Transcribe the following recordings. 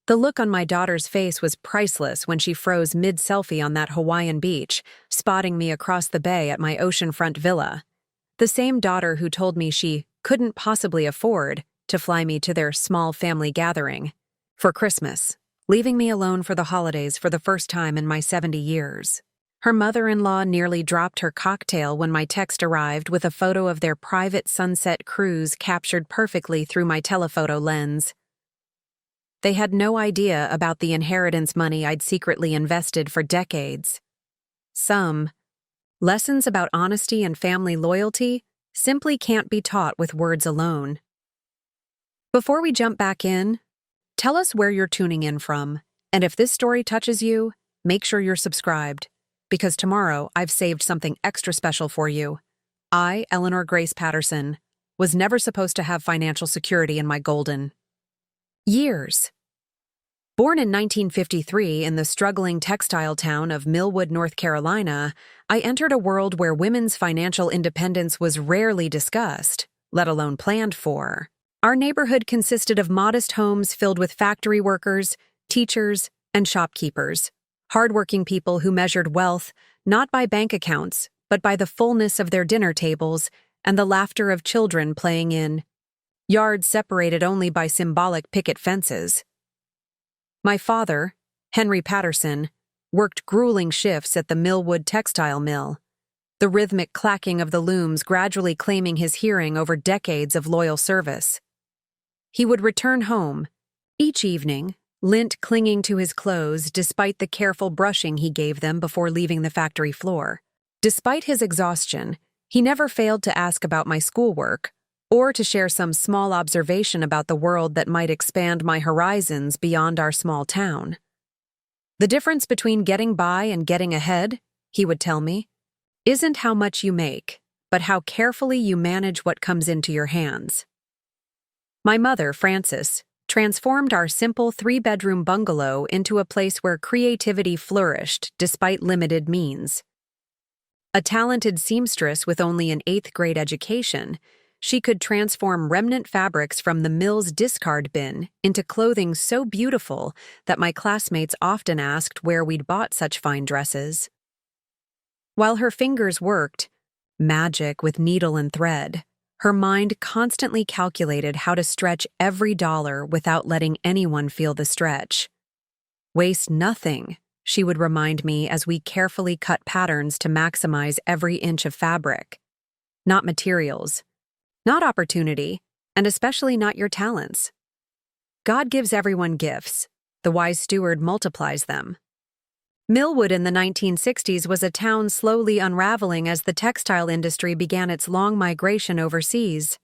The look on my daughter's face was priceless when she froze mid-selfie on that Hawaiian beach, spotting me across the bay at my oceanfront villa. The same daughter who told me she couldn't possibly afford to fly me to their small family gathering for Christmas, leaving me alone for the holidays for the first time in my 70 years. Her mother-in-law nearly dropped her cocktail when my text arrived with a photo of their private sunset cruise captured perfectly through my telephoto lens. They had no idea about the inheritance money I'd secretly invested for decades. Some lessons about honesty and family loyalty simply can't be taught with words alone. Before we jump back in, tell us where you're tuning in from, and if this story touches you, make sure you're subscribed, because tomorrow I've saved something extra special for you. I, Eleanor Grace Patterson, was never supposed to have financial security in my golden years. Born in 1953 in the struggling textile town of Millwood, North Carolina, I entered a world where women's financial independence was rarely discussed, let alone planned for. Our neighborhood consisted of modest homes filled with factory workers, teachers, and shopkeepers, hardworking people who measured wealth not by bank accounts, but by the fullness of their dinner tables and the laughter of children playing in yards separated only by symbolic picket fences. My father, Henry Patterson, worked grueling shifts at the Millwood textile mill, the rhythmic clacking of the looms gradually claiming his hearing over decades of loyal service. He would return home, each evening, lint clinging to his clothes despite the careful brushing he gave them before leaving the factory floor. Despite his exhaustion, he never failed to ask about my schoolwork, or to share some small observation about the world that might expand my horizons beyond our small town. The difference between getting by and getting ahead, he would tell me, isn't how much you make, but how carefully you manage what comes into your hands. My mother, Frances, transformed our simple 3-bedroom bungalow into a place where creativity flourished despite limited means. A talented seamstress with only an 8th-grade education, she could transform remnant fabrics from the mill's discard bin into clothing so beautiful that my classmates often asked where we'd bought such fine dresses. While her fingers worked, magic with needle and thread, her mind constantly calculated how to stretch every dollar without letting anyone feel the stretch. Waste nothing, she would remind me as we carefully cut patterns to maximize every inch of fabric. Not materials, not opportunity, and especially not your talents. God gives everyone gifts. The wise steward multiplies them. Millwood in the 1960s was a town slowly unraveling as the textile industry began its long migration overseas.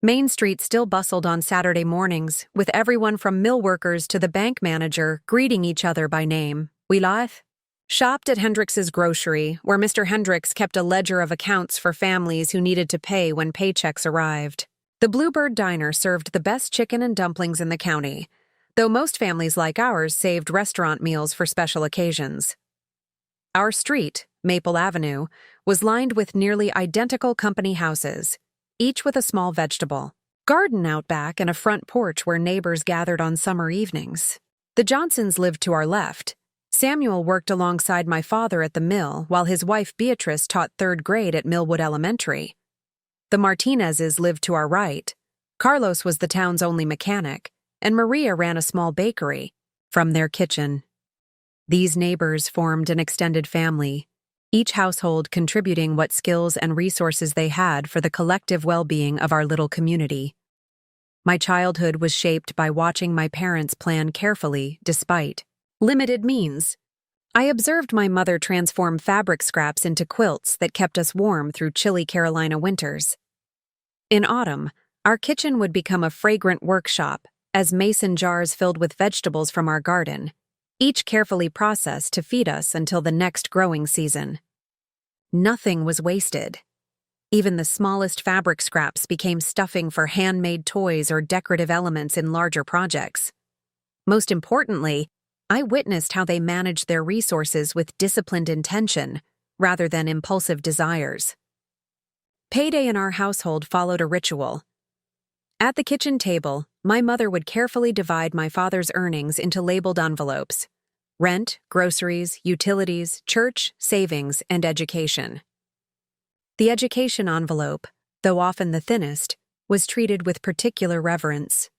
Main Street still bustled on Saturday mornings, with everyone from mill workers to the bank manager greeting each other by name. We live? Shopped at Hendricks's grocery, where Mr. Hendricks kept a ledger of accounts for families who needed to pay when paychecks arrived. The Bluebird Diner served the best chicken and dumplings in the county, though most families like ours saved restaurant meals for special occasions. Our street, Maple Avenue, was lined with nearly identical company houses, each with a small vegetable garden out back and a front porch where neighbors gathered on summer evenings. The Johnsons lived to our left. Samuel worked alongside my father at the mill, while his wife Beatrice taught 3rd grade at Millwood Elementary. The Martinezes lived to our right. Carlos was the town's only mechanic, and Maria ran a small bakery from their kitchen. These neighbors formed an extended family, each household contributing what skills and resources they had for the collective well-being of our little community. My childhood was shaped by watching my parents plan carefully despite limited means. I observed my mother transform fabric scraps into quilts that kept us warm through chilly Carolina winters. In autumn, our kitchen would become a fragrant workshop as mason jars filled with vegetables from our garden, each carefully processed to feed us until the next growing season. Nothing was wasted. Even the smallest fabric scraps became stuffing for handmade toys or decorative elements in larger projects. Most importantly, I witnessed how they managed their resources with disciplined intention rather than impulsive desires. Payday in our household followed a ritual. At the kitchen table, my mother would carefully divide my father's earnings into labeled envelopes: rent, groceries, utilities, church, savings, and education. The education envelope, though often the thinnest, was treated with particular reverence.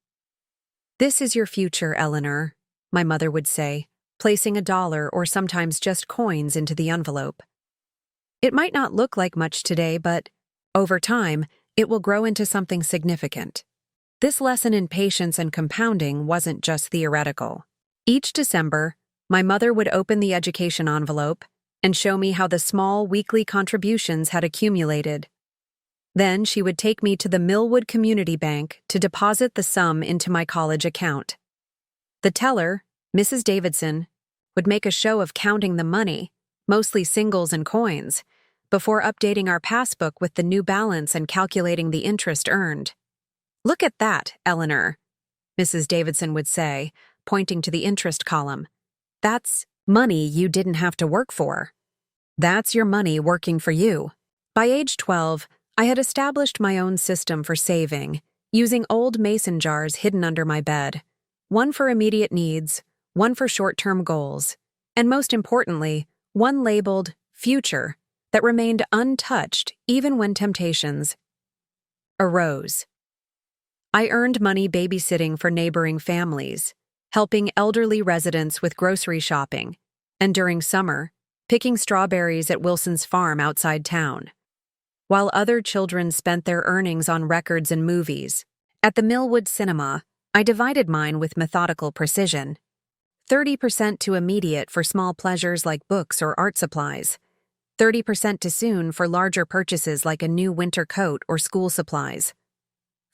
"This is your future, Eleanor," my mother would say, placing $1 or sometimes just coins into the envelope. "It might not look like much today, but over time, it will grow into something significant." This lesson in patience and compounding wasn't just theoretical. Each December, my mother would open the education envelope and show me how the small weekly contributions had accumulated. Then she would take me to the Millwood Community Bank to deposit the sum into my college account. The teller, Mrs. Davidson, would make a show of counting the money, mostly singles and coins, before updating our passbook with the new balance and calculating the interest earned. "Look at that, Eleanor," Mrs. Davidson would say, pointing to the interest column. "That's money you didn't have to work for. That's your money working for you." By age 12, I had established my own system for saving, using old mason jars hidden under my bed, one for immediate needs, one for short-term goals, and most importantly, one labeled future that remained untouched even when temptations arose. I earned money babysitting for neighboring families, helping elderly residents with grocery shopping, and during summer, picking strawberries at Wilson's farm outside town. While other children spent their earnings on records and movies, at the Millwood cinema, I divided mine with methodical precision. 30% to immediate for small pleasures like books or art supplies, 30% to soon for larger purchases like a new winter coat or school supplies.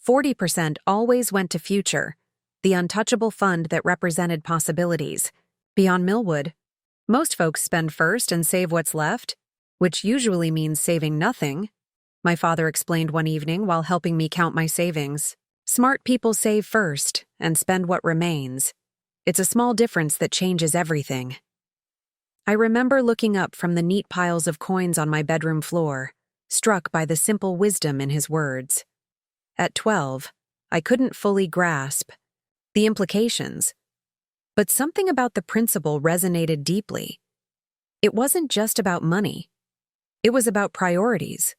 40% always went to future, the untouchable fund that represented possibilities. Beyond Millwood, most folks spend first and save what's left, which usually means saving nothing, my father explained one evening while helping me count my savings. "Smart people save first and spend what remains. It's a small difference that changes everything." I remember looking up from the neat piles of coins on my bedroom floor, struck by the simple wisdom in his words. At 12, I couldn't fully grasp the implications, but something about the principle resonated deeply. It wasn't just about money. It was about priorities,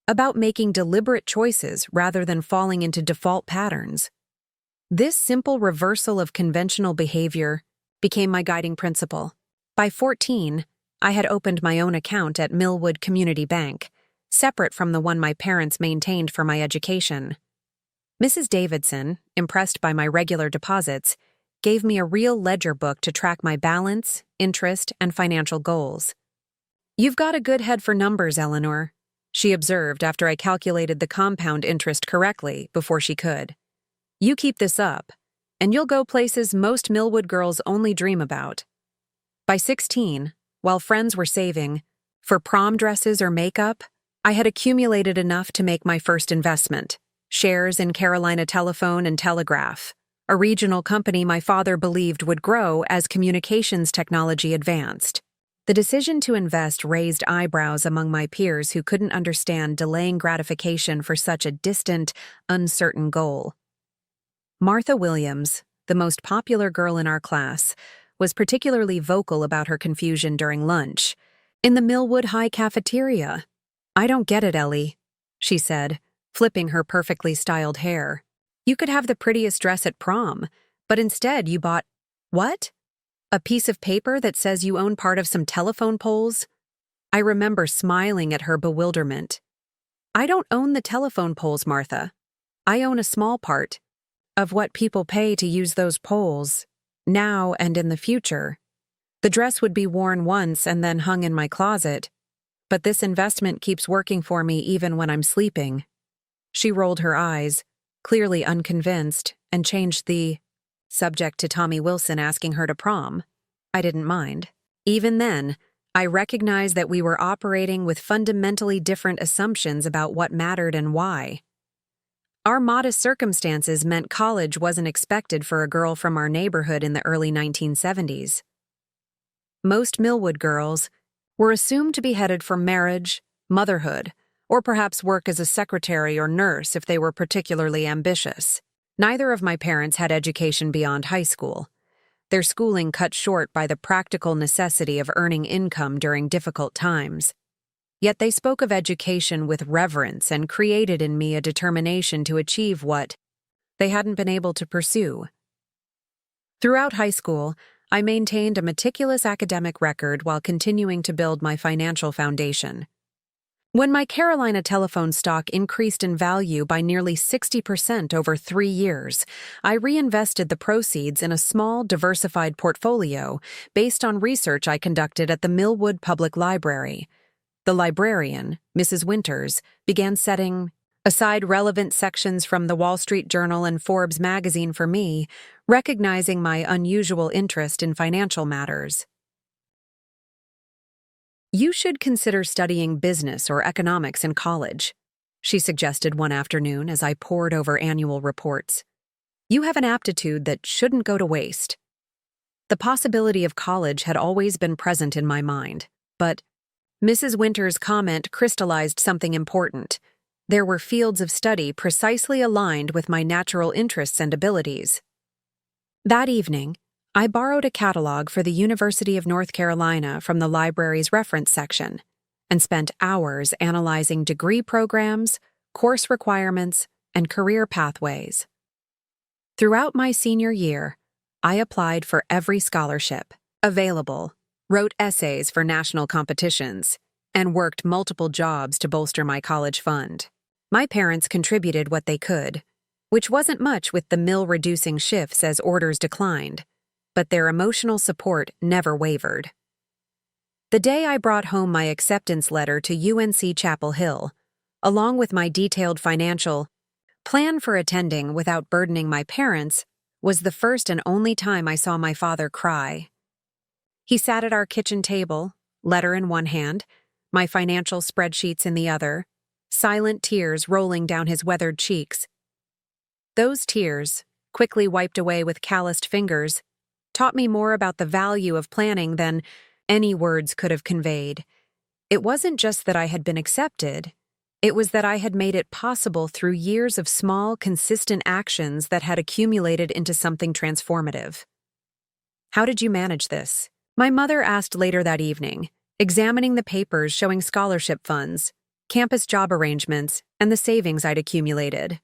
about making deliberate choices rather than falling into default patterns. This simple reversal of conventional behavior became my guiding principle. By 14, I had opened my own account at Millwood Community Bank, separate from the one my parents maintained for my education. Mrs. Davidson, impressed by my regular deposits, gave me a real ledger book to track my balance, interest, and financial goals. "You've got a good head for numbers, Eleanor," she observed after I calculated the compound interest correctly before she could. "You keep this up, and you'll go places most Millwood girls only dream about." By 16, while friends were saving for prom dresses or makeup, I had accumulated enough to make my first investment: shares in Carolina Telephone and Telegraph, a regional company my father believed would grow as communications technology advanced. The decision to invest raised eyebrows among my peers who couldn't understand delaying gratification for such a distant, uncertain goal. Martha Williams, the most popular girl in our class, was particularly vocal about her confusion during lunch. "In the Millwood High cafeteria. I don't get it, Ellie," she said, flipping her perfectly styled hair. "You could have the prettiest dress at prom, but instead you bought—" "What? A piece of paper that says you own part of some telephone poles?" I remember smiling at her bewilderment. "I don't own the telephone poles, Martha. I own a small part of what people pay to use those poles, now and in the future. The dress would be worn once and then hung in my closet, but this investment keeps working for me even when I'm sleeping." She rolled her eyes, clearly unconvinced, and changed the subject to Tommy Wilson asking her to prom. I didn't mind. Even then, I recognized that we were operating with fundamentally different assumptions about what mattered and why. Our modest circumstances meant college wasn't expected for a girl from our neighborhood in the early 1970s. Most Millwood girls were assumed to be headed for marriage, motherhood, or perhaps work as a secretary or nurse if they were particularly ambitious. Neither of my parents had education beyond high school. Their schooling cut short by the practical necessity of earning income during difficult times. Yet they spoke of education with reverence and created in me a determination to achieve what they hadn't been able to pursue. Throughout high school, I maintained a meticulous academic record while continuing to build my financial foundation. When my Carolina telephone stock increased in value by nearly 60% over 3 years, I reinvested the proceeds in a small, diversified portfolio based on research I conducted at the Millwood Public Library. The librarian, Mrs. Winters, began setting aside relevant sections from the Wall Street Journal and Forbes magazine for me, recognizing my unusual interest in financial matters. "You should consider studying business or economics in college," she suggested one afternoon as I pored over annual reports. "You have an aptitude that shouldn't go to waste." The possibility of college had always been present in my mind, but Mrs. Winters' comment crystallized something important. There were fields of study precisely aligned with my natural interests and abilities. That evening, I borrowed a catalog for the University of North Carolina from the library's reference section and spent hours analyzing degree programs, course requirements, and career pathways. Throughout my senior year, I applied for every scholarship available, wrote essays for national competitions, and worked multiple jobs to bolster my college fund. My parents contributed what they could, which wasn't much with the mill reducing shifts as orders declined, but their emotional support never wavered. The day I brought home my acceptance letter to UNC Chapel Hill, along with my detailed financial plan for attending without burdening my parents, was the first and only time I saw my father cry. He sat at our kitchen table, letter in one hand, my financial spreadsheets in the other, silent tears rolling down his weathered cheeks. Those tears, quickly wiped away with calloused fingers, taught me more about the value of planning than any words could have conveyed. It wasn't just that I had been accepted, it was that I had made it possible through years of small, consistent actions that had accumulated into something transformative. "How did you manage this?" my mother asked later that evening, examining the papers showing scholarship funds, campus job arrangements, and the savings I'd accumulated.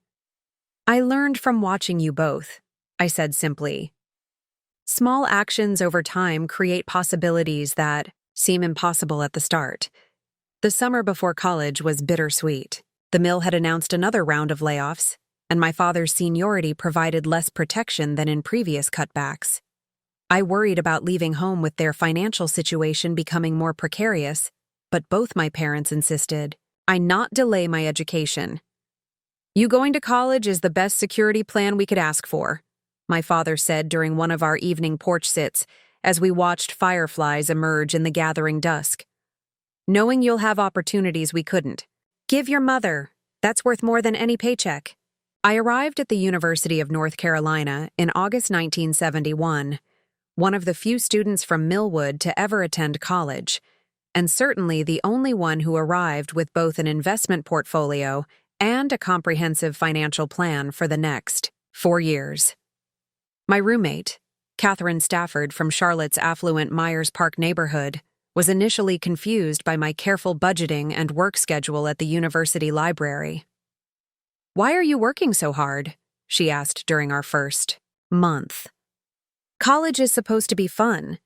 "I learned from watching you both," I said simply. Small actions over time create possibilities that seem impossible at the start. The summer before college was bittersweet. The mill had announced another round of layoffs, and my father's seniority provided less protection than in previous cutbacks. I worried about leaving home with their financial situation becoming more precarious, but both my parents insisted I not delay my education. "You going to college is the best security plan we could ask for," my father said during one of our evening porch sits as we watched fireflies emerge in the gathering dusk. "Knowing you'll have opportunities we couldn't. Give your mother. That's worth more than any paycheck." I arrived at the University of North Carolina in August 1971, one of the few students from Millwood to ever attend college, and certainly the only one who arrived with both an investment portfolio and a comprehensive financial plan for the next 4 years. My roommate, Catherine Stafford from Charlotte's affluent Myers Park neighborhood, was initially confused by my careful budgeting and work schedule at the university library. "Why are you working so hard?" she asked during our first month. "College is supposed to be fun.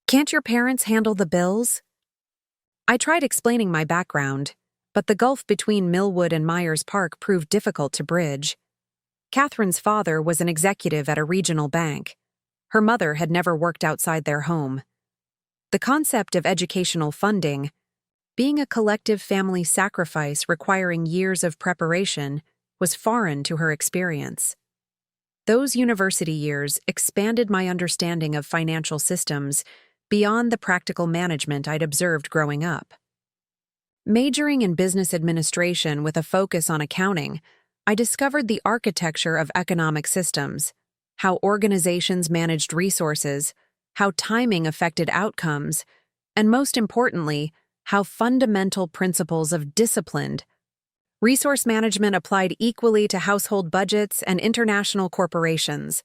Can't your parents handle the bills?" I tried explaining my background, but the gulf between Millwood and Myers Park proved difficult to bridge. Catherine's father was an executive at a regional bank. Her mother had never worked outside their home. The concept of educational funding, being a collective family sacrifice requiring years of preparation, was foreign to her experience. Those university years expanded my understanding of financial systems beyond the practical management I'd observed growing up. Majoring in business administration with a focus on accounting, I discovered the architecture of economic systems, how organizations managed resources, how timing affected outcomes, and most importantly, how fundamental principles of disciplined, Resource management applied equally to household budgets and international corporations.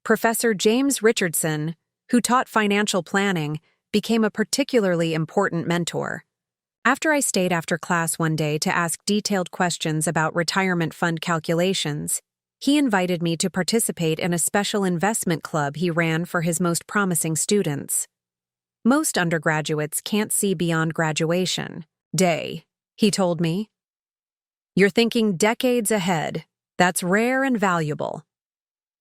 Professor James Richardson, who taught financial planning, became a particularly important mentor. After I stayed after class one day to ask detailed questions about retirement fund calculations, he invited me to participate in a special investment club he ran for his most promising students. Most undergraduates can't see beyond graduation day, he told me. You're thinking decades ahead. That's rare and valuable.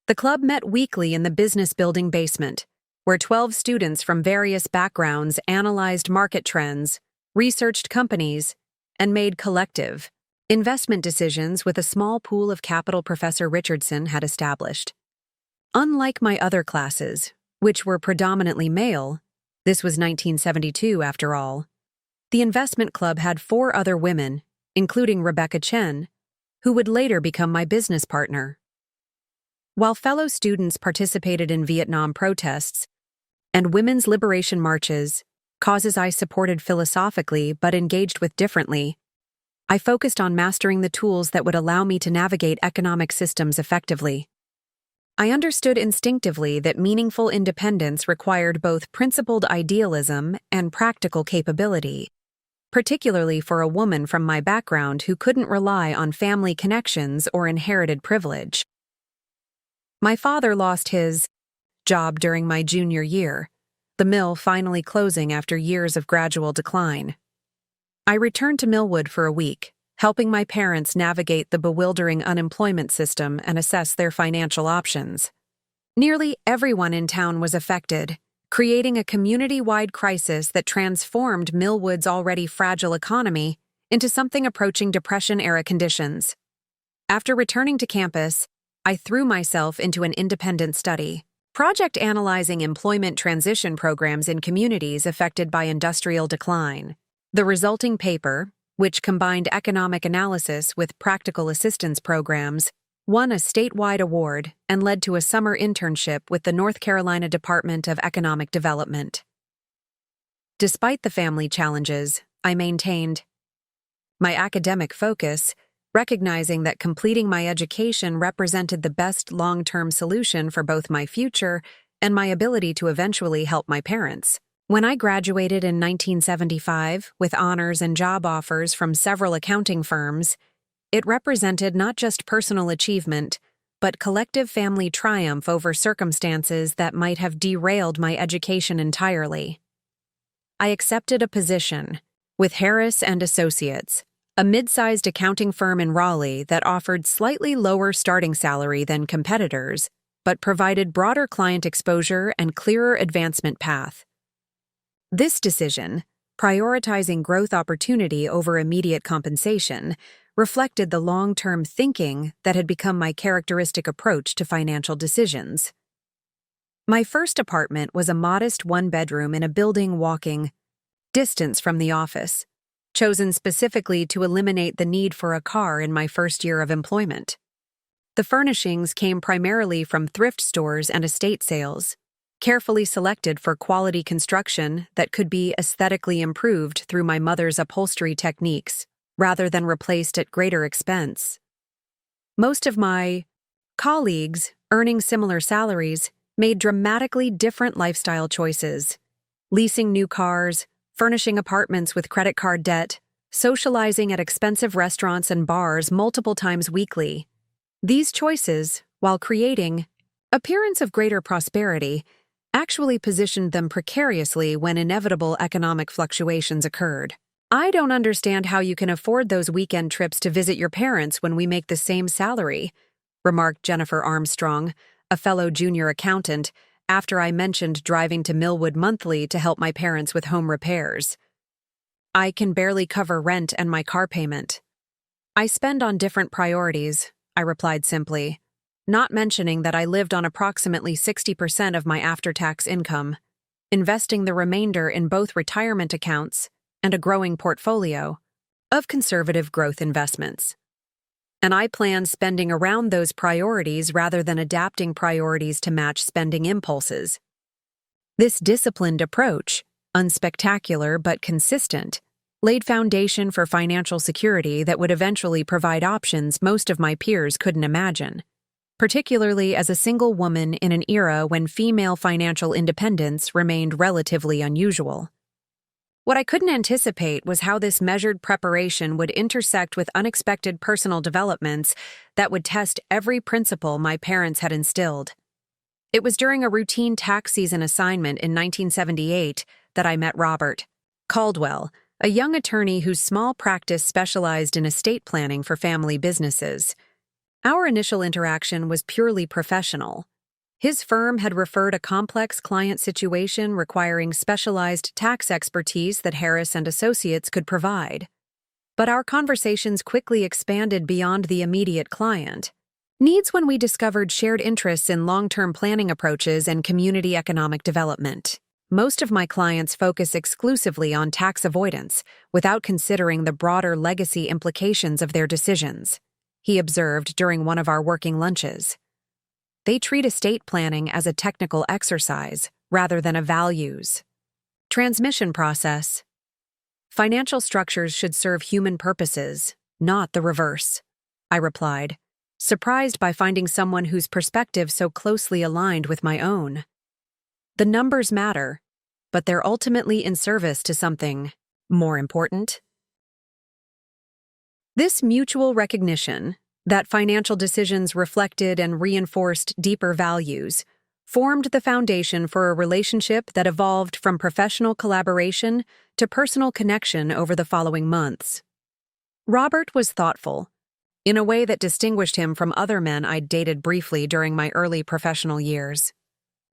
The club met weekly in the business building basement, where 12 students from various backgrounds analyzed market trends, researched companies, and made collective investment decisions with a small pool of capital Professor Richardson had established. Unlike my other classes, which were predominantly male, this was 1972 after all, the investment club had 4 other women, including Rebecca Chen, who would later become my business partner. While fellow students participated in Vietnam protests and women's liberation marches, causes I supported philosophically but engaged with differently, I focused on mastering the tools that would allow me to navigate economic systems effectively. I understood instinctively that meaningful independence required both principled idealism and practical capability, particularly for a woman from my background who couldn't rely on family connections or inherited privilege. My father lost his job during my junior year, the mill finally closing after years of gradual decline. I returned to Millwood for a week, helping my parents navigate the bewildering unemployment system and assess their financial options. Nearly everyone in town was affected, creating a community-wide crisis that transformed Millwood's already fragile economy into something approaching Depression-era conditions. After returning to campus, I threw myself into an independent study, project analyzing employment transition programs in communities affected by industrial decline. The resulting paper, which combined economic analysis with practical assistance programs, won a statewide award and led to a summer internship with the North Carolina Department of Economic Development. Despite the family challenges, I maintained my academic focus, recognizing that completing my education represented the best long-term solution for both my future and my ability to eventually help my parents. When I graduated in 1975 with honors and job offers from several accounting firms, it represented not just personal achievement, but collective family triumph over circumstances that might have derailed my education entirely. I accepted a position with Harris and Associates, a mid-sized accounting firm in Raleigh that offered slightly lower starting salary than competitors, but provided broader client exposure and clearer advancement path. This decision, prioritizing growth opportunity over immediate compensation, reflected the long-term thinking that had become my characteristic approach to financial decisions. My first apartment was a modest one-bedroom in a building walking distance from the office, chosen specifically to eliminate the need for a car in my first year of employment. The furnishings came primarily from thrift stores and estate sales, carefully selected for quality construction that could be aesthetically improved through my mother's upholstery techniques, rather than replaced at greater expense. Most of my colleagues, earning similar salaries, made dramatically different lifestyle choices, leasing new cars, furnishing apartments with credit card debt, socializing at expensive restaurants and bars multiple times weekly. These choices, while creating appearance of greater prosperity, actually positioned them precariously when inevitable economic fluctuations occurred. I don't understand how you can afford those weekend trips to visit your parents when we make the same salary, remarked Jennifer Armstrong, a fellow junior accountant, after I mentioned driving to Millwood monthly to help my parents with home repairs. I can barely cover rent and my car payment. I spend on different priorities, I replied simply, not mentioning that I lived on approximately 60% of my after-tax income, investing the remainder in both retirement accounts and a growing portfolio of conservative growth investments. And I plan spending around those priorities rather than adapting priorities to match spending impulses. This disciplined approach, unspectacular but consistent, laid foundation for financial security that would eventually provide options most of my peers couldn't imagine, particularly as a single woman in an era when female financial independence remained relatively unusual. What I couldn't anticipate was how this measured preparation would intersect with unexpected personal developments that would test every principle my parents had instilled. It was during a routine tax season assignment in 1978 that I met Robert Caldwell, a young attorney whose small practice specialized in estate planning for family businesses. Our initial interaction was purely professional. His firm had referred a complex client situation requiring specialized tax expertise that Harris and Associates could provide. But our conversations quickly expanded beyond the immediate client needs when we discovered shared interests in long-term planning approaches and community economic development. Most of my clients focus exclusively on tax avoidance, without considering the broader legacy implications of their decisions, he observed during one of our working lunches. They treat estate planning as a technical exercise rather than a values transmission process. Financial structures should serve human purposes, not the reverse, I replied, surprised by finding someone whose perspective so closely aligned with my own. The numbers matter, but they're ultimately in service to something more important. This mutual recognition that financial decisions reflected and reinforced deeper values formed the foundation for a relationship that evolved from professional collaboration to personal connection over the following months. Robert was thoughtful, in a way that distinguished him from other men I'd dated briefly during my early professional years.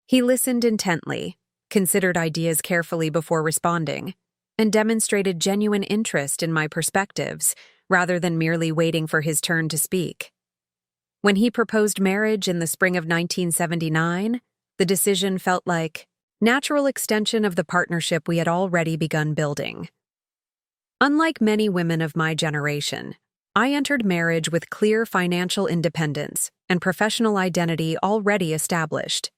He listened intently, considered ideas carefully before responding, and demonstrated genuine interest in my perspectives rather than merely waiting for his turn to speak. When he proposed marriage in the spring of 1979, the decision felt like a natural extension of the partnership we had already begun building. Unlike many women of my generation, I entered marriage with clear financial independence and professional identity already established.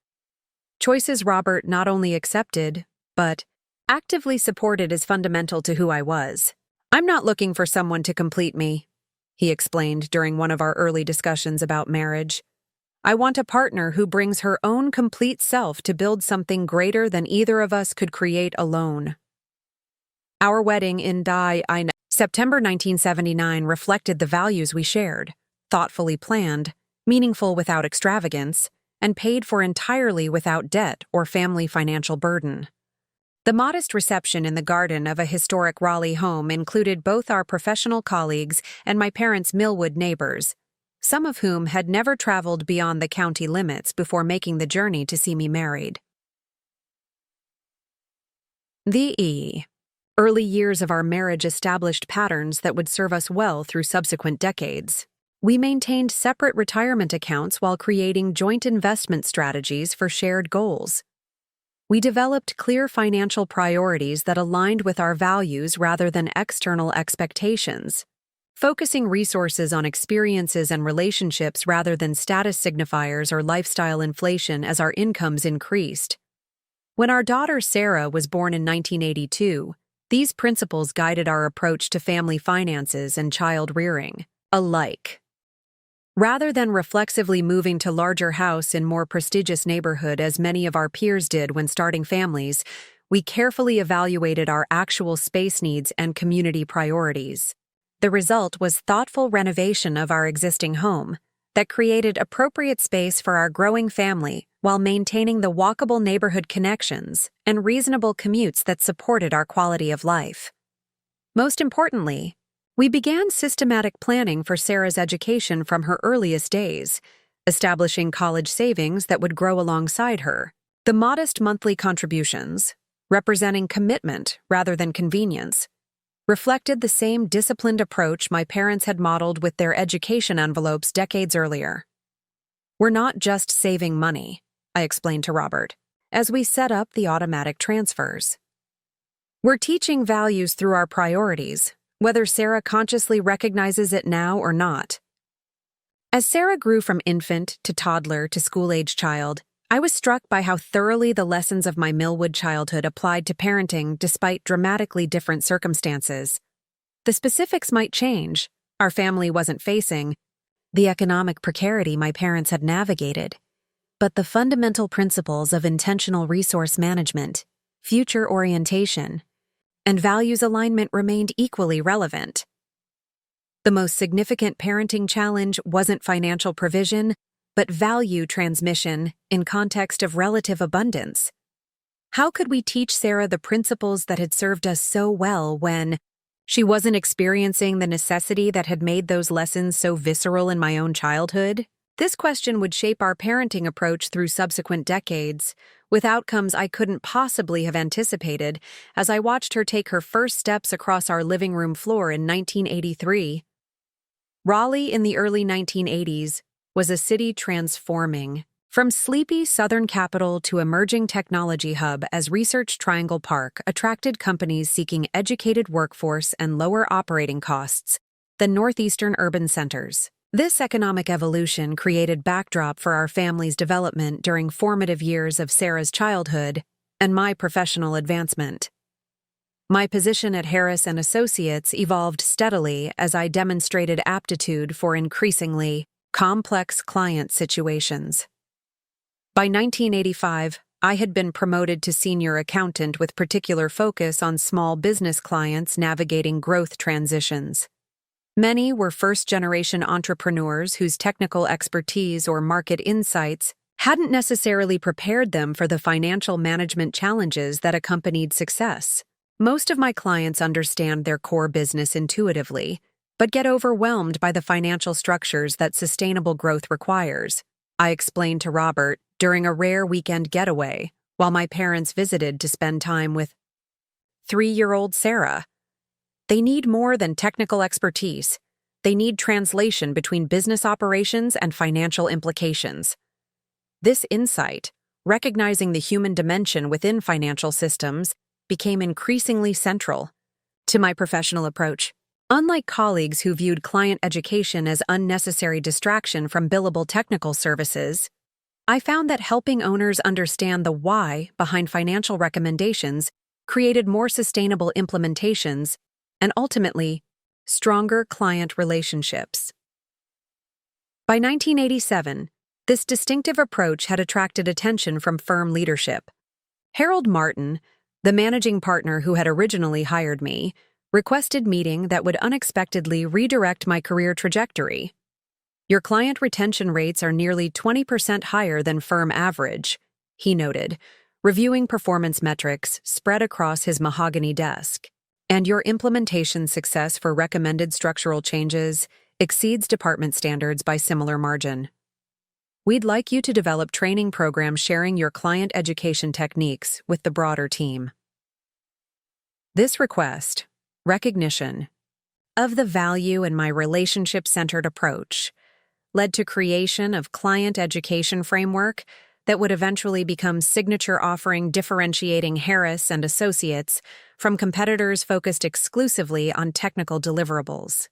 Choices Robert not only accepted, but actively supported as fundamental to who I was. "I'm not looking for someone to complete me," he explained during one of our early discussions about marriage. "I want a partner who brings her own complete self to build something greater than either of us could create alone." Our wedding in September 1979 reflected the values we shared, thoughtfully planned, meaningful without extravagance, and paid for entirely without debt or family financial burden. The modest reception in the garden of a historic Raleigh home included both our professional colleagues and my parents' Millwood neighbors, some of whom had never traveled beyond the county limits before making the journey to see me married. The early years of our marriage established patterns that would serve us well through subsequent decades. We maintained separate retirement accounts while creating joint investment strategies for shared goals. We developed clear financial priorities that aligned with our values rather than external expectations, focusing resources on experiences and relationships rather than status signifiers or lifestyle inflation as our incomes increased. When our daughter Sarah was born in 1982, these principles guided our approach to family finances and child rearing alike. Rather than reflexively moving to larger house in more prestigious neighborhood as many of our peers did when starting families, we carefully evaluated our actual space needs and community priorities. The result was thoughtful renovation of our existing home that created appropriate space for our growing family while maintaining the walkable neighborhood connections and reasonable commutes that supported our quality of life. Most importantly, we began systematic planning for Sarah's education from her earliest days, establishing college savings that would grow alongside her. The modest monthly contributions, representing commitment rather than convenience, reflected the same disciplined approach my parents had modeled with their education envelopes decades earlier. "We're not just saving money," I explained to Robert, as we set up the automatic transfers. "We're teaching values through our priorities, whether Sarah consciously recognizes it now or not." As Sarah grew from infant to toddler to school-age child, I was struck by how thoroughly the lessons of my Millwood childhood applied to parenting despite dramatically different circumstances. The specifics might change. Our family wasn't facing the economic precarity my parents had navigated, but the fundamental principles of intentional resource management, future orientation, and values alignment remained equally relevant. The most significant parenting challenge wasn't financial provision, but value transmission in context of relative abundance. How could we teach Sarah the principles that had served us so well when she wasn't experiencing the necessity that had made those lessons so visceral in my own childhood? This question would shape our parenting approach through subsequent decades, with outcomes I couldn't possibly have anticipated as I watched her take her first steps across our living room floor in 1983. Raleigh in the early 1980s was a city transforming from sleepy southern capital to emerging technology hub as Research Triangle Park attracted companies seeking educated workforce and lower operating costs than northeastern urban centers. This economic evolution created backdrop for our family's development during formative years of Sarah's childhood and my professional advancement. My position at Harris & Associates evolved steadily as I demonstrated aptitude for increasingly complex client situations. By 1985, I had been promoted to senior accountant with particular focus on small business clients navigating growth transitions. Many were first-generation entrepreneurs whose technical expertise or market insights hadn't necessarily prepared them for the financial management challenges that accompanied success. Most of my clients understand their core business intuitively, but get overwhelmed by the financial structures that sustainable growth requires, I explained to Robert during a rare weekend getaway while my parents visited to spend time with 3-year-old Sarah. They need more than technical expertise. They need translation between business operations and financial implications. This insight, recognizing the human dimension within financial systems, became increasingly central to my professional approach. Unlike colleagues who viewed client education as unnecessary distraction from billable technical services, I found that helping owners understand the why behind financial recommendations created more sustainable implementations and ultimately, stronger client relationships. By 1987, this distinctive approach had attracted attention from firm leadership. Harold Martin, the managing partner who had originally hired me, requested meeting that would unexpectedly redirect my career trajectory. Your client retention rates are nearly 20% higher than firm average, he noted, reviewing performance metrics spread across his mahogany desk. And your implementation success for recommended structural changes exceeds department standards by similar margin. We'd like you to develop training programs sharing your client education techniques with the broader team. This request, recognition of the value in my relationship-centered approach, led to creation of client education framework that would eventually become signature offering differentiating Harris & Associates from competitors focused exclusively on technical deliverables.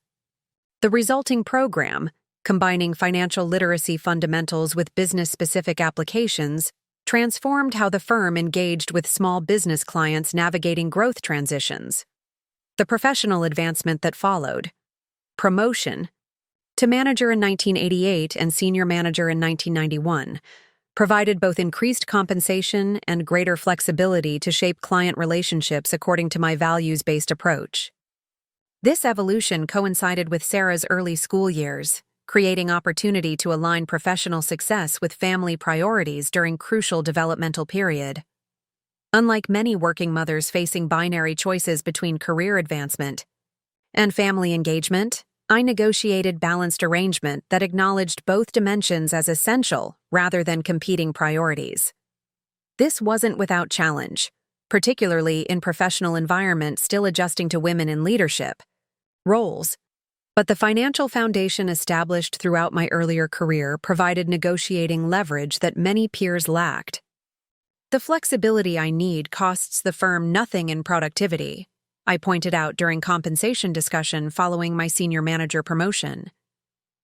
The resulting program, combining financial literacy fundamentals with business-specific applications, transformed how the firm engaged with small business clients navigating growth transitions. The professional advancement that followed, promotion to manager in 1988 and senior manager in 1991, provided both increased compensation and greater flexibility to shape client relationships according to my values-based approach. This evolution coincided with Sarah's early school years, creating opportunity to align professional success with family priorities during crucial developmental period. Unlike many working mothers facing binary choices between career advancement and family engagement, I negotiated balanced arrangement that acknowledged both dimensions as essential rather than competing priorities. This wasn't without challenge, particularly in professional environments still adjusting to women in leadership roles, but the financial foundation established throughout my earlier career provided negotiating leverage that many peers lacked. The flexibility I need costs the firm nothing in productivity, I pointed out during compensation discussion following my senior manager promotion.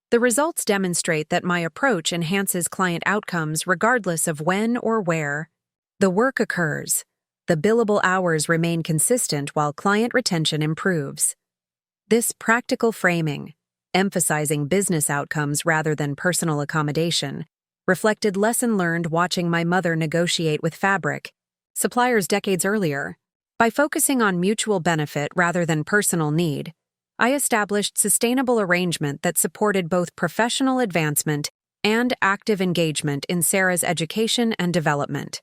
The results demonstrate that my approach enhances client outcomes regardless of when or where the work occurs. The billable hours remain consistent while client retention improves. This practical framing, emphasizing business outcomes rather than personal accommodation, reflected lesson learned watching my mother negotiate with fabric suppliers decades earlier. By focusing on mutual benefit rather than personal need, I established sustainable arrangement that supported both professional advancement and active engagement in Sarah's education and development.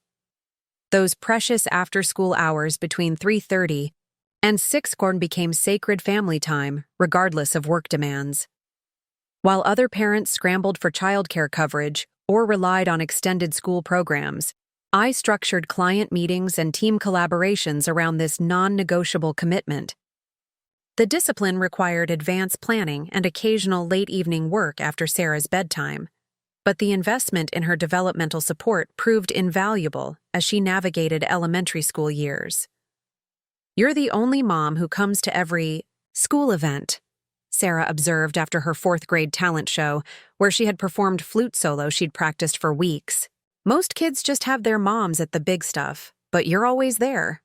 Those precious after-school hours between 3:30 and 6 became sacred family time, regardless of work demands. While other parents scrambled for childcare coverage or relied on extended school programs, I structured client meetings and team collaborations around this non-negotiable commitment. The discipline required advanced planning and occasional late-evening work after Sarah's bedtime, but the investment in her developmental support proved invaluable as she navigated elementary school years. "You're the only mom who comes to every school event," Sarah observed after her fourth-grade talent show, where she had performed flute solo she'd practiced for weeks. "Most kids just have their moms at the big stuff, but you're always there."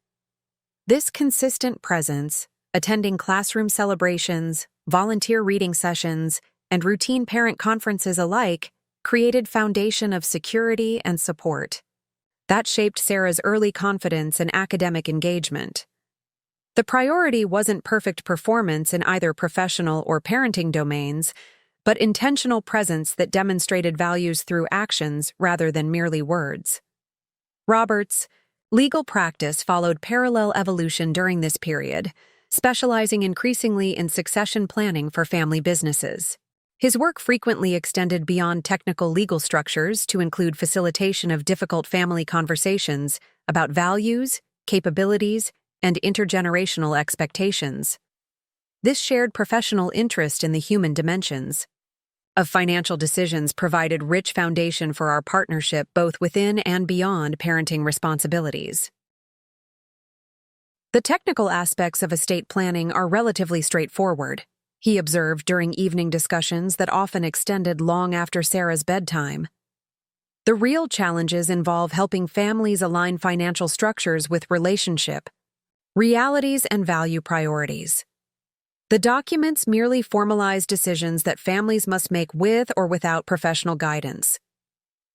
This consistent presence, attending classroom celebrations, volunteer reading sessions, and routine parent conferences alike, created foundation of security and support. That shaped Sarah's early confidence and academic engagement. The priority wasn't perfect performance in either professional or parenting domains, but intentional presence that demonstrated values through actions rather than merely words. Robert's legal practice followed parallel evolution during this period, specializing increasingly in succession planning for family businesses. His work frequently extended beyond technical legal structures to include facilitation of difficult family conversations about values, capabilities, and intergenerational expectations. This shared professional interest in the human dimensions of financial decisions provided rich foundation for our partnership both within and beyond parenting responsibilities. "The technical aspects of estate planning are relatively straightforward," he observed during evening discussions that often extended long after Sarah's bedtime. "The real challenges involve helping families align financial structures with relationship, realities, and value priorities. The documents merely formalize decisions that families must make with or without professional guidance."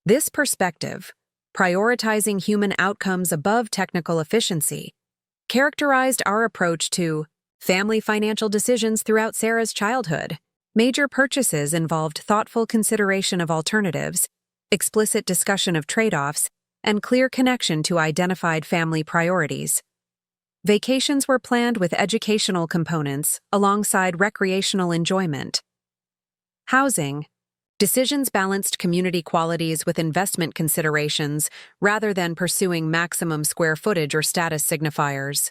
This perspective, prioritizing human outcomes above technical efficiency, characterized our approach to family financial decisions throughout Sarah's childhood. Major purchases involved thoughtful consideration of alternatives, explicit discussion of trade-offs, and clear connection to identified family priorities. Vacations were planned with educational components alongside recreational enjoyment. Housing decisions balanced community qualities with investment considerations rather than pursuing maximum square footage or status signifiers.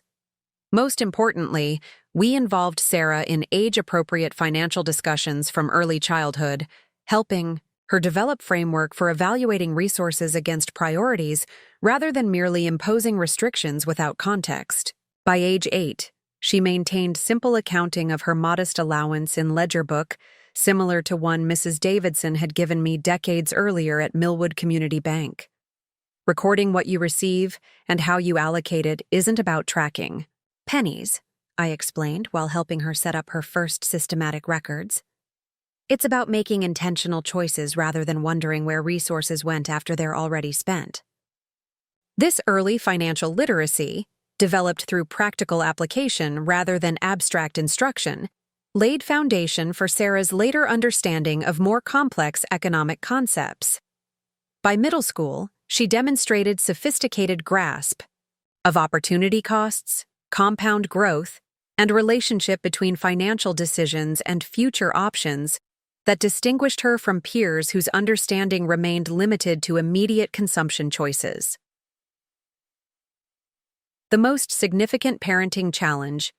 Most importantly, we involved Sarah in age-appropriate financial discussions from early childhood, helping her develop framework for evaluating resources against priorities rather than merely imposing restrictions without context. By age 8, she maintained simple accounting of her modest allowance in ledger book, similar to one Mrs. Davidson had given me decades earlier at Millwood Community Bank. Recording what you receive and how you allocate it isn't about tracking pennies, I explained while helping her set up her first systematic records. It's about making intentional choices rather than wondering where resources went after they're already spent. This early financial literacy, developed through practical application rather than abstract instruction, laid foundation for Sarah's later understanding of more complex economic concepts. By middle school, she demonstrated sophisticated grasp of opportunity costs, compound growth, and relationship between financial decisions and future options that distinguished her from peers whose understanding remained limited to immediate consumption choices. The most significant parenting challenge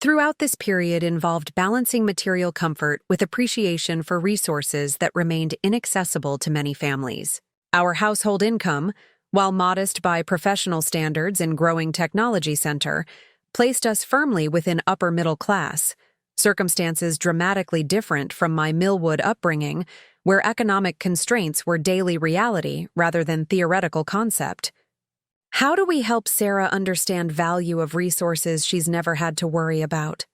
throughout this period involved balancing material comfort with appreciation for resources that remained inaccessible to many families. Our household income, while modest by professional standards and growing technology center, placed us firmly within upper middle class, circumstances dramatically different from my Millwood upbringing, where economic constraints were daily reality rather than theoretical concept. How do we help Sarah understand value of resources she's never had to worry about?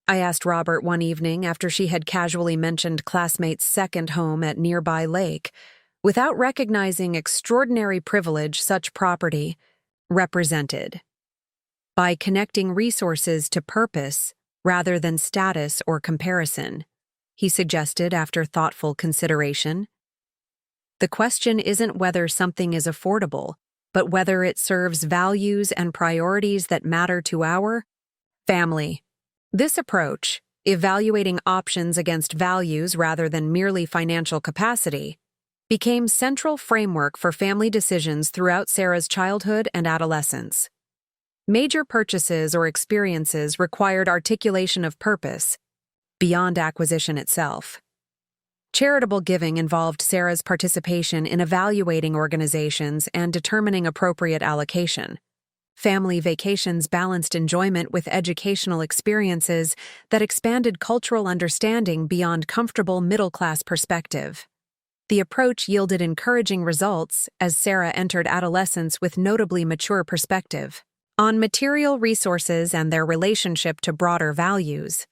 I asked Robert one evening after she had casually mentioned classmates' second home at nearby lake, without recognizing extraordinary privilege such property represented. By connecting resources to purpose rather than status or comparison, he suggested after thoughtful consideration. The question isn't whether something is affordable, but whether it serves values and priorities that matter to our family. This approach, evaluating options against values rather than merely financial capacity, became central framework for family decisions throughout Sarah's childhood and adolescence. Major purchases or experiences required articulation of purpose, beyond acquisition itself. Charitable giving involved Sarah's participation in evaluating organizations and determining appropriate allocation. Family vacations balanced enjoyment with educational experiences that expanded cultural understanding beyond comfortable middle-class perspective. The approach yielded encouraging results as Sarah entered adolescence with notably mature perspective on material resources and their relationship to broader values.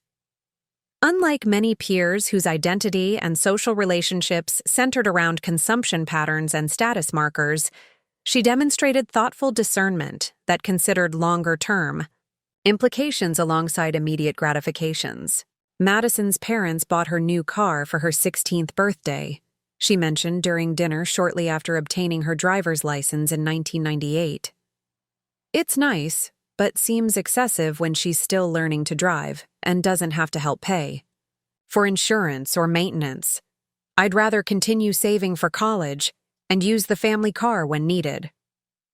Unlike many peers whose identity and social relationships centered around consumption patterns and status markers, she demonstrated thoughtful discernment that considered longer-term implications alongside immediate gratifications. Madison's parents bought her new car for her 16th birthday, she mentioned during dinner shortly after obtaining her driver's license in 1998. It's nice, but seems excessive when she's still learning to drive and doesn't have to help pay for insurance or maintenance. I'd rather continue saving for college and use the family car when needed.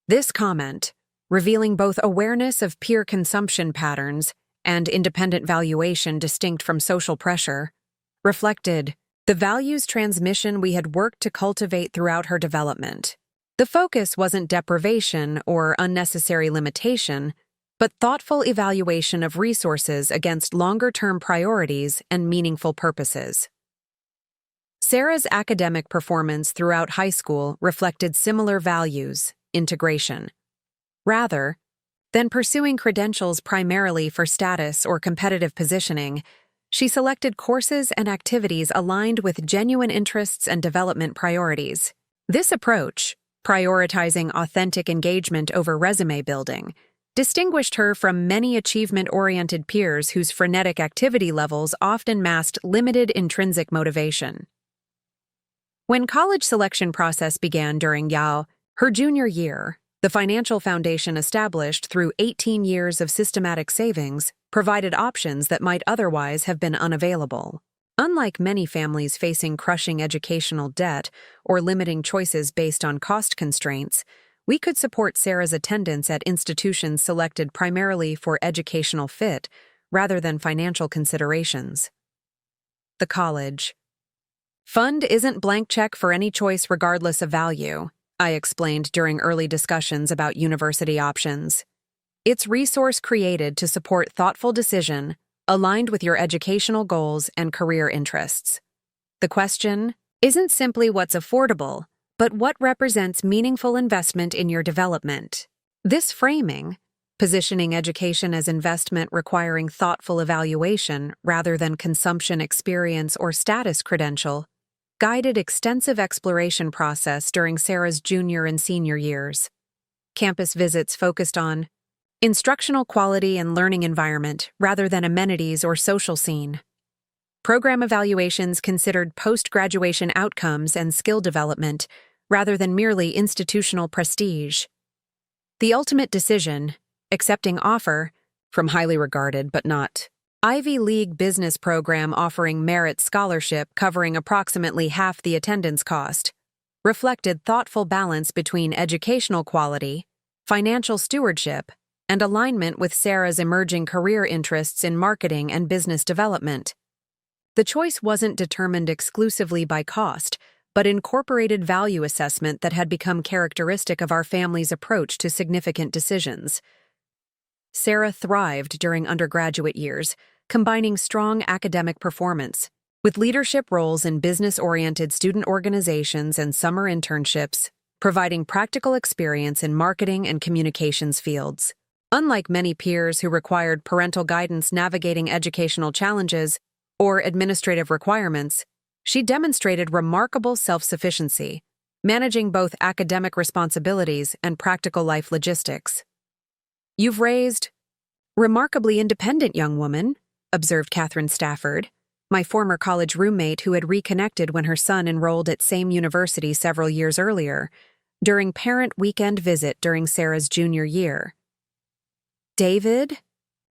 This comment, revealing both awareness of peer consumption patterns and independent valuation distinct from social pressure, reflected the values transmission we had worked to cultivate throughout her development. The focus wasn't deprivation or unnecessary limitation, but thoughtful evaluation of resources against longer-term priorities and meaningful purposes. Sarah's academic performance throughout high school reflected similar values, integration. Rather than pursuing credentials primarily for status or competitive positioning, she selected courses and activities aligned with genuine interests and development priorities. This approach, prioritizing authentic engagement over resume building, distinguished her from many achievement-oriented peers whose frenetic activity levels often masked limited intrinsic motivation. When college selection process began during her junior year, the financial foundation established through 18 years of systematic savings provided options that might otherwise have been unavailable. Unlike many families facing crushing educational debt or limiting choices based on cost constraints, we could support Sarah's attendance at institutions selected primarily for educational fit rather than financial considerations. The college fund isn't blank check for any choice regardless of value, I explained during early discussions about university options. It's resource created to support thoughtful decision aligned with your educational goals and career interests. The question isn't simply what's affordable, but what represents meaningful investment in your development. This framing, positioning education as investment requiring thoughtful evaluation rather than consumption experience or status credential, guided extensive exploration process during Sarah's junior and senior years. Campus visits focused on instructional quality and learning environment rather than amenities or social scene. Program evaluations considered post-graduation outcomes and skill development rather than merely institutional prestige. The ultimate decision, accepting offer from highly regarded but not Ivy League business program offering merit scholarship covering approximately half the attendance cost, reflected thoughtful balance between educational quality, financial stewardship, and alignment with Sarah's emerging career interests in marketing and business development. The choice wasn't determined exclusively by cost, but incorporated value assessment that had become characteristic of our family's approach to significant decisions. Sarah thrived during undergraduate years, combining strong academic performance with leadership roles in business-oriented student organizations and summer internships, providing practical experience in marketing and communications fields. Unlike many peers who required parental guidance navigating educational challenges or administrative requirements, she demonstrated remarkable self-sufficiency, managing both academic responsibilities and practical life logistics. "You've raised remarkably independent young woman," observed Catherine Stafford, my former college roommate who had reconnected when her son enrolled at same university several years earlier, during parent weekend visit during Sarah's junior year. "David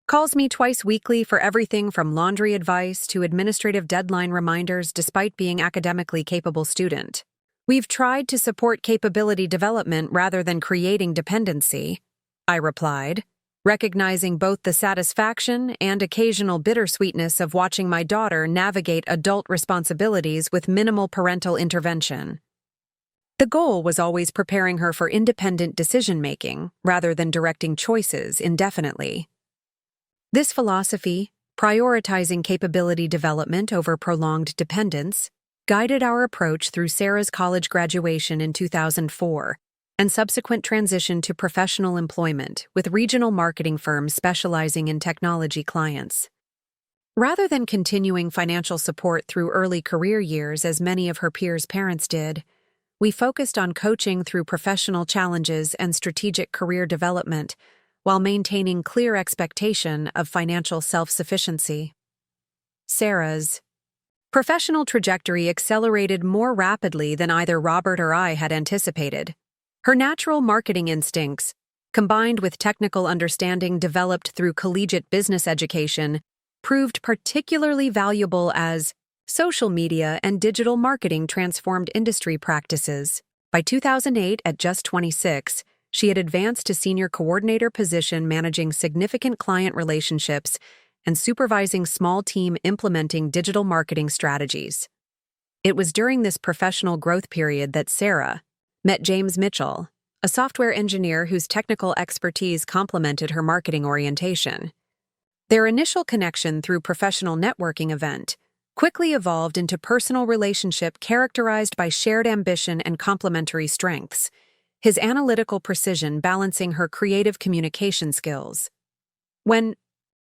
calls me twice weekly for everything from laundry advice to administrative deadline reminders despite being academically capable student. We've tried to support capability development rather than creating dependency," I replied, recognizing both the satisfaction and occasional bittersweetness of watching my daughter navigate adult responsibilities with minimal parental intervention. The goal was always preparing her for independent decision-making rather than directing choices indefinitely. This philosophy, prioritizing capability development over prolonged dependence, guided our approach through Sarah's college graduation in 2004 and subsequent transition to professional employment with regional marketing firms specializing in technology clients. Rather than continuing financial support through early career years as many of her peers' parents did, we focused on coaching through professional challenges and strategic career development while maintaining clear expectation of financial self-sufficiency. Sarah's professional trajectory accelerated more rapidly than either Robert or I had anticipated. Her natural marketing instincts, combined with technical understanding developed through collegiate business education, proved particularly valuable as social media and digital marketing transformed industry practices. By 2008, at just 26, she had advanced to senior coordinator position managing significant client relationships and supervising small team implementing digital marketing strategies. It was during this professional growth period that Sarah met James Mitchell, a software engineer whose technical expertise complemented her marketing orientation. Their initial connection through professional networking event quickly evolved into personal relationship characterized by shared ambition and complementary strengths, his analytical precision balancing her creative communication skills. When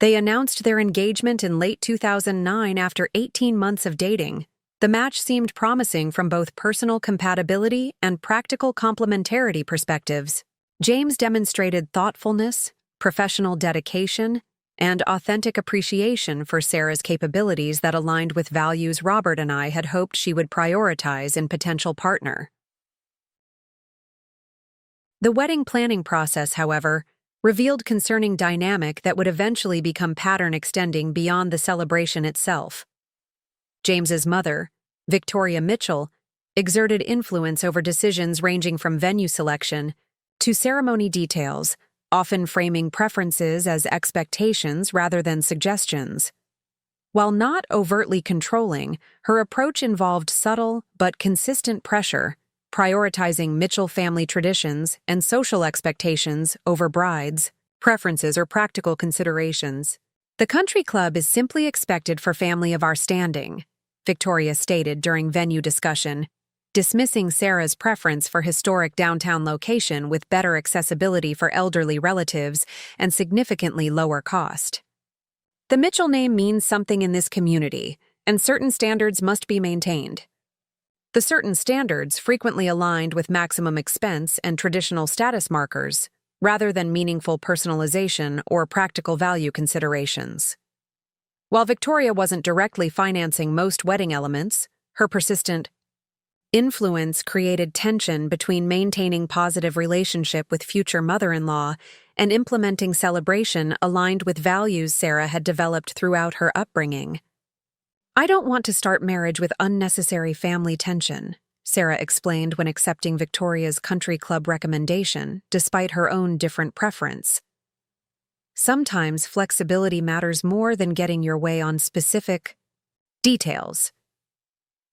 they announced their engagement in late 2009 after 18 months of dating, the match seemed promising from both personal compatibility and practical complementarity perspectives. James demonstrated thoughtfulness, professional dedication, and authentic appreciation for Sarah's capabilities that aligned with values Robert and I had hoped she would prioritize in potential partner. The wedding planning process, however, revealed concerning dynamic that would eventually become pattern extending beyond the celebration itself. James's mother, Victoria Mitchell, exerted influence over decisions ranging from venue selection to ceremony details, often framing preferences as expectations rather than suggestions. While not overtly controlling, her approach involved subtle but consistent pressure, prioritizing Mitchell family traditions and social expectations over brides, preferences, or practical considerations. "The country club is simply expected for family of our standing," Victoria stated during venue discussion, dismissing Sarah's preference for historic downtown location with better accessibility for elderly relatives and significantly lower cost. "The Mitchell name means something in this community, and certain standards must be maintained." The certain standards frequently aligned with maximum expense and traditional status markers, rather than meaningful personalization or practical value considerations. While Victoria wasn't directly financing most wedding elements, her persistent influence created tension between maintaining positive relationship with future mother-in-law and implementing celebration aligned with values Sarah had developed throughout her upbringing. "I don't want to start marriage with unnecessary family tension," Sarah explained when accepting Victoria's country club recommendation, despite her own different preference. "Sometimes flexibility matters more than getting your way on specific details."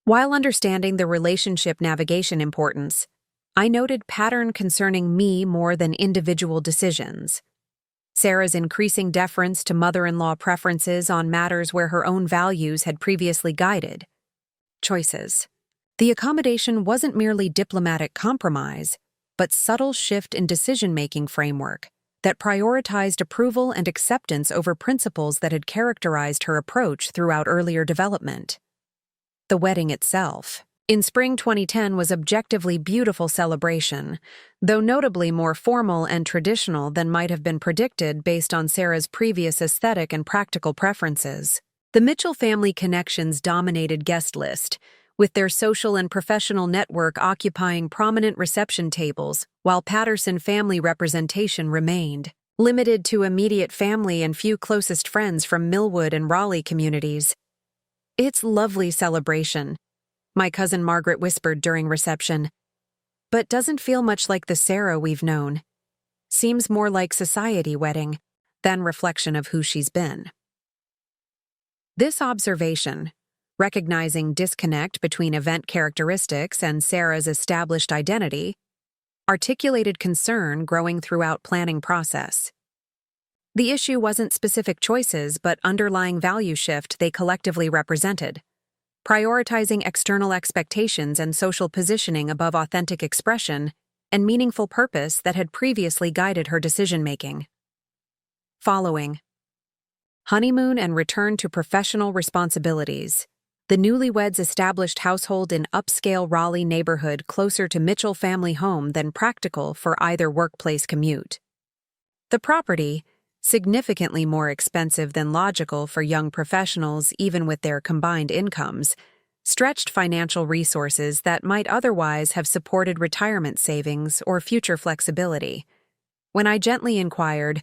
While understanding the relationship navigation importance, I noted pattern concerning me more than individual decisions. Sarah's increasing deference to mother-in-law preferences on matters where her own values had previously guided choices. The accommodation wasn't merely diplomatic compromise, but subtle shift in decision-making framework that prioritized approval and acceptance over principles that had characterized her approach throughout earlier development. The wedding itself, in spring 2010, was objectively beautiful celebration, though notably more formal and traditional than might have been predicted based on Sarah's previous aesthetic and practical preferences. The Mitchell family connections dominated guest list, with their social and professional network occupying prominent reception tables, while Patterson family representation remained limited to immediate family and few closest friends from Millwood and Raleigh communities. "It's lovely celebration," my cousin Margaret whispered during reception, "but doesn't feel much like the Sarah we've known. Seems more like society wedding than reflection of who she's been." This observation, recognizing disconnect between event characteristics and Sarah's established identity, articulated concern growing throughout planning process. The issue wasn't specific choices but underlying value shift they collectively represented, prioritizing external expectations and social positioning above authentic expression and meaningful purpose that had previously guided her decision-making. Following honeymoon and return to professional responsibilities, the newlyweds established household in upscale Raleigh neighborhood closer to Mitchell family home than practical for either workplace commute. The property, significantly more expensive than logical for young professionals even with their combined incomes, stretched financial resources that might otherwise have supported retirement savings or future flexibility. When I gently inquired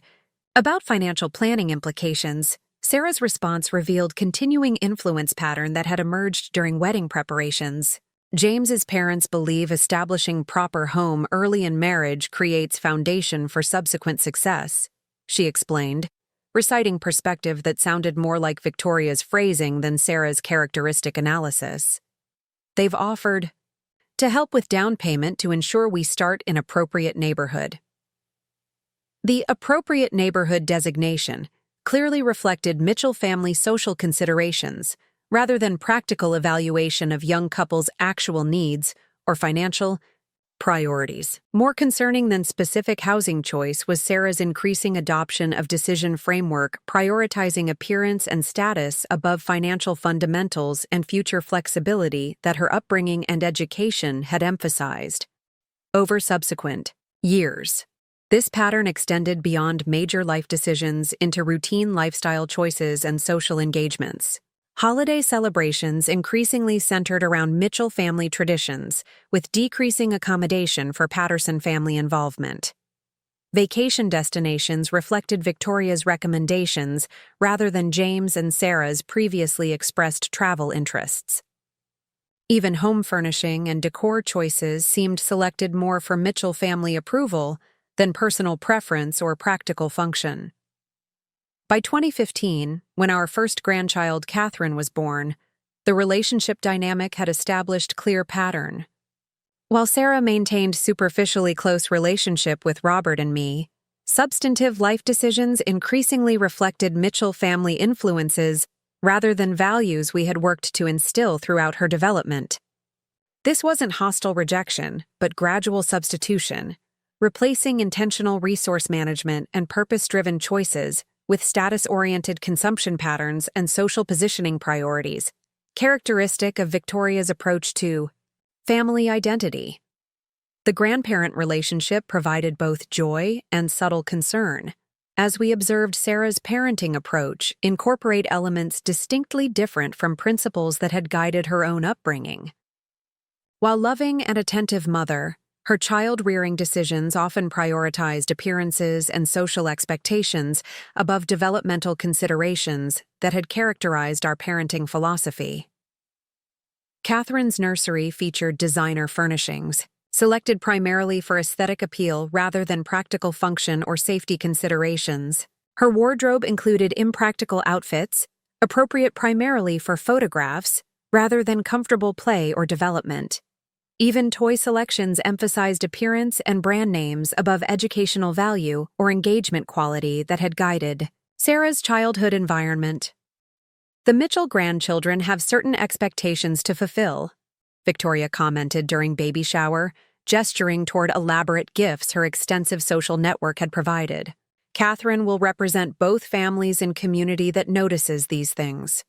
about financial planning implications, Sarah's response revealed continuing influence pattern that had emerged during wedding preparations. James's parents believe establishing proper home early in marriage creates foundation for subsequent success, she explained, reciting perspective that sounded more like Victoria's phrasing than Sarah's characteristic analysis. "They've offered to help with down payment to ensure we start in appropriate neighborhood." The appropriate neighborhood designation clearly reflected Mitchell family social considerations rather than practical evaluation of young couples' actual needs or financial priorities. More concerning than specific housing choice was Sarah's increasing adoption of decision framework prioritizing appearance and status above financial fundamentals and future flexibility that her upbringing and education had emphasized. Over subsequent years, this pattern extended beyond major life decisions into routine lifestyle choices and social engagements. Holiday celebrations increasingly centered around Mitchell family traditions, with decreasing accommodation for Patterson family involvement. Vacation destinations reflected Victoria's recommendations rather than James and Sarah's previously expressed travel interests. Even home furnishing and decor choices seemed selected more for Mitchell family approval than personal preference or practical function. By 2015, when our first grandchild, Catherine, was born, the relationship dynamic had established clear pattern. While Sarah maintained superficially close relationship with Robert and me, substantive life decisions increasingly reflected Mitchell family influences rather than values we had worked to instill throughout her development. This wasn't hostile rejection, but gradual substitution, replacing intentional resource management and purpose-driven choices with status-oriented consumption patterns and social positioning priorities, characteristic of Victoria's approach to family identity. The grandparent relationship provided both joy and subtle concern, as we observed Sarah's parenting approach incorporate elements distinctly different from principles that had guided her own upbringing. While loving and attentive mother, her child-rearing decisions often prioritized appearances and social expectations above developmental considerations that had characterized our parenting philosophy. Catherine's nursery featured designer furnishings, selected primarily for aesthetic appeal rather than practical function or safety considerations. Her wardrobe included impractical outfits, appropriate primarily for photographs rather than comfortable play or development. Even toy selections emphasized appearance and brand names above educational value or engagement quality that had guided Sarah's childhood environment. The Mitchell grandchildren have certain expectations to fulfill, Victoria commented during baby shower, gesturing toward elaborate gifts her extensive social network had provided. Catherine will represent both families and community that notices these things.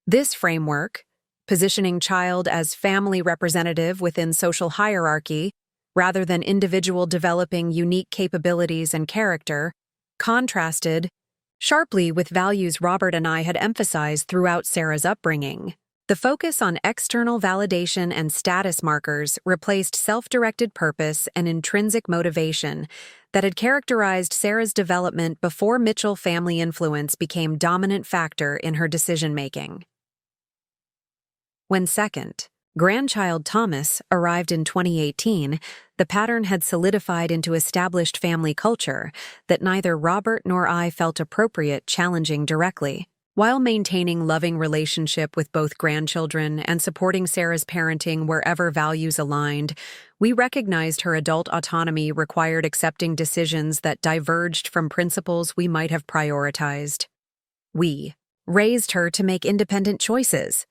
This framework, positioning child as family representative within social hierarchy rather than individual developing unique capabilities and character, contrasted sharply with values Robert and I had emphasized throughout Sarah's upbringing. The focus on external validation and status markers replaced self-directed purpose and intrinsic motivation that had characterized Sarah's development before Mitchell family influence became dominant factor in her decision-making. When second grandchild Thomas arrived in 2018, the pattern had solidified into established family culture that neither Robert nor I felt appropriate challenging directly. While maintaining loving relationship with both grandchildren and supporting Sarah's parenting wherever values aligned, we recognized her adult autonomy required accepting decisions that diverged from principles we might have prioritized. We raised her to make independent choices.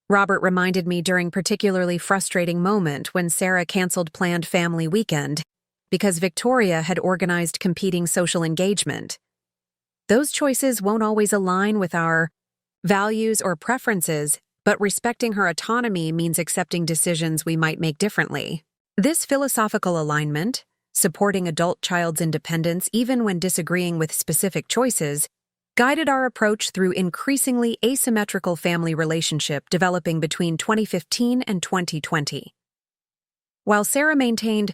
Robert reminded me during particularly frustrating moment when Sarah canceled planned family weekend because Victoria had organized competing social engagement. Those choices won't always align with our values or preferences, but respecting her autonomy means accepting decisions we might make differently. This philosophical alignment, supporting adult child's independence even when disagreeing with specific choices, guided our approach through increasingly asymmetrical family relationship developing between 2015 and 2020. While Sarah maintained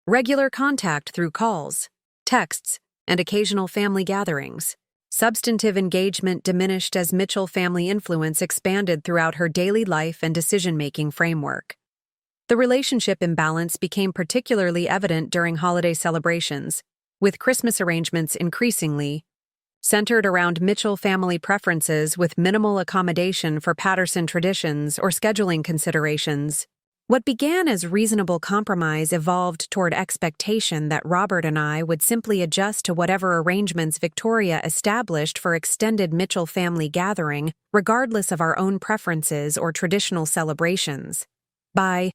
regular contact through calls, texts, and occasional family gatherings, substantive engagement diminished as Mitchell family influence expanded throughout her daily life and decision-making framework. The relationship imbalance became particularly evident during holiday celebrations, with Christmas arrangements increasingly centered around Mitchell family preferences with minimal accommodation for Patterson traditions or scheduling considerations. What began as reasonable compromise evolved toward expectation that Robert and I would simply adjust to whatever arrangements Victoria established for extended Mitchell family gathering, regardless of our own preferences or traditional celebrations. By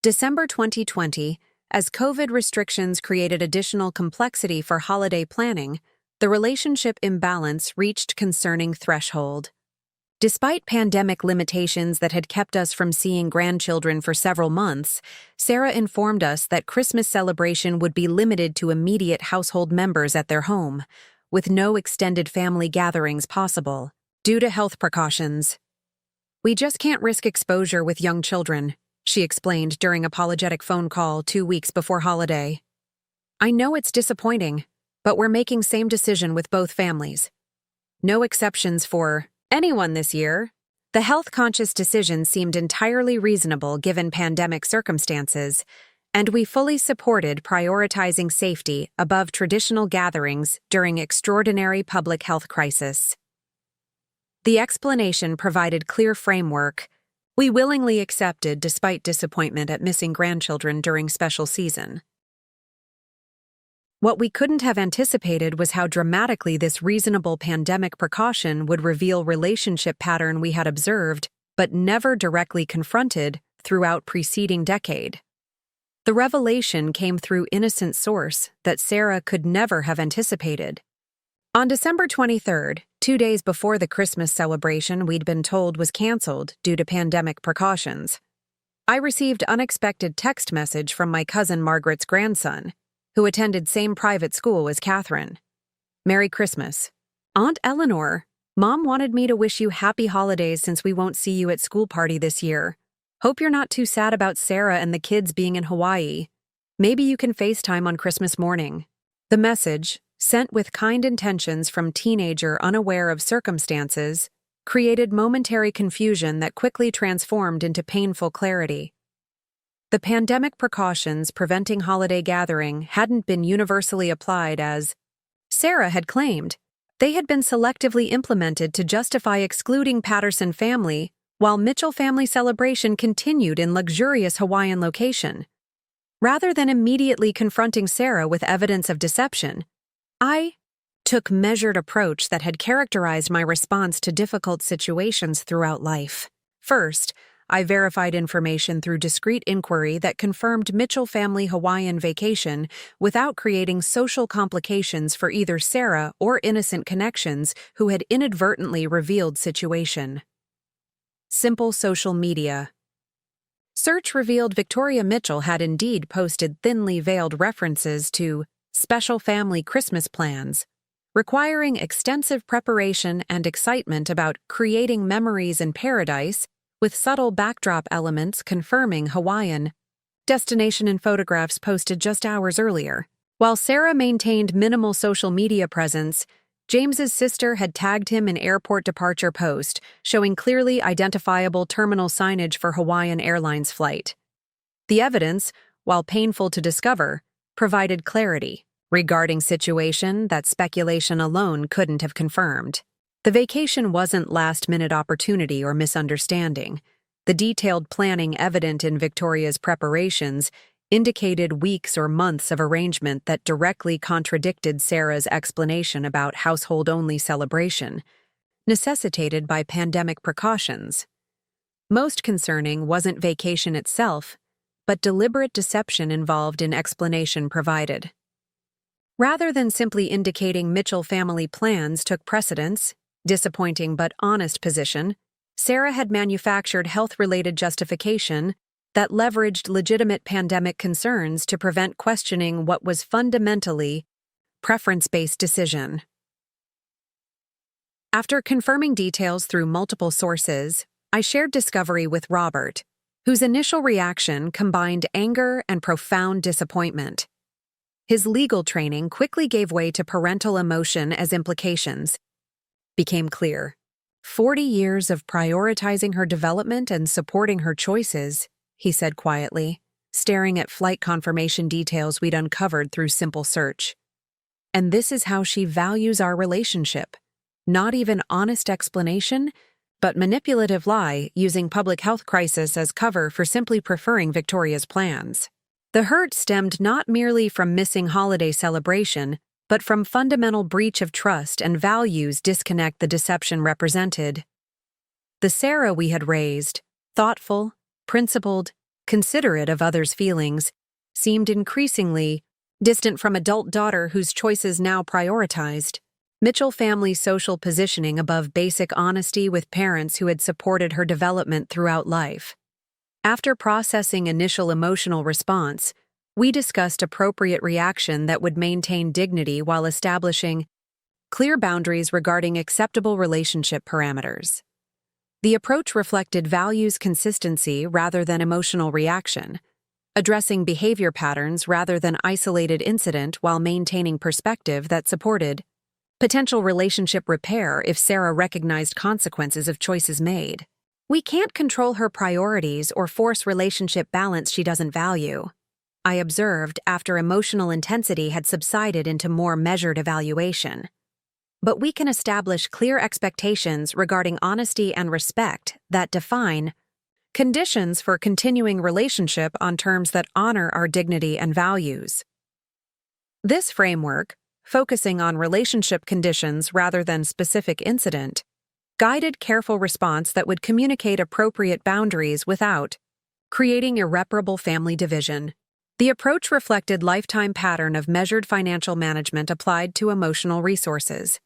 December 2020, as COVID restrictions created additional complexity for holiday planning, the relationship imbalance reached concerning threshold. Despite pandemic limitations that had kept us from seeing grandchildren for several months, Sarah informed us that Christmas celebration would be limited to immediate household members at their home, with no extended family gatherings possible, due to health precautions. "We just can't risk exposure with young children," she explained during apologetic phone call 2 weeks before holiday. "I know it's disappointing, but we're making same decision with both families. No exceptions for anyone this year." The health-conscious decision seemed entirely reasonable given pandemic circumstances, and we fully supported prioritizing safety above traditional gatherings during extraordinary public health crisis. The explanation provided clear framework we willingly accepted despite disappointment at missing grandchildren during special season. What we couldn't have anticipated was how dramatically this reasonable pandemic precaution would reveal relationship pattern we had observed but never directly confronted throughout preceding decade. The revelation came through innocent source that Sarah could never have anticipated. On December 23rd, 2 days before the Christmas celebration we'd been told was canceled due to pandemic precautions, I received unexpected text message from my cousin Margaret's grandson, who attended same private school as Catherine. "Merry Christmas. Aunt Eleanor, Mom wanted me to wish you happy holidays since we won't see you at school party this year. Hope you're not too sad about Sarah and the kids being in Hawaii. Maybe you can FaceTime on Christmas morning." The message, sent with kind intentions from teenager unaware of circumstances, created momentary confusion that quickly transformed into painful clarity. The pandemic precautions preventing holiday gathering hadn't been universally applied as Sarah had claimed. They had been selectively implemented to justify excluding Patterson family while Mitchell family celebration continued in luxurious Hawaiian location. Rather than immediately confronting Sarah with evidence of deception, I took measured approach that had characterized my response to difficult situations throughout life. First, I verified information through discreet inquiry that confirmed Mitchell family Hawaiian vacation without creating social complications for either Sarah or innocent connections who had inadvertently revealed situation. Simple social media. Search revealed Victoria Mitchell had indeed posted thinly veiled references to special family Christmas plans, requiring extensive preparation and excitement about creating memories in paradise, with subtle backdrop elements confirming Hawaiian destination and photographs posted just hours earlier. While Sarah maintained minimal social media presence, James's sister had tagged him in airport departure post, showing clearly identifiable terminal signage for Hawaiian Airlines flight. The evidence, while painful to discover, provided clarity regarding situation that speculation alone couldn't have confirmed. The vacation wasn't last-minute opportunity or misunderstanding. The detailed planning evident in Victoria's preparations indicated weeks or months of arrangement that directly contradicted Sarah's explanation about household-only celebration, necessitated by pandemic precautions. Most concerning wasn't vacation itself, but deliberate deception involved in explanation provided. Rather than simply indicating Mitchell family plans took precedence, disappointing but honest position, Sarah had manufactured health-related justification that leveraged legitimate pandemic concerns to prevent questioning what was fundamentally preference-based decision. After confirming details through multiple sources, I shared discovery with Robert, whose initial reaction combined anger and profound disappointment. His legal training quickly gave way to parental emotion as implications became clear. 40 years of prioritizing her development and supporting her choices, he said quietly, staring at flight confirmation details we'd uncovered through simple search. And this is how she values our relationship. Not even honest explanation, but manipulative lie using public health crisis as cover for simply preferring Victoria's plans. The hurt stemmed not merely from missing holiday celebration, but from fundamental breach of trust and values disconnect the deception represented. The Sarah we had raised, thoughtful, principled, considerate of others' feelings, seemed increasingly distant from adult daughter whose choices now prioritized Mitchell family's social positioning above basic honesty with parents who had supported her development throughout life. After processing initial emotional response, we discussed appropriate reaction that would maintain dignity while establishing clear boundaries regarding acceptable relationship parameters. The approach reflected values consistency rather than emotional reaction, addressing behavior patterns rather than isolated incident while maintaining perspective that supported potential relationship repair if Sarah recognized consequences of choices made. We can't control her priorities or force relationship balance she doesn't value, I observed after emotional intensity had subsided into more measured evaluation. But we can establish clear expectations regarding honesty and respect that define conditions for continuing relationship on terms that honor our dignity and values. This framework, focusing on relationship conditions rather than specific incident, guided careful response that would communicate appropriate boundaries without creating irreparable family division. The approach reflected lifetime pattern of measured financial management applied to emotional resources,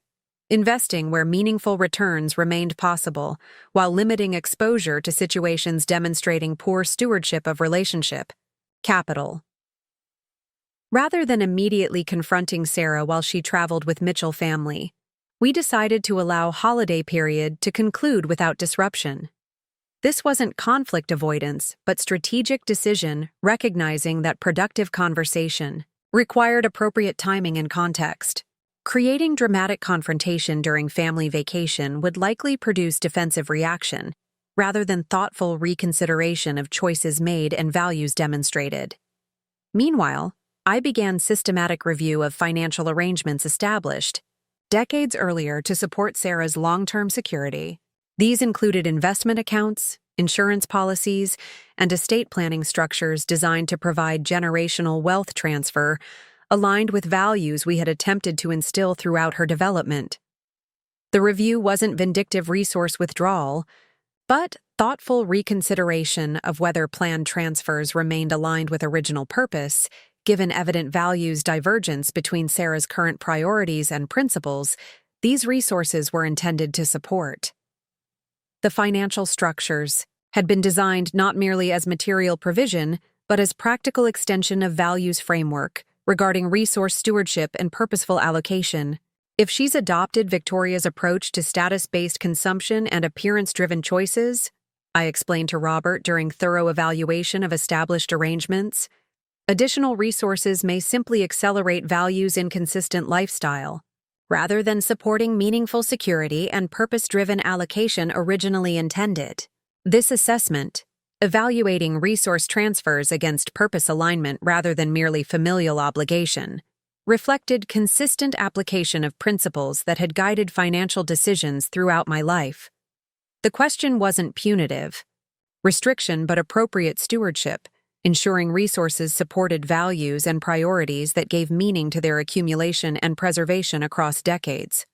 investing where meaningful returns remained possible while limiting exposure to situations demonstrating poor stewardship of relationship capital. Rather than immediately confronting Sarah while she traveled with Mitchell family, we decided to allow holiday period to conclude without disruption. This wasn't conflict avoidance, but strategic decision, recognizing that productive conversation required appropriate timing and context. Creating dramatic confrontation during family vacation would likely produce defensive reaction, rather than thoughtful reconsideration of choices made and values demonstrated. Meanwhile, I began systematic review of financial arrangements established decades earlier to support Sarah's long-term security. These included investment accounts, insurance policies, and estate planning structures designed to provide generational wealth transfer, aligned with values we had attempted to instill throughout her development. The review wasn't vindictive resource withdrawal, but thoughtful reconsideration of whether planned transfers remained aligned with original purpose, given evident values divergence between Sarah's current priorities and principles. These resources were intended to support. The financial structures had been designed not merely as material provision, but as practical extension of values framework regarding resource stewardship and purposeful allocation. If she's adopted Victoria's approach to status-based consumption and appearance-driven choices, I explained to Robert during thorough evaluation of established arrangements, additional resources may simply accelerate values-inconsistent lifestyle, rather than supporting meaningful security and purpose-driven allocation originally intended. This assessment, evaluating resource transfers against purpose alignment rather than merely familial obligation, reflected consistent application of principles that had guided financial decisions throughout my life. The question wasn't punitive, restriction but appropriate stewardship, ensuring resources supported values and priorities that gave meaning to their accumulation and preservation across decades.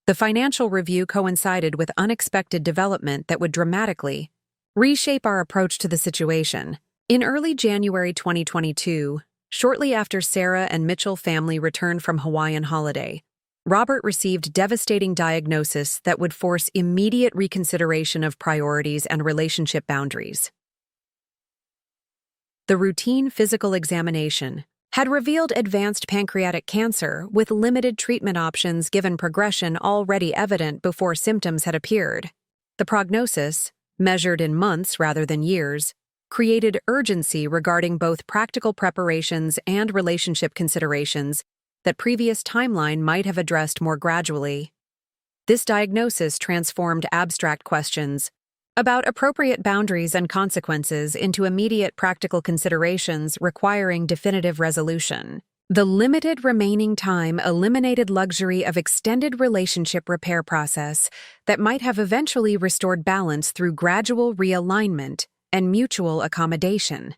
The financial review coincided with unexpected development that would dramatically reshape our approach to the situation. In early January 2022, shortly after Sarah and Mitchell family returned from Hawaiian holiday, Robert received devastating diagnosis that would force immediate reconsideration of priorities and relationship boundaries. The routine physical examination had revealed advanced pancreatic cancer with limited treatment options given progression already evident before symptoms had appeared. The prognosis, measured in months rather than years, created urgency regarding both practical preparations and relationship considerations that previous timeline might have addressed more gradually. This diagnosis transformed abstract questions about appropriate boundaries and consequences into immediate practical considerations requiring definitive resolution. The limited remaining time eliminated luxury of extended relationship repair process that might have eventually restored balance through gradual realignment and mutual accommodation.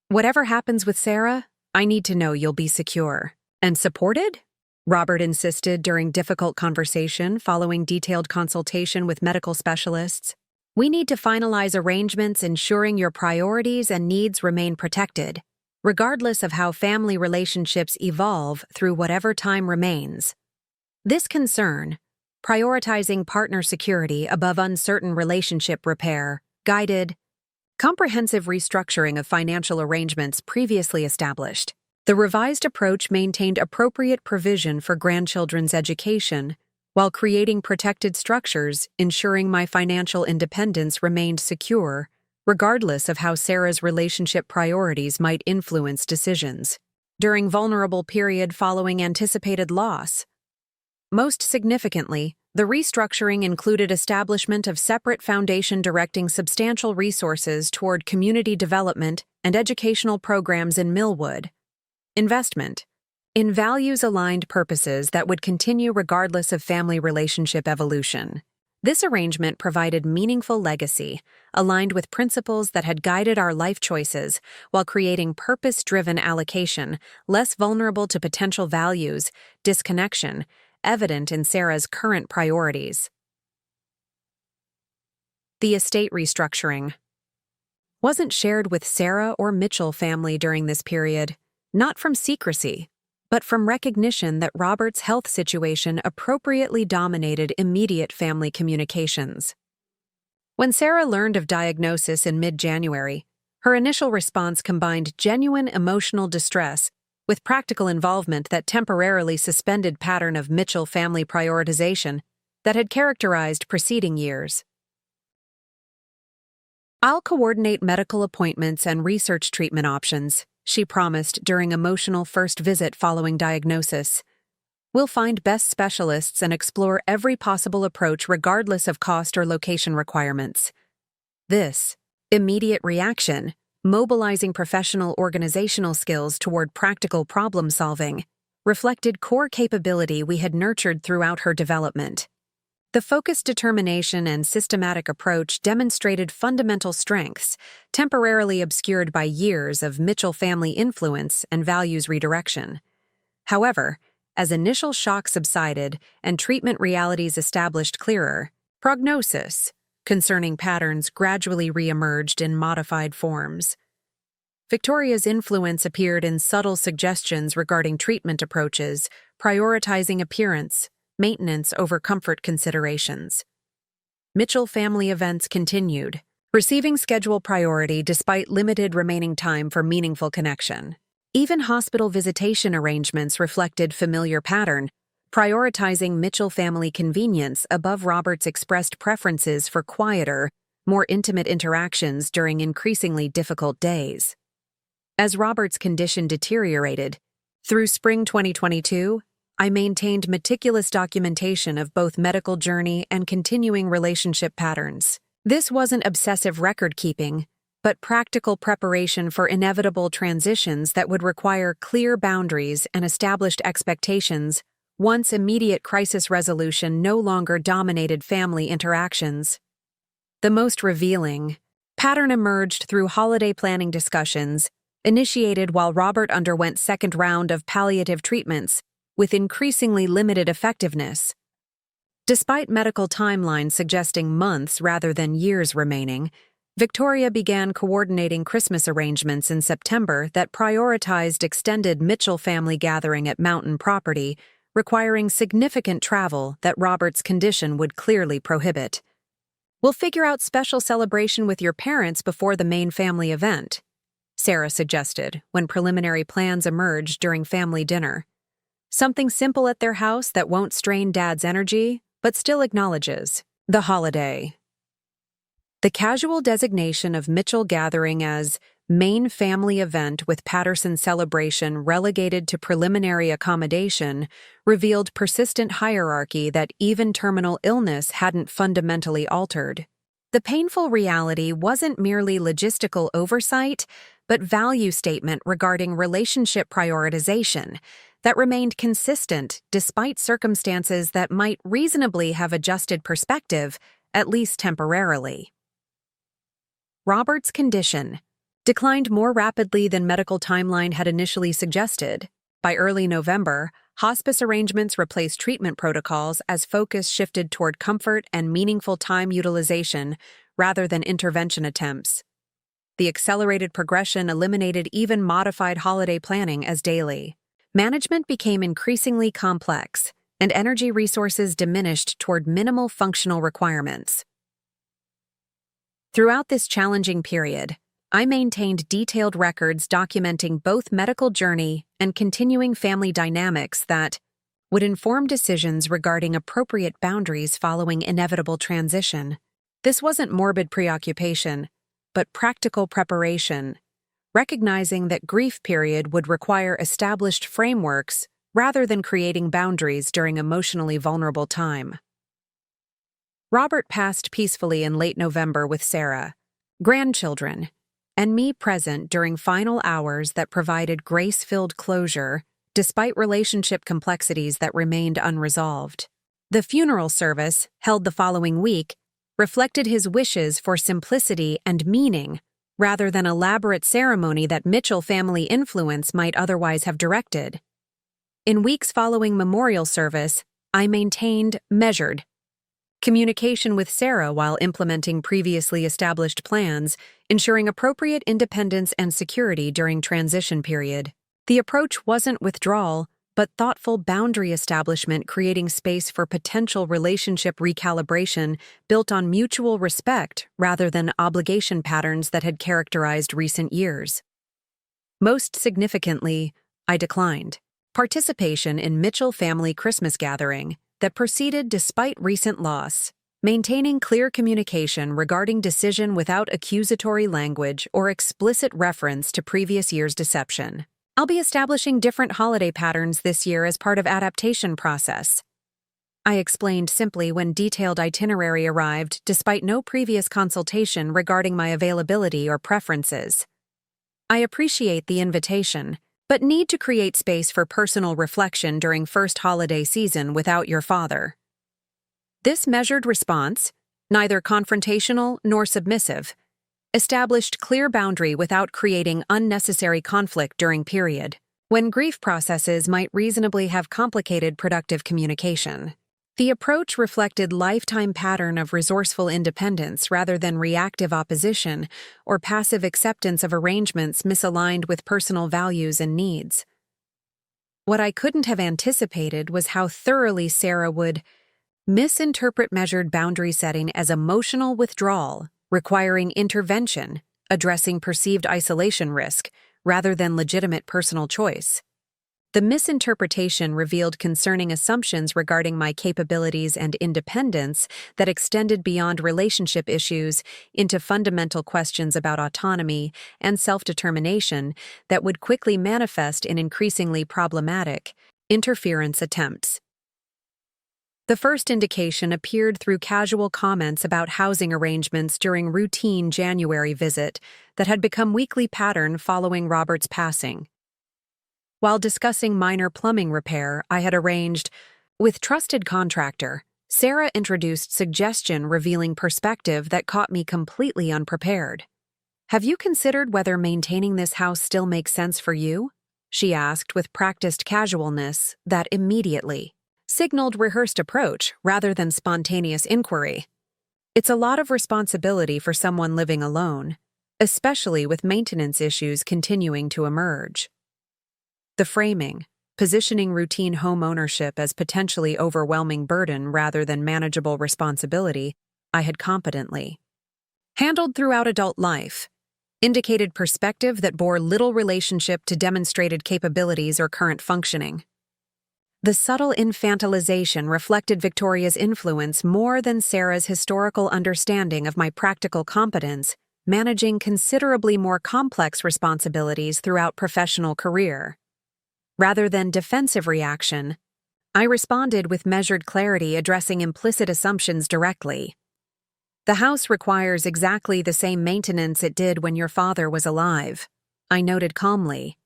Whatever happens with Sarah, I need to know you'll be secure and supported, Robert insisted during difficult conversation following detailed consultation with medical specialists. We need to finalize arrangements ensuring your priorities and needs remain protected, regardless of how family relationships evolve through whatever time remains. This concern, prioritizing partner security above uncertain relationship repair, guided comprehensive restructuring of financial arrangements previously established. The revised approach maintained appropriate provision for grandchildren's education, while creating protected structures ensuring my financial independence remained secure, regardless of how Sarah's relationship priorities might influence decisions. During vulnerable period following anticipated loss. Most significantly, the restructuring included establishment of separate foundation directing substantial resources toward community development and educational programs in Millwood. Investment in values-aligned purposes that would continue regardless of family relationship evolution. This arrangement provided meaningful legacy, aligned with principles that had guided our life choices, while creating purpose-driven allocation, less vulnerable to potential values, disconnection, evident in Sarah's current priorities. The estate restructuring wasn't shared with Sarah or Mitchell family during this period, not from secrecy, but from recognition that Robert's health situation appropriately dominated immediate family communications. When Sarah learned of diagnosis in mid-January, her initial response combined genuine emotional distress with practical involvement that temporarily suspended pattern of Mitchell family prioritization that had characterized preceding years. I'll coordinate medical appointments and research treatment options, she promised during emotional first visit following diagnosis. We'll find best specialists and explore every possible approach regardless of cost or location requirements. This immediate reaction, mobilizing professional organizational skills toward practical problem solving, reflected core capability we had nurtured throughout her development. The focused determination and systematic approach demonstrated fundamental strengths, temporarily obscured by years of Mitchell family influence and values redirection. However, as initial shock subsided and treatment realities established clearer, prognosis concerning patterns gradually reemerged in modified forms. Victoria's influence appeared in subtle suggestions regarding treatment approaches, prioritizing appearance, maintenance over comfort considerations. Mitchell family events continued, receiving schedule priority despite limited remaining time for meaningful connection. Even hospital visitation arrangements reflected familiar pattern, prioritizing Mitchell family convenience above Robert's expressed preferences for quieter, more intimate interactions during increasingly difficult days. As Robert's condition deteriorated, through spring 2022, I maintained meticulous documentation of both medical journey and continuing relationship patterns. This wasn't obsessive record-keeping, but practical preparation for inevitable transitions that would require clear boundaries and established expectations once immediate crisis resolution no longer dominated family interactions. The most revealing pattern emerged through holiday planning discussions, initiated while Robert underwent second round of palliative treatments, with increasingly limited effectiveness. Despite medical timelines suggesting months rather than years remaining, Victoria began coordinating Christmas arrangements in September that prioritized extended Mitchell family gathering at mountain property, requiring significant travel that Robert's condition would clearly prohibit. "We'll figure out special celebration with your parents before the main family event," Sarah suggested when preliminary plans emerged during family dinner. "Something simple at their house that won't strain Dad's energy, but still acknowledges the holiday." The casual designation of Mitchell gathering as main family event with Patterson celebration relegated to preliminary accommodation revealed persistent hierarchy that even terminal illness hadn't fundamentally altered. The painful reality wasn't merely logistical oversight, but value statement regarding relationship prioritization that remained consistent despite circumstances that might reasonably have adjusted perspective, at least temporarily. Robert's condition declined more rapidly than medical timeline had initially suggested. By early November, hospice arrangements replaced treatment protocols as focus shifted toward comfort and meaningful time utilization rather than intervention attempts. The accelerated progression eliminated even modified holiday planning as daily. Management became increasingly complex, and energy resources diminished toward minimal functional requirements. Throughout this challenging period, I maintained detailed records documenting both medical journey and continuing family dynamics that would inform decisions regarding appropriate boundaries following inevitable transition. This wasn't morbid preoccupation, but practical preparation, recognizing that grief period would require established frameworks rather than creating boundaries during emotionally vulnerable time. Robert passed peacefully in late November with Sarah, grandchildren, and me present during final hours that provided grace-filled closure despite relationship complexities that remained unresolved. The funeral service, held the following week, reflected his wishes for simplicity and meaning rather than elaborate ceremony that Mitchell family influence might otherwise have directed. In weeks following memorial service, I maintained measured communication with Sarah while implementing previously established plans, ensuring appropriate independence and security during transition period. The approach wasn't withdrawal, but thoughtful boundary establishment, creating space for potential relationship recalibration built on mutual respect rather than obligation patterns that had characterized recent years. Most significantly, I declined participation in Mitchell family Christmas gathering that proceeded despite recent loss, maintaining clear communication regarding decision without accusatory language or explicit reference to previous year's deception. "I'll be establishing different holiday patterns this year as part of adaptation process," I explained simply when detailed itinerary arrived despite no previous consultation regarding my availability or preferences. "I appreciate the invitation, but need to create space for personal reflection during first holiday season without your father." This measured response, neither confrontational nor submissive, established clear boundary without creating unnecessary conflict during period, when grief processes might reasonably have complicated productive communication. The approach reflected lifetime pattern of resourceful independence rather than reactive opposition or passive acceptance of arrangements misaligned with personal values and needs. What I couldn't have anticipated was how thoroughly Sarah would misinterpret measured boundary setting as emotional withdrawal, requiring intervention, addressing perceived isolation risk, rather than legitimate personal choice. The misinterpretation revealed concerning assumptions regarding my capabilities and independence that extended beyond relationship issues into fundamental questions about autonomy and self-determination that would quickly manifest in increasingly problematic interference attempts. The first indication appeared through casual comments about housing arrangements during routine January visit that had become weekly pattern following Robert's passing. While discussing minor plumbing repair I had arranged with trusted contractor, Sarah introduced suggestion revealing perspective that caught me completely unprepared. "Have you considered whether maintaining this house still makes sense for you?" she asked with practiced casualness that immediately signaled rehearsed approach rather than spontaneous inquiry. It's a lot of responsibility for someone living alone, especially with maintenance issues continuing to emerge. The framing, positioning routine home ownership as potentially overwhelming burden rather than manageable responsibility, I had competently handled throughout adult life, indicated perspective that bore little relationship to demonstrated capabilities or current functioning. The subtle infantilization reflected Victoria's influence more than Sarah's historical understanding of my practical competence, managing considerably more complex responsibilities throughout professional career. Rather than defensive reaction, I responded with measured clarity, addressing implicit assumptions directly. "The house requires exactly the same maintenance it did when your father was alive," I noted calmly.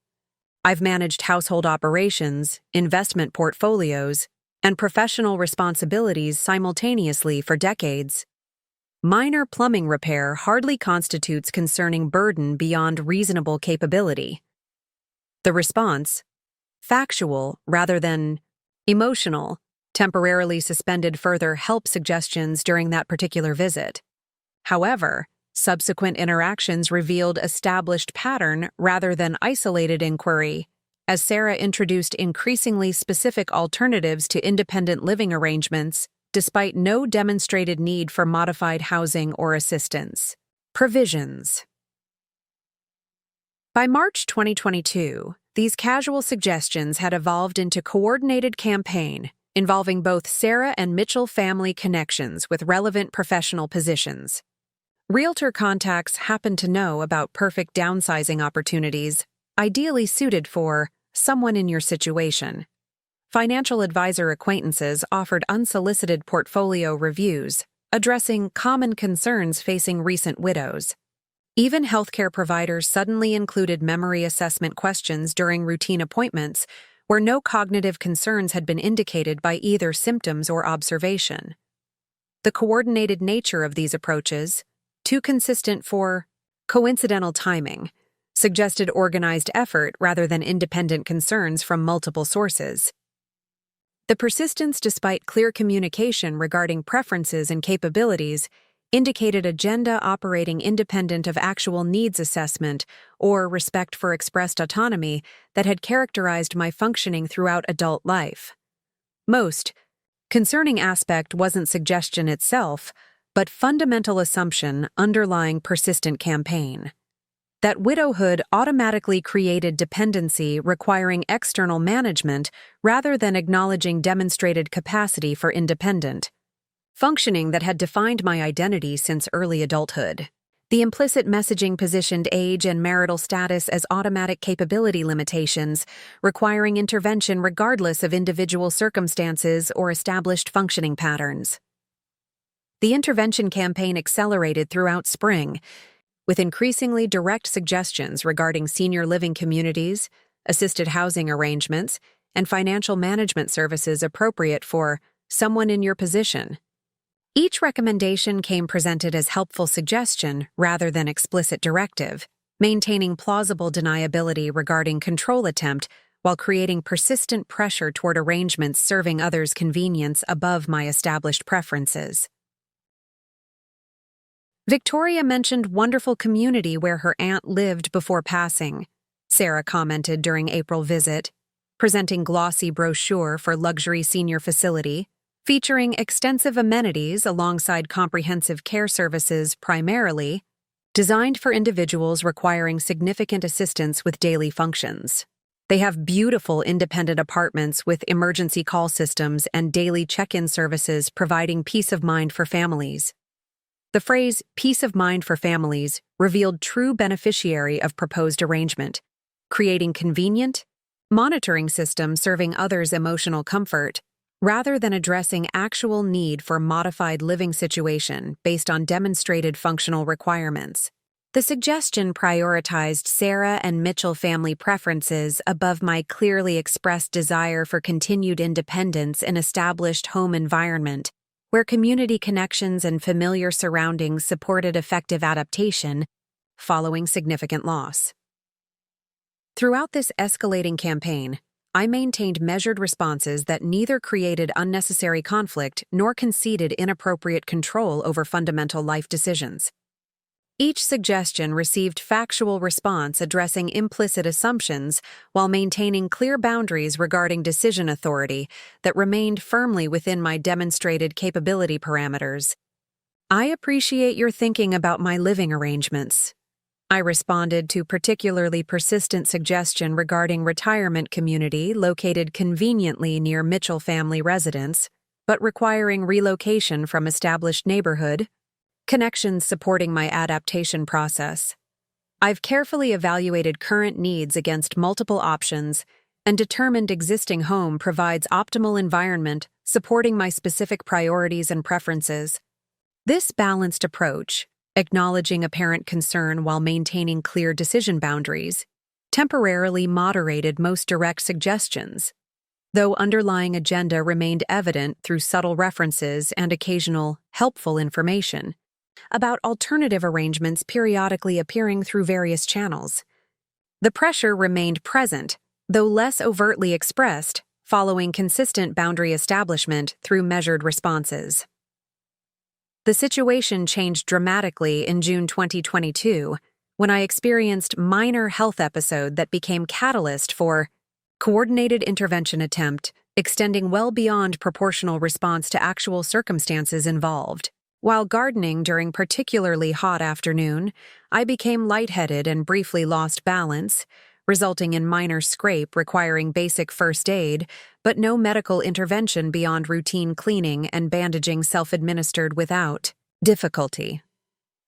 "I've managed household operations, investment portfolios, and professional responsibilities simultaneously for decades. Minor plumbing repair hardly constitutes concerning burden beyond reasonable capability." The response, factual rather than emotional, temporarily suspended further help suggestions during that particular visit. However, subsequent interactions revealed established pattern rather than isolated inquiry, as Sarah introduced increasingly specific alternatives to independent living arrangements, despite no demonstrated need for modified housing or assistance. Provisions. By March 2022, these casual suggestions had evolved into coordinated campaign involving both Sarah and Mitchell family connections with relevant professional positions. Realtor contacts happened to know about perfect downsizing opportunities, ideally suited for someone in your situation. Financial advisor acquaintances offered unsolicited portfolio reviews, addressing common concerns facing recent widows. Even healthcare providers suddenly included memory assessment questions during routine appointments where no cognitive concerns had been indicated by either symptoms or observation. The coordinated nature of these approaches, too consistent for coincidental timing, suggested organized effort rather than independent concerns from multiple sources. The persistence despite clear communication regarding preferences and capabilities indicated agenda operating independent of actual needs assessment or respect for expressed autonomy that had characterized my functioning throughout adult life. Most concerning aspect wasn't suggestion itself, but fundamental assumption underlying persistent campaign. That widowhood automatically created dependency requiring external management rather than acknowledging demonstrated capacity for independent functioning that had defined my identity since early adulthood. The implicit messaging positioned age and marital status as automatic capability limitations, requiring intervention regardless of individual circumstances or established functioning patterns. The intervention campaign accelerated throughout spring, with increasingly direct suggestions regarding senior living communities, assisted housing arrangements, and financial management services appropriate for someone in your position. Each recommendation came presented as helpful suggestion rather than explicit directive, maintaining plausible deniability regarding control attempt while creating persistent pressure toward arrangements serving others' convenience above my established preferences. Victoria mentioned wonderful community where her aunt lived before passing, Sarah commented during April visit, presenting glossy brochure for luxury senior facility, featuring extensive amenities alongside comprehensive care services primarily, designed for individuals requiring significant assistance with daily functions. They have beautiful independent apartments with emergency call systems and daily check-in services providing peace of mind for families. The phrase, peace of mind for families, revealed true beneficiary of proposed arrangement, creating convenient, monitoring system serving others' emotional comfort, rather than addressing actual need for modified living situation based on demonstrated functional requirements. The suggestion prioritized Sarah and Mitchell family preferences above my clearly expressed desire for continued independence in established home environment, where community connections and familiar surroundings supported effective adaptation following significant loss. Throughout this escalating campaign, I maintained measured responses that neither created unnecessary conflict nor conceded inappropriate control over fundamental life decisions. Each suggestion received factual response addressing implicit assumptions while maintaining clear boundaries regarding decision authority that remained firmly within my demonstrated capability parameters. I appreciate your thinking about my living arrangements. I responded to particularly persistent suggestion regarding retirement community located conveniently near Mitchell family residence, but requiring relocation from established neighborhood, connections supporting my adaptation process. I've carefully evaluated current needs against multiple options and determined existing home provides optimal environment supporting my specific priorities and preferences. This balanced approach, acknowledging apparent concern while maintaining clear decision boundaries, temporarily moderated most direct suggestions, though underlying agenda remained evident through subtle references and occasional helpful information about alternative arrangements periodically appearing through various channels. The pressure remained present, though less overtly expressed, following consistent boundary establishment through measured responses. The situation changed dramatically in June 2022 when I experienced minor health episode that became catalyst for coordinated intervention attempt extending well beyond proportional response to actual circumstances involved. While gardening during particularly hot afternoon, I became lightheaded and briefly lost balance, resulting in minor scrape requiring basic first aid, but no medical intervention beyond routine cleaning and bandaging self-administered without difficulty.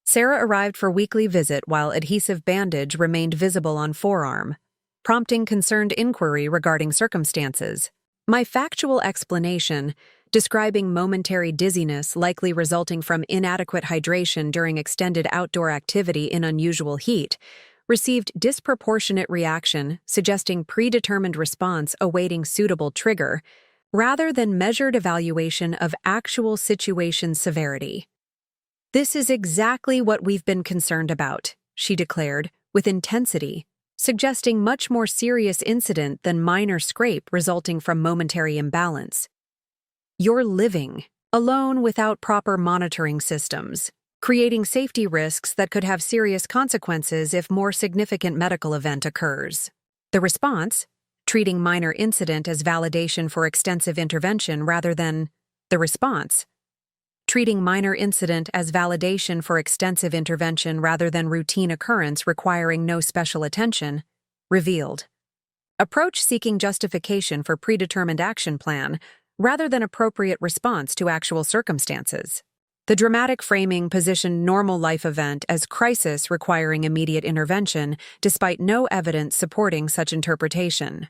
Sarah arrived for weekly visit while adhesive bandage remained visible on forearm, prompting concerned inquiry regarding circumstances. My factual explanation, describing momentary dizziness likely resulting from inadequate hydration during extended outdoor activity in unusual heat, received disproportionate reaction, suggesting predetermined response awaiting suitable trigger, rather than measured evaluation of actual situation severity. "This is exactly what we've been concerned about," she declared, with intensity, suggesting much more serious incident than minor scrape resulting from momentary imbalance. "You're living, alone without proper monitoring systems, creating safety risks that could have serious consequences if more significant medical event occurs." The response, treating minor incident as validation for extensive intervention rather than the response, treating minor incident as validation for extensive intervention rather than routine occurrence requiring no special attention, revealed. Approach seeking justification for predetermined action plan rather than appropriate response to actual circumstances. The dramatic framing positioned normal life event as crisis requiring immediate intervention, despite no evidence supporting such interpretation.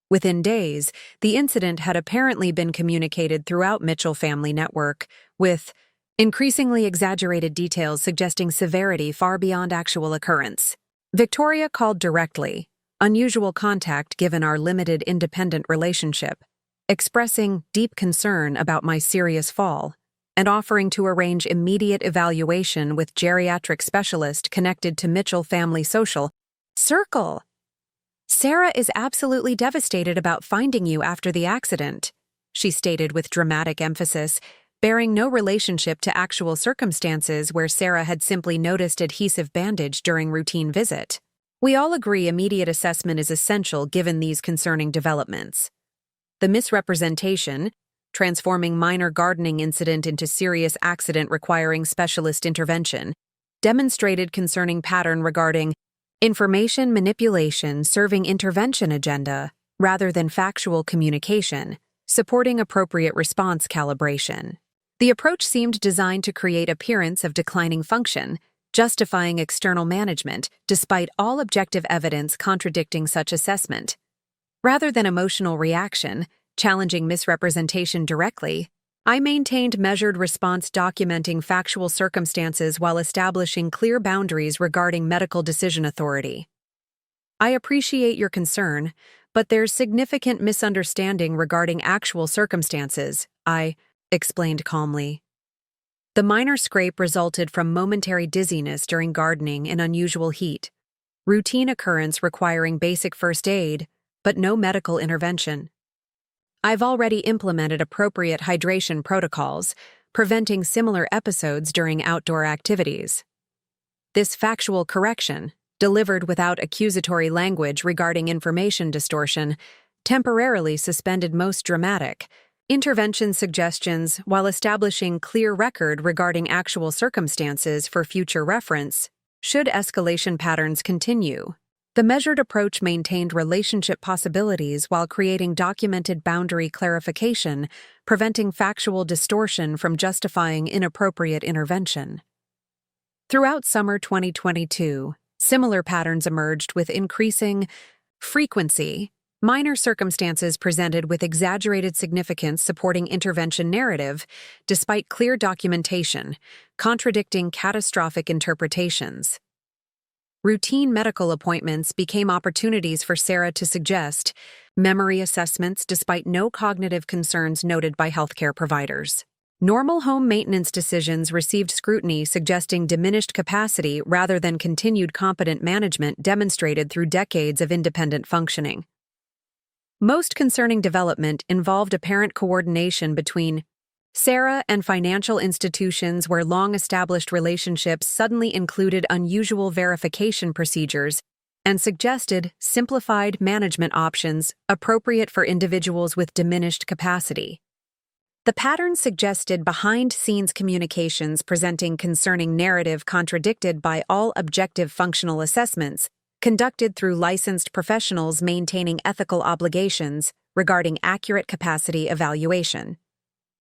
Within days, the incident had apparently been communicated throughout Mitchell family network, with increasingly exaggerated details suggesting severity far beyond actual occurrence. Victoria called directly, unusual contact given our limited independent relationship, expressing deep concern about my serious fall. and offering to arrange immediate evaluation with geriatric specialist connected to Mitchell Family Social Circle. Sarah is absolutely devastated about finding you after the accident, she stated with dramatic emphasis, bearing no relationship to actual circumstances where Sarah had simply noticed adhesive bandage during routine visit. We all agree immediate assessment is essential given these concerning developments. The misrepresentation, transforming minor gardening incident into serious accident requiring specialist intervention, demonstrated concerning pattern regarding information manipulation serving intervention agenda rather than factual communication, supporting appropriate response calibration. The approach seemed designed to create appearance of declining function, justifying external management despite all objective evidence contradicting such assessment. Rather than emotional reaction, challenging misrepresentation directly, I maintained measured response documenting factual circumstances while establishing clear boundaries regarding medical decision authority. I appreciate your concern, but there's significant misunderstanding regarding actual circumstances, I explained calmly. The minor scrape resulted from momentary dizziness during gardening in unusual heat, routine occurrence requiring basic first aid, but no medical intervention. I've already implemented appropriate hydration protocols, preventing similar episodes during outdoor activities. This factual correction, delivered without accusatory language regarding information distortion, temporarily suspended most dramatic intervention suggestions while establishing clear record regarding actual circumstances for future reference, should escalation patterns continue. The measured approach maintained relationship possibilities while creating documented boundary clarification, preventing factual distortion from justifying inappropriate intervention. Throughout summer 2022, similar patterns emerged with increasing frequency. Minor circumstances presented with exaggerated significance supporting intervention narrative, despite clear documentation, contradicting catastrophic interpretations. Routine medical appointments became opportunities for Sarah to suggest memory assessments despite no cognitive concerns noted by healthcare providers. Normal home maintenance decisions received scrutiny suggesting diminished capacity rather than continued competent management demonstrated through decades of independent functioning. Most concerning development involved apparent coordination between Sarah and financial institutions where long-established relationships suddenly included unusual verification procedures and suggested simplified management options appropriate for individuals with diminished capacity. The pattern suggested behind-scenes communications presenting concerning narrative contradicted by all objective functional assessments, conducted through licensed professionals maintaining ethical obligations regarding accurate capacity evaluation.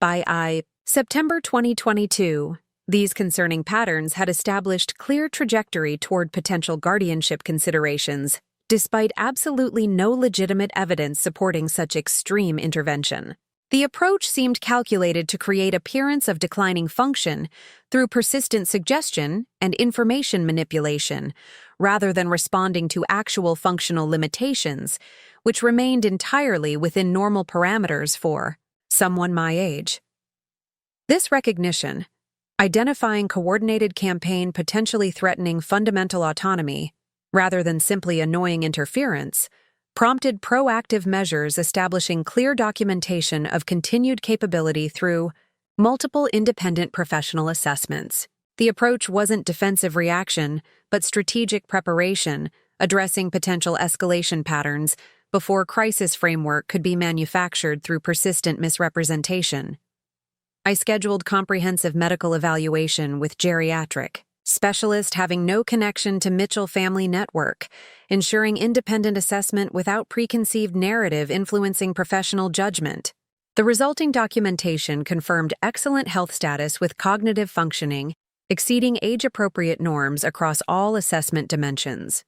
By September 2022, these concerning patterns had established clear trajectory toward potential guardianship considerations, despite absolutely no legitimate evidence supporting such extreme intervention. The approach seemed calculated to create appearance of declining function through persistent suggestion and information manipulation, rather than responding to actual functional limitations, which remained entirely within normal parameters for someone my age. This recognition, identifying coordinated campaign potentially threatening fundamental autonomy, rather than simply annoying interference, prompted proactive measures establishing clear documentation of continued capability through multiple independent professional assessments. The approach wasn't defensive reaction, but strategic preparation, addressing potential escalation patterns before crisis framework could be manufactured through persistent misrepresentation. I scheduled comprehensive medical evaluation with geriatric specialist having no connection to Mitchell Family Network, ensuring independent assessment without preconceived narrative influencing professional judgment. The resulting documentation confirmed excellent health status with cognitive functioning, exceeding age-appropriate norms across all assessment dimensions.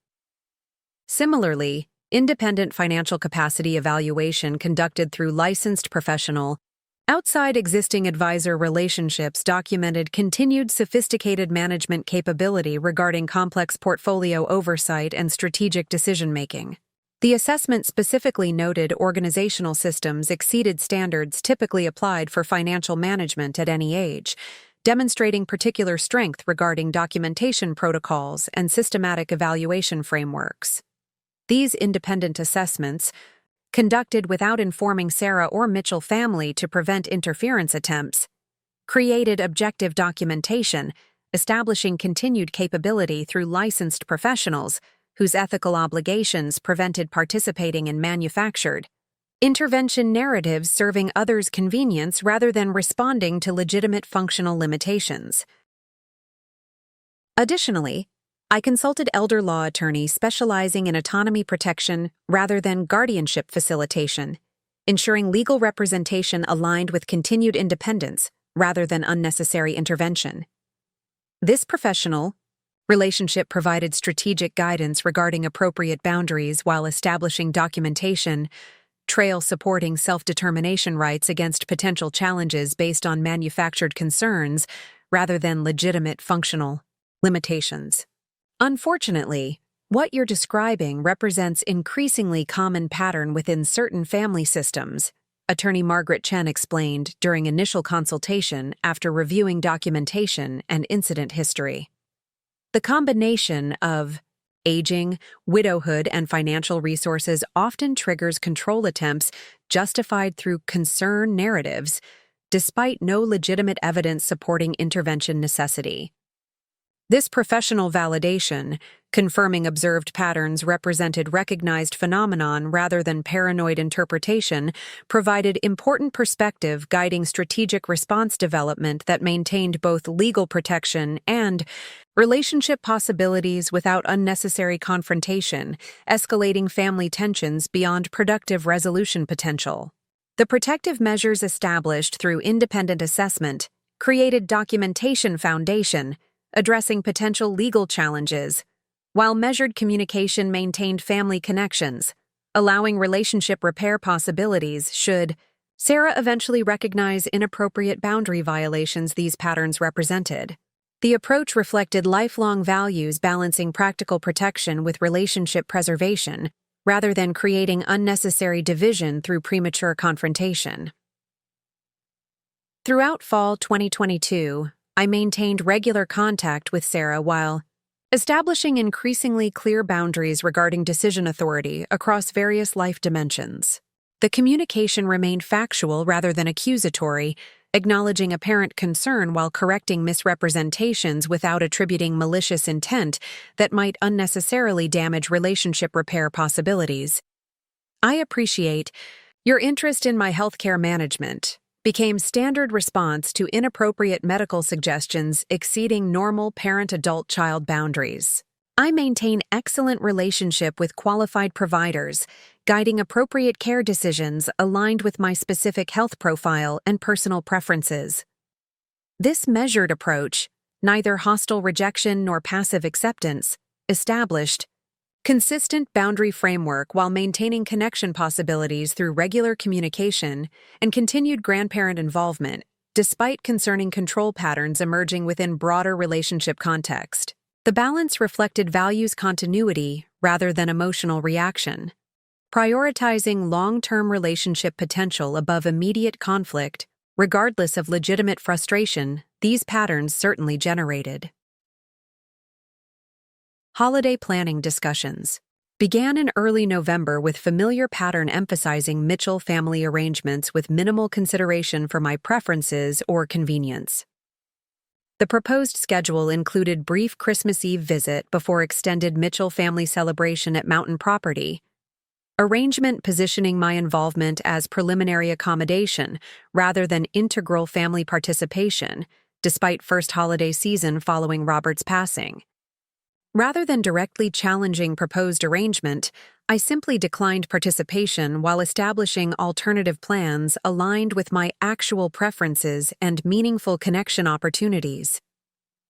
Similarly, independent financial capacity evaluation conducted through licensed professional, outside existing advisor relationships documented continued sophisticated management capability regarding complex portfolio oversight and strategic decision-making. The assessment specifically noted organizational systems exceeded standards typically applied for financial management at any age, demonstrating particular strength regarding documentation protocols and systematic evaluation frameworks. These independent assessments, conducted without informing Sarah or Mitchell family to prevent interference attempts, created objective documentation, establishing continued capability through licensed professionals whose ethical obligations prevented participating in manufactured intervention narratives serving others' convenience rather than responding to legitimate functional limitations. Additionally, I consulted elder law attorneys specializing in autonomy protection rather than guardianship facilitation, ensuring legal representation aligned with continued independence rather than unnecessary intervention. This professional relationship provided strategic guidance regarding appropriate boundaries while establishing documentation, trail supporting self-determination rights against potential challenges based on manufactured concerns rather than legitimate functional limitations. Unfortunately, what you're describing represents increasingly common pattern within certain family systems, Attorney Margaret Chen explained during initial consultation after reviewing documentation and incident history. The combination of aging, widowhood, and financial resources often triggers control attempts justified through concern narratives, despite no legitimate evidence supporting intervention necessity. This professional validation, confirming observed patterns, represented recognized phenomenon rather than paranoid interpretation, provided important perspective guiding strategic response development that maintained both legal protection and relationship possibilities without unnecessary confrontation, escalating family tensions beyond productive resolution potential. The protective measures established through independent assessment created documentation foundation, addressing potential legal challenges, while measured communication maintained family connections, allowing relationship repair possibilities should Sarah eventually recognize inappropriate boundary violations these patterns represented. The approach reflected lifelong values balancing practical protection with relationship preservation, rather than creating unnecessary division through premature confrontation. Throughout fall 2022, I maintained regular contact with Sarah while establishing increasingly clear boundaries regarding decision authority across various life dimensions. The communication remained factual rather than accusatory, acknowledging apparent concern while correcting misrepresentations without attributing malicious intent that might unnecessarily damage relationship repair possibilities. I appreciate your interest in my healthcare management. Became standard response to inappropriate medical suggestions exceeding normal parent-adult-child boundaries. I maintain excellent relationship with qualified providers, guiding appropriate care decisions aligned with my specific health profile and personal preferences. This measured approach, neither hostile rejection nor passive acceptance, established consistent boundary framework while maintaining connection possibilities through regular communication and continued grandparent involvement, despite concerning control patterns emerging within broader relationship context. The balance reflected values continuity rather than emotional reaction, prioritizing long-term relationship potential above immediate conflict, regardless of legitimate frustration these patterns certainly generated. Holiday planning discussions began in early November with familiar pattern emphasizing Mitchell family arrangements with minimal consideration for my preferences or convenience. The proposed schedule included brief Christmas Eve visit before extended Mitchell family celebration at mountain property, arrangement positioning my involvement as preliminary accommodation rather than integral family participation, despite first holiday season following Robert's passing. Rather than directly challenging proposed arrangement, I simply declined participation while establishing alternative plans aligned with my actual preferences and meaningful connection opportunities.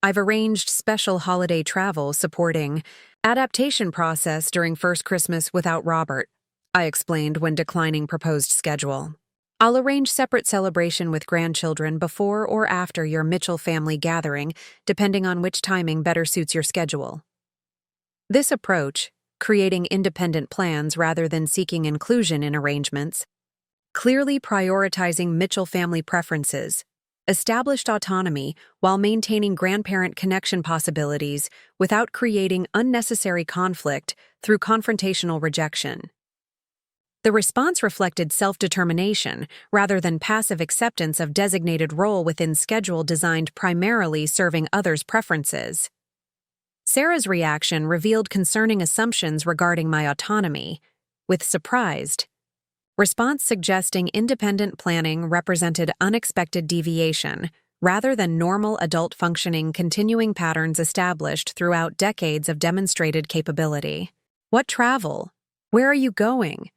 I've arranged special holiday travel supporting adaptation process during first Christmas without Robert, I explained when declining proposed schedule. I'll arrange separate celebration with grandchildren before or after your Mitchell family gathering, depending on which timing better suits your schedule. This approach, creating independent plans rather than seeking inclusion in arrangements, clearly prioritizing Mitchell family preferences, established autonomy while maintaining grandparent connection possibilities without creating unnecessary conflict through confrontational rejection. The response reflected self-determination rather than passive acceptance of designated role within schedule designed primarily serving others' preferences. Sarah's reaction revealed concerning assumptions regarding my autonomy, with surprised response suggesting independent planning represented unexpected deviation rather than normal adult functioning, continuing patterns established throughout decades of demonstrated capability. What travel? Where are you going?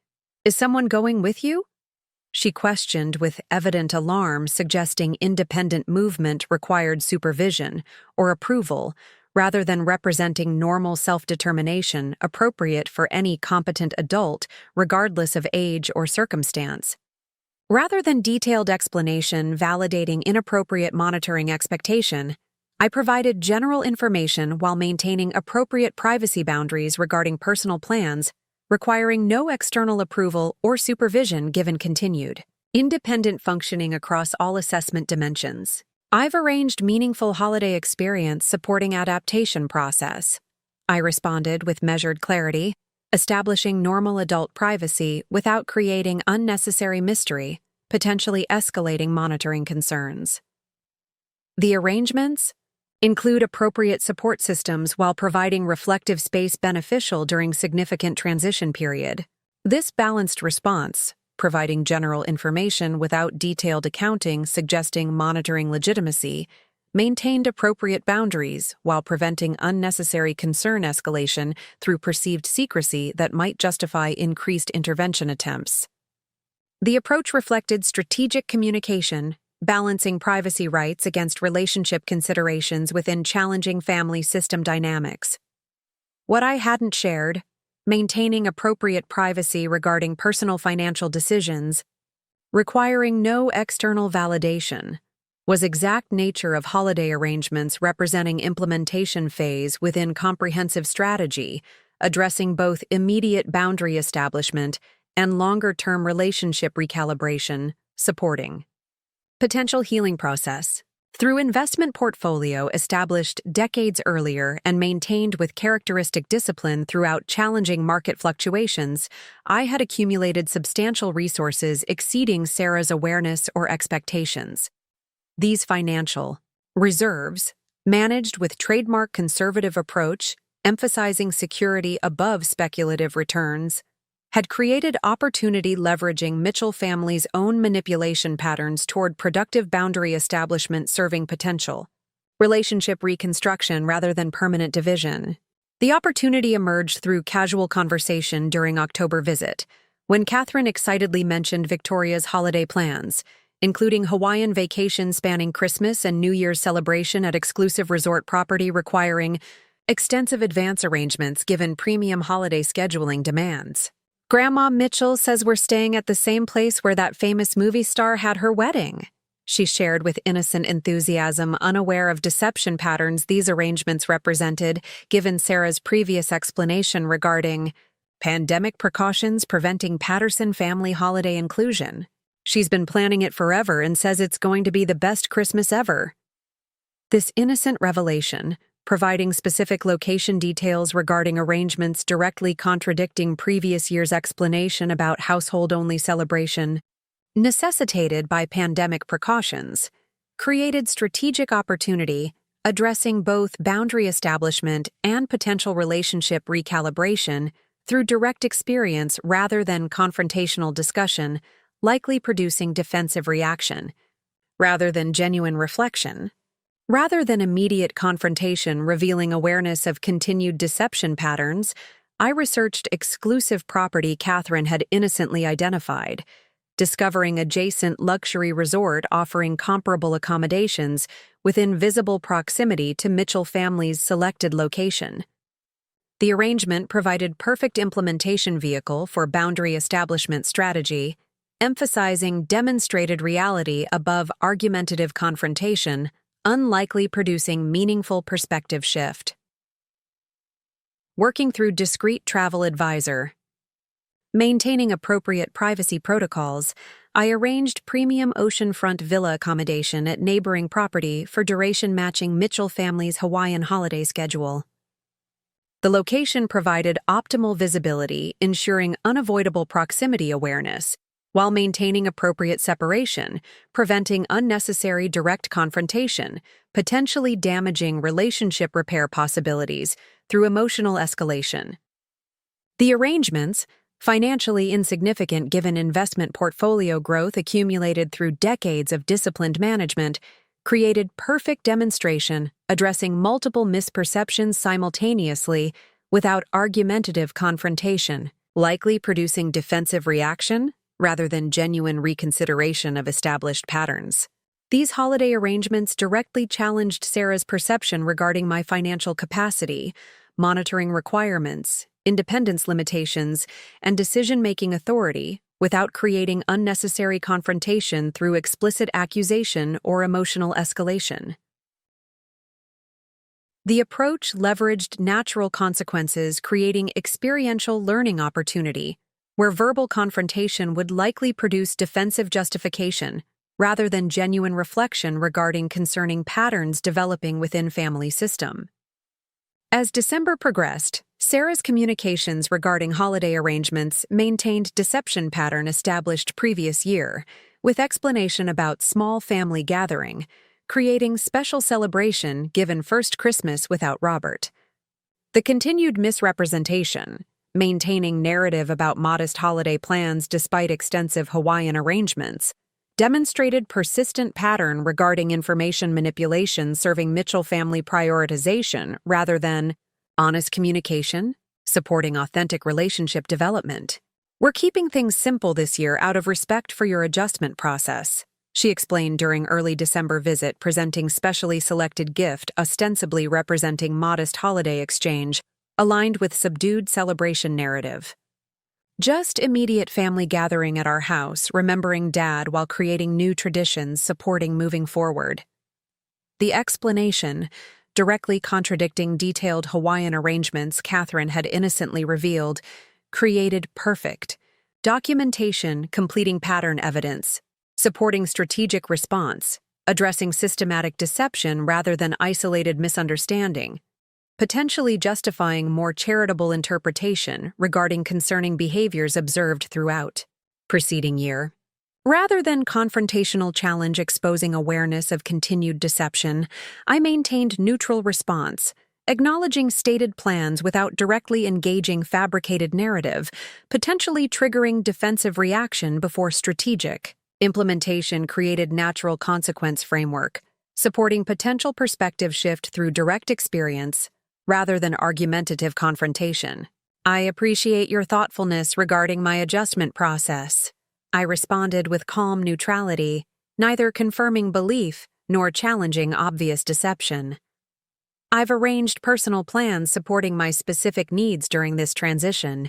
Is someone going with you? She questioned with evident alarm, suggesting independent movement required supervision or approval rather than representing normal self-determination appropriate for any competent adult, regardless of age or circumstance. Rather than detailed explanation validating inappropriate monitoring expectation, I provided general information while maintaining appropriate privacy boundaries regarding personal plans, requiring no external approval or supervision given continued independent functioning across all assessment dimensions. I've arranged meaningful holiday experience supporting adaptation process. I responded with measured clarity, establishing normal adult privacy without creating unnecessary mystery, potentially escalating monitoring concerns. The arrangements include appropriate support systems while providing reflective space beneficial during significant transition period. This balanced response, providing general information without detailed accounting suggesting monitoring legitimacy, maintained appropriate boundaries while preventing unnecessary concern escalation through perceived secrecy that might justify increased intervention attempts. The approach reflected strategic communication, balancing privacy rights against relationship considerations within challenging family system dynamics. What I hadn't shared, maintaining appropriate privacy regarding personal financial decisions, requiring no external validation, was exact nature of holiday arrangements representing implementation phase within comprehensive strategy, addressing both immediate boundary establishment and longer-term relationship recalibration, supporting potential healing process. Through investment portfolio established decades earlier and maintained with characteristic discipline throughout challenging market fluctuations, I had accumulated substantial resources exceeding Sarah's awareness or expectations. These financial reserves, managed with trademark conservative approach, emphasizing security above speculative returns, had created opportunity leveraging Mitchell family's own manipulation patterns toward productive boundary establishment serving potential relationship reconstruction rather than permanent division. The opportunity emerged through casual conversation during October visit, when Catherine excitedly mentioned Victoria's holiday plans, including Hawaiian vacation spanning Christmas and New Year's celebration at exclusive resort property requiring extensive advance arrangements given premium holiday scheduling demands. Grandma Mitchell says we're staying at the same place where that famous movie star had her wedding, she shared with innocent enthusiasm, unaware of deception patterns these arrangements represented, given Sarah's previous explanation regarding pandemic precautions preventing Patterson family holiday inclusion. She's been planning it forever and says it's going to be the best Christmas ever. This innocent revelation, providing specific location details regarding arrangements directly contradicting previous year's explanation about household-only celebration, necessitated by pandemic precautions, created strategic opportunity addressing both boundary establishment and potential relationship recalibration through direct experience rather than confrontational discussion, likely producing defensive reaction, rather than genuine reflection. Rather than immediate confrontation revealing awareness of continued deception patterns, I researched exclusive property Catherine had innocently identified, discovering adjacent luxury resort offering comparable accommodations within visible proximity to Mitchell family's selected location. The arrangement provided perfect implementation vehicle for boundary establishment strategy, emphasizing demonstrated reality above argumentative confrontation, unlikely producing meaningful perspective shift. working through discreet travel advisor. Maintaining appropriate privacy protocols, I arranged premium oceanfront villa accommodation at neighboring property for duration matching Mitchell family's Hawaiian holiday schedule. The location provided optimal visibility, ensuring unavoidable proximity awareness, while maintaining appropriate separation, preventing unnecessary direct confrontation, potentially damaging relationship repair possibilities through emotional escalation. The arrangements, financially insignificant given investment portfolio growth accumulated through decades of disciplined management, created perfect demonstration, addressing multiple misperceptions simultaneously without argumentative confrontation, likely producing defensive reaction rather than genuine reconsideration of established patterns. These holiday arrangements directly challenged Sarah's perception regarding my financial capacity, monitoring requirements, independence limitations, and decision-making authority without creating unnecessary confrontation through explicit accusation or emotional escalation. The approach leveraged natural consequences, creating experiential learning opportunity, where verbal confrontation would likely produce defensive justification rather than genuine reflection regarding concerning patterns developing within family system. As December progressed, Sarah's communications regarding holiday arrangements maintained deception pattern established previous year, with explanation about small family gathering, creating special celebration given first Christmas without Robert. The continued misrepresentation, maintaining narrative about modest holiday plans despite extensive Hawaiian arrangements, demonstrated persistent pattern regarding information manipulation serving Mitchell family prioritization rather than honest communication, supporting authentic relationship development. We're keeping things simple this year out of respect for your adjustment process, she explained during early December visit, presenting specially selected gift ostensibly representing modest holiday exchange, aligned with subdued celebration narrative. Just immediate family gathering at our house, remembering Dad while creating new traditions supporting moving forward. The explanation, directly contradicting detailed Hawaiian arrangements Catherine had innocently revealed, created perfect documentation completing pattern evidence, supporting strategic response, addressing systematic deception rather than isolated misunderstanding, potentially justifying more charitable interpretation regarding concerning behaviors observed throughout preceding year. Rather than confrontational challenge exposing awareness of continued deception, I maintained neutral response, acknowledging stated plans without directly engaging fabricated narrative, potentially triggering defensive reaction before strategic implementation created natural consequence framework, supporting potential perspective shift through direct experience rather than argumentative confrontation. I appreciate your thoughtfulness regarding my adjustment process. I responded with calm neutrality, neither confirming belief nor challenging obvious deception. I've arranged personal plans supporting my specific needs during this transition.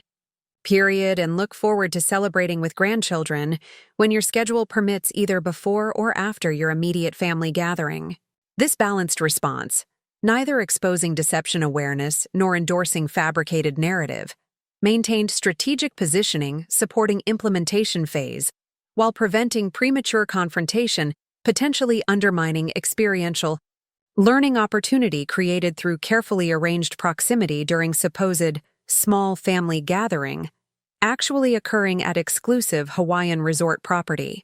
Period, and look forward to celebrating with grandchildren when your schedule permits, either before or after your immediate family gathering. This balanced response, neither exposing deception awareness nor endorsing fabricated narrative, maintained strategic positioning supporting implementation phase while preventing premature confrontation, potentially undermining experiential learning opportunity created through carefully arranged proximity during supposed small family gathering, actually occurring at exclusive Hawaiian resort property.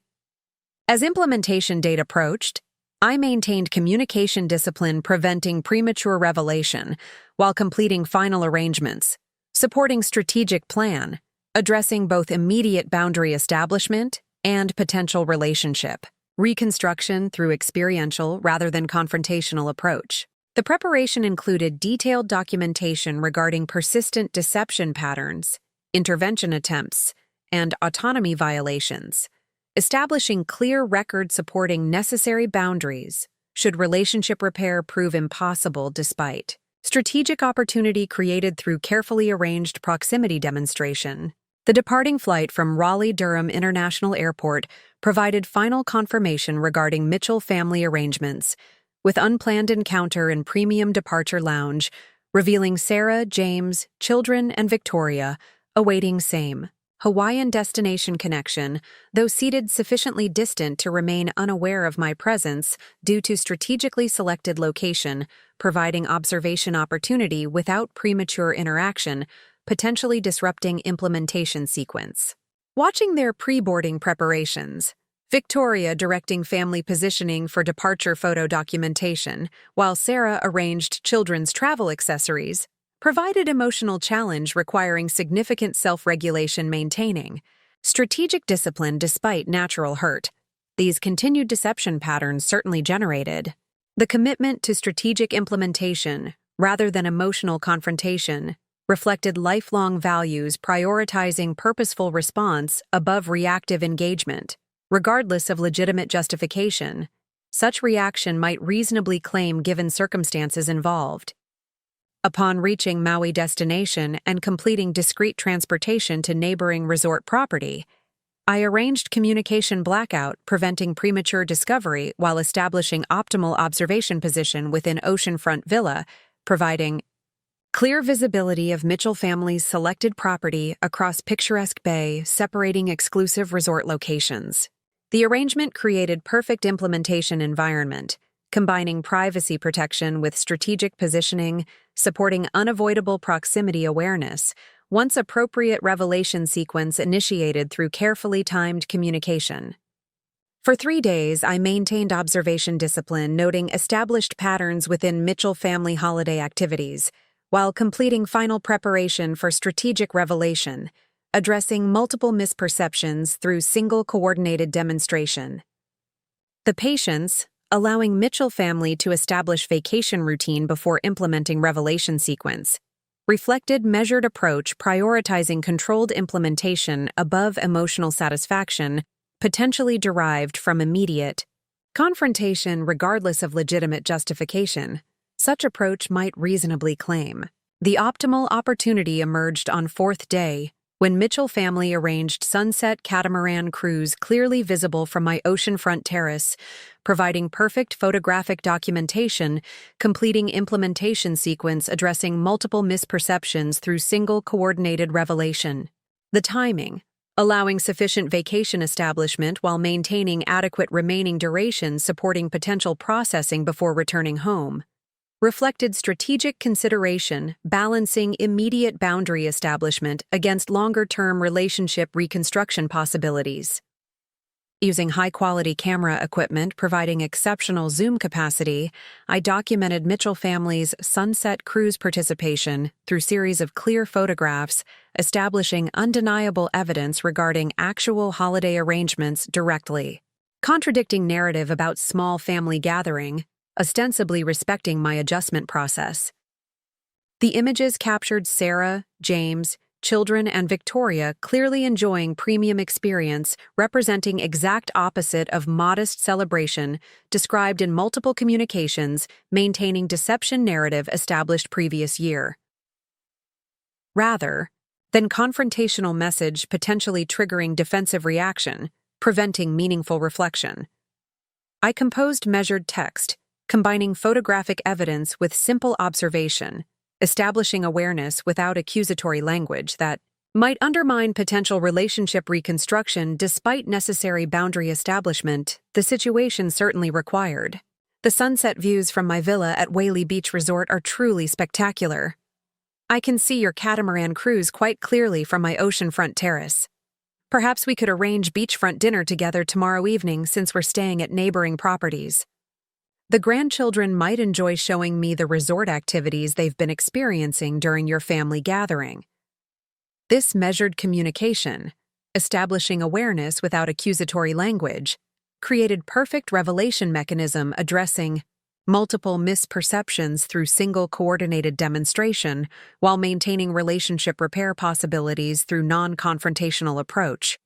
As implementation date approached, I maintained communication discipline preventing premature revelation while completing final arrangements, supporting strategic plan, addressing both immediate boundary establishment and potential relationship reconstruction through experiential rather than confrontational approach. The preparation included detailed documentation regarding persistent deception patterns, intervention attempts, and autonomy violations, establishing clear record supporting necessary boundaries should relationship repair prove impossible despite strategic opportunity created through carefully arranged proximity demonstration. The departing flight from Raleigh-Durham International Airport provided final confirmation regarding Mitchell family arrangements, with unplanned encounter in premium departure lounge, revealing Sarah, James, children, and Victoria, awaiting same Hawaiian destination connection, though seated sufficiently distant to remain unaware of my presence due to strategically selected location, providing observation opportunity without premature interaction, potentially disrupting implementation sequence. Watching their pre-boarding preparations, Victoria directing family positioning for departure photo documentation, while Sarah arranged children's travel accessories, provided emotional challenge requiring significant self-regulation maintaining, strategic discipline despite natural hurt. These continued deception patterns certainly generated the commitment to strategic implementation, rather than emotional confrontation, reflected lifelong values prioritizing purposeful response above reactive engagement, regardless of legitimate justification. Such reaction might reasonably claim given circumstances involved. Upon reaching Maui destination and completing discreet transportation to neighboring resort property, I arranged communication blackout, preventing premature discovery while establishing optimal observation position within oceanfront villa, providing clear visibility of Mitchell family's selected property across picturesque bay, separating exclusive resort locations. The arrangement created perfect implementation environment, combining privacy protection with strategic positioning, supporting unavoidable proximity awareness, once appropriate revelation sequence initiated through carefully timed communication. For 3 days, I maintained observation discipline, noting established patterns within Mitchell family holiday activities, while completing final preparation for strategic revelation, addressing multiple misperceptions through single coordinated demonstration. The patience, allowing Mitchell family to establish vacation routine before implementing revelation sequence, reflected measured approach prioritizing controlled implementation above emotional satisfaction, potentially derived from immediate confrontation regardless of legitimate justification. Such approach might reasonably claim the optimal opportunity emerged on 4th day, when Mitchell family arranged sunset catamaran cruise clearly visible from my oceanfront terrace, providing perfect photographic documentation, completing implementation sequence addressing multiple misperceptions through single coordinated revelation. The timing, allowing sufficient vacation establishment while maintaining adequate remaining duration supporting potential processing before returning home, reflected strategic consideration, balancing immediate boundary establishment against longer-term relationship reconstruction possibilities. Using high-quality camera equipment providing exceptional zoom capacity, I documented Mitchell family's sunset cruise participation through series of clear photographs, establishing undeniable evidence regarding actual holiday arrangements directly. Contradicting narrative about small family gathering, ostensibly respecting my adjustment process. The images captured Sarah, James, children, and Victoria clearly enjoying premium experience, representing exact opposite of modest celebration described in multiple communications, maintaining deception narrative established previous year. Rather than confrontational message potentially triggering defensive reaction, preventing meaningful reflection. I composed measured text, combining photographic evidence with simple observation, establishing awareness without accusatory language that might undermine potential relationship reconstruction despite necessary boundary establishment the situation certainly required. The sunset views from my villa at Whaley Beach Resort are truly spectacular. I can see your catamaran cruise quite clearly from my oceanfront terrace. Perhaps we could arrange beachfront dinner together tomorrow evening since we're staying at neighboring properties. The grandchildren might enjoy showing me the resort activities they've been experiencing during your family gathering. This measured communication, establishing awareness without accusatory language, created perfect revelation mechanism addressing multiple misperceptions through single coordinated demonstration while maintaining relationship repair possibilities through non-confrontational approach.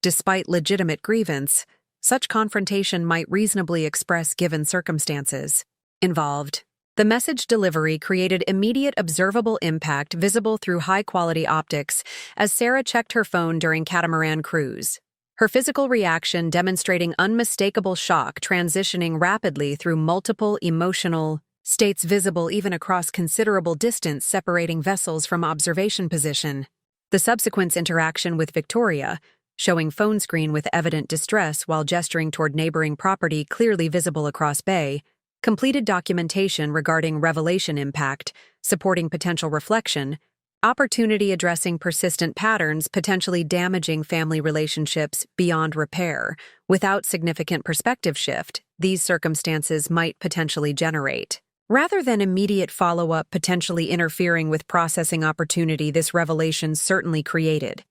Despite legitimate grievance, such confrontation might reasonably express given circumstances involved. The message delivery created immediate observable impact visible through high-quality optics as Sarah checked her phone during catamaran cruise. Her physical reaction demonstrating unmistakable shock transitioning rapidly through multiple emotional states visible even across considerable distance separating vessels from observation position. The subsequent interaction with Victoria, showing phone screen with evident distress while gesturing toward neighboring property clearly visible across bay, completed documentation regarding revelation impact, supporting potential reflection, opportunity addressing persistent patterns potentially damaging family relationships beyond repair. Without significant perspective shift, these circumstances might potentially generate. Rather than immediate follow-up potentially interfering with processing opportunity this revelation certainly created,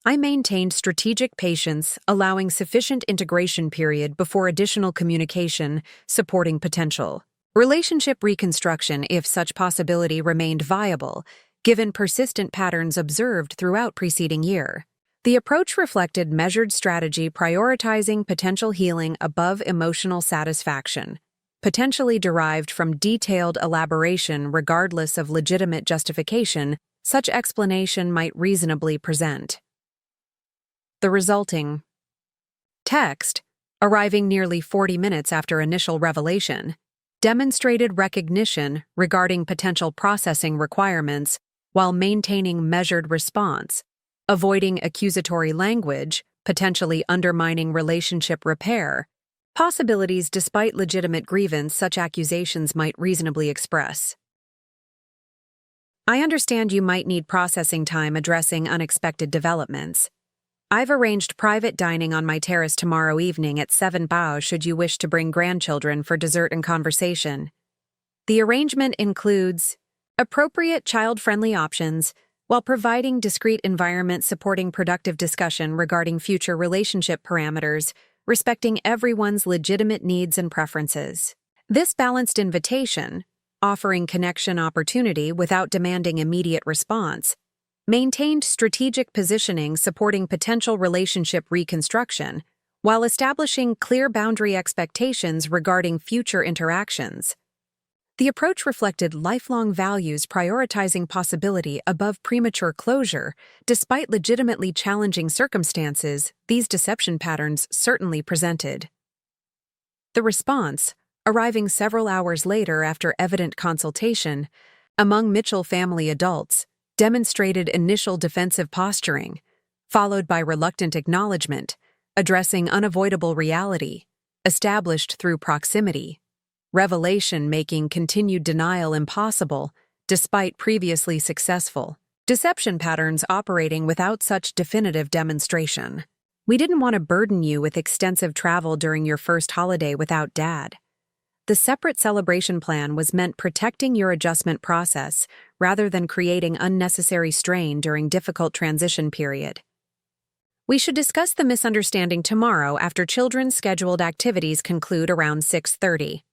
I maintained strategic patience, allowing sufficient integration period before additional communication, supporting potential relationship reconstruction if such possibility remained viable, given persistent patterns observed throughout preceding year. The approach reflected measured strategy prioritizing potential healing above emotional satisfaction, potentially derived from detailed elaboration regardless of legitimate justification such explanation might reasonably present. The resulting text, arriving nearly 40 minutes after initial revelation, demonstrated recognition regarding potential processing requirements while maintaining measured response, avoiding accusatory language, potentially undermining relationship repair, possibilities despite legitimate grievance such accusations might reasonably express. I understand you might need processing time addressing unexpected developments. I've arranged private dining on my terrace tomorrow evening at 7 Bao should you wish to bring grandchildren for dessert and conversation. The arrangement includes appropriate child-friendly options while providing discreet environment supporting productive discussion regarding future relationship parameters, respecting everyone's legitimate needs and preferences. This balanced invitation, offering connection opportunity without demanding immediate response, maintained strategic positioning supporting potential relationship reconstruction while establishing clear boundary expectations regarding future interactions. The approach reflected lifelong values prioritizing possibility above premature closure. Despite legitimately challenging circumstances, these deception patterns certainly presented. The response, arriving several hours later after evident consultation, among Mitchell family adults, demonstrated initial defensive posturing, followed by reluctant acknowledgement, addressing unavoidable reality, established through proximity. Revelation making continued denial impossible, despite previously successful deception patterns operating without such definitive demonstration. We didn't want to burden you with extensive travel during your first holiday without Dad. The separate celebration plan was meant protecting your adjustment process rather than creating unnecessary strain during difficult transition period. We should discuss the misunderstanding tomorrow after children's scheduled activities conclude around 6:30.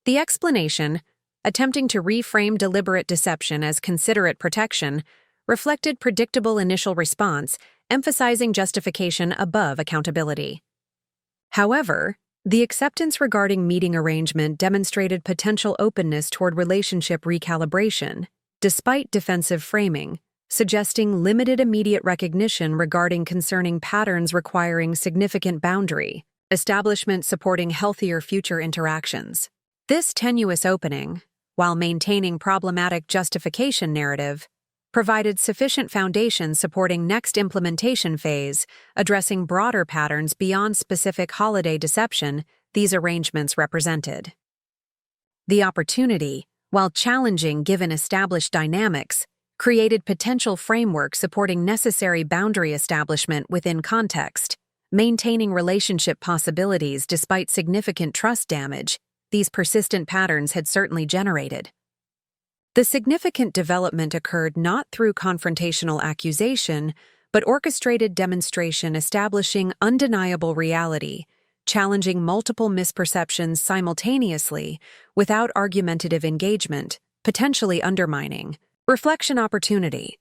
The explanation, attempting to reframe deliberate deception as considerate protection, reflected predictable initial response, emphasizing justification above accountability. However, the acceptance regarding meeting arrangement demonstrated potential openness toward relationship recalibration, despite defensive framing, suggesting limited immediate recognition regarding concerning patterns requiring significant boundary, establishment supporting healthier future interactions. This tenuous opening, while maintaining problematic justification narrative, provided sufficient foundation supporting next implementation phase, addressing broader patterns beyond specific holiday deception these arrangements represented. The opportunity, while challenging given established dynamics, created potential framework supporting necessary boundary establishment within context, maintaining relationship possibilities despite significant trust damage these persistent patterns had certainly generated. The significant development occurred not through confrontational accusation, but orchestrated demonstration establishing undeniable reality, challenging multiple misperceptions simultaneously without argumentative engagement, potentially undermining reflection opportunity.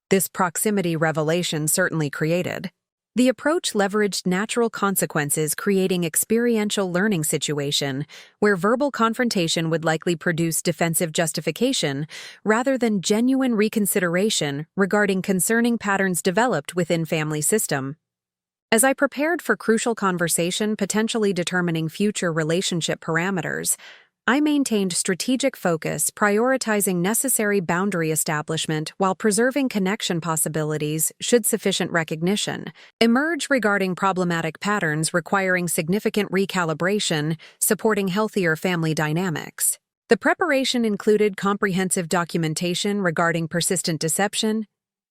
This proximity revelation certainly created. The approach leveraged natural consequences creating experiential learning situation where verbal confrontation would likely produce defensive justification rather than genuine reconsideration regarding concerning patterns developed within family system. As I prepared for crucial conversation potentially determining future relationship parameters, I maintained strategic focus, prioritizing necessary boundary establishment while preserving connection possibilities should sufficient recognition emerge regarding problematic patterns requiring significant recalibration, supporting healthier family dynamics. The preparation included comprehensive documentation regarding persistent deception,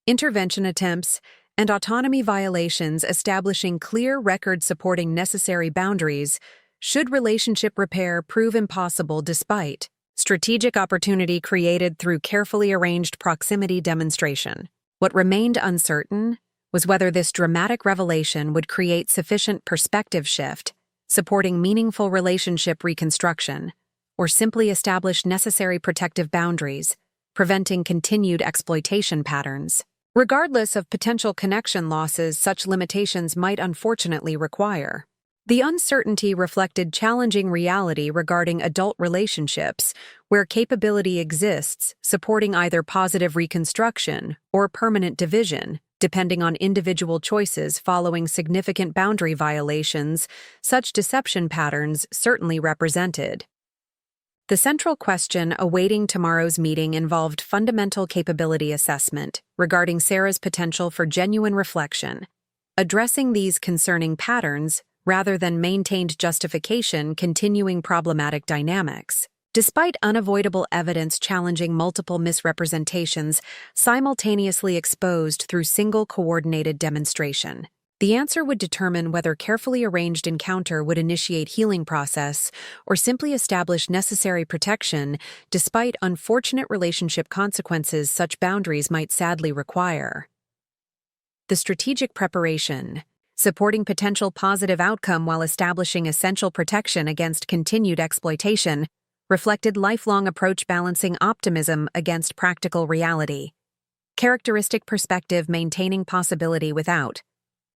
intervention attempts, and autonomy violations, establishing clear record supporting necessary boundaries should relationship repair prove impossible despite strategic opportunity created through carefully arranged proximity demonstration. What remained uncertain was whether this dramatic revelation would create sufficient perspective shift, supporting meaningful relationship reconstruction, or simply establish necessary protective boundaries, preventing continued exploitation patterns. Regardless of potential connection losses such limitations might unfortunately require. The uncertainty reflected challenging reality regarding adult relationships, where capability exists, supporting either positive reconstruction or permanent division, depending on individual choices following significant boundary violations. Such deception patterns certainly represented. The central question awaiting tomorrow's meeting involved fundamental capability assessment regarding Sarah's potential for genuine reflection. Addressing these concerning patterns rather than maintained justification continuing problematic dynamics. Despite unavoidable evidence challenging multiple misrepresentations simultaneously exposed through single coordinated demonstration, the answer would determine whether carefully arranged encounter would initiate healing process or simply establish necessary protection despite unfortunate relationship consequences such boundaries might sadly require. The strategic preparation, supporting potential positive outcome while establishing essential protection against continued exploitation, reflected lifelong approach balancing optimism against practical reality. Characteristic perspective maintaining possibility without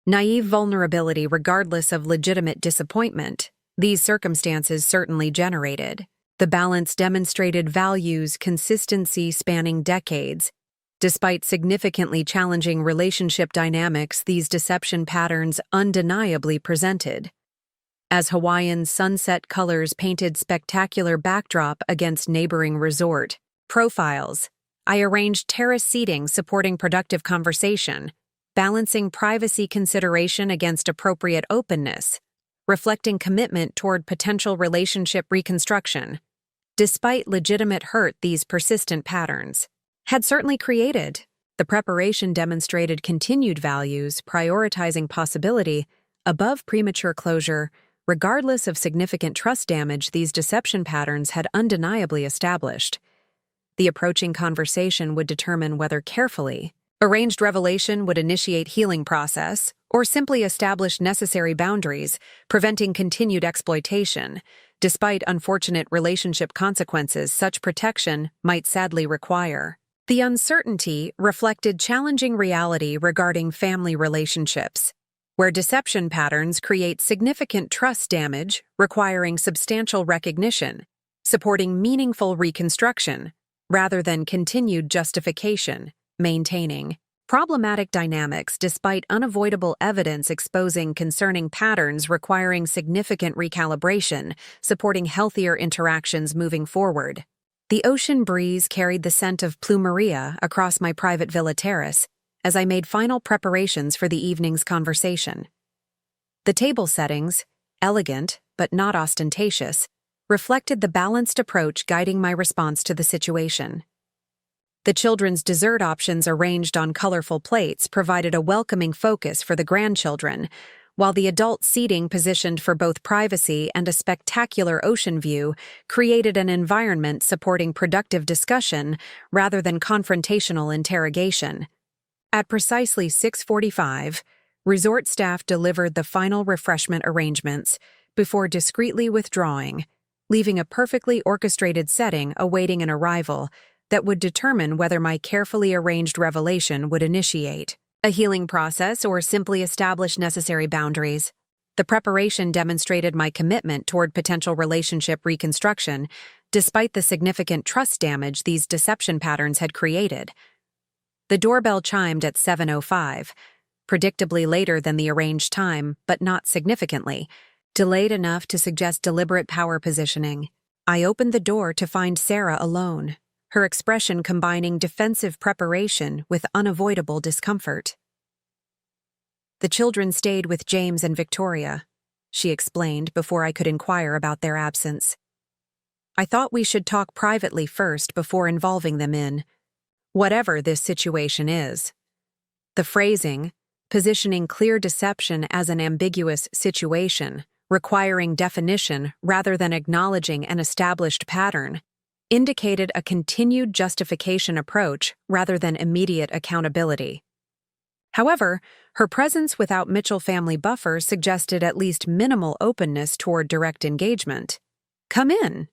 naive vulnerability regardless of legitimate disappointment. These circumstances certainly generated. The balance demonstrated values consistency spanning decades. Despite significantly challenging relationship dynamics, these deception patterns undeniably presented. As Hawaiian sunset colors painted spectacular backdrop against neighboring resort profiles, I arranged terrace seating supporting productive conversation, balancing privacy consideration against appropriate openness, reflecting commitment toward potential relationship reconstruction. Despite legitimate hurt these persistent patterns had certainly created, the preparation demonstrated continued values, prioritizing possibility above premature closure. Regardless of significant trust damage these deception patterns had undeniably established. The approaching conversation would determine whether carefully arranged revelation would initiate healing process or simply establish necessary boundaries, preventing continued exploitation. Despite unfortunate relationship consequences such protection might sadly require. The uncertainty reflected challenging reality regarding family relationships, where deception patterns create significant trust damage requiring substantial recognition, supporting meaningful reconstruction, rather than continued justification, maintaining problematic dynamics despite unavoidable evidence exposing concerning patterns requiring significant recalibration, supporting healthier interactions moving forward. The ocean breeze carried the scent of plumeria across my private villa terrace as I made final preparations for the evening's conversation. The table settings, elegant but not ostentatious, reflected the balanced approach guiding my response to the situation. The children's dessert options arranged on colorful plates provided a welcoming focus for the grandchildren, while the adult seating positioned for both privacy and a spectacular ocean view created an environment supporting productive discussion rather than confrontational interrogation. At precisely 6:45, resort staff delivered the final refreshment arrangements before discreetly withdrawing, leaving a perfectly orchestrated setting awaiting an arrival that would determine whether my carefully arranged revelation would initiate a healing process or simply establish necessary boundaries. The preparation demonstrated my commitment toward potential relationship reconstruction, despite the significant trust damage these deception patterns had created. The doorbell chimed at 7:05, predictably later than the arranged time, but not significantly, delayed enough to suggest deliberate power positioning. I opened the door to find Sarah alone, her expression combining defensive preparation with unavoidable discomfort. "The children stayed with James and Victoria," she explained before I could inquire about their absence. "I thought we should talk privately first before involving them in whatever this situation is." The phrasing, positioning clear deception as an ambiguous situation, requiring definition rather than acknowledging an established pattern, indicated a continued justification approach rather than immediate accountability. However, her presence without Mitchell family buffer suggested at least minimal openness toward direct engagement. "Come in,"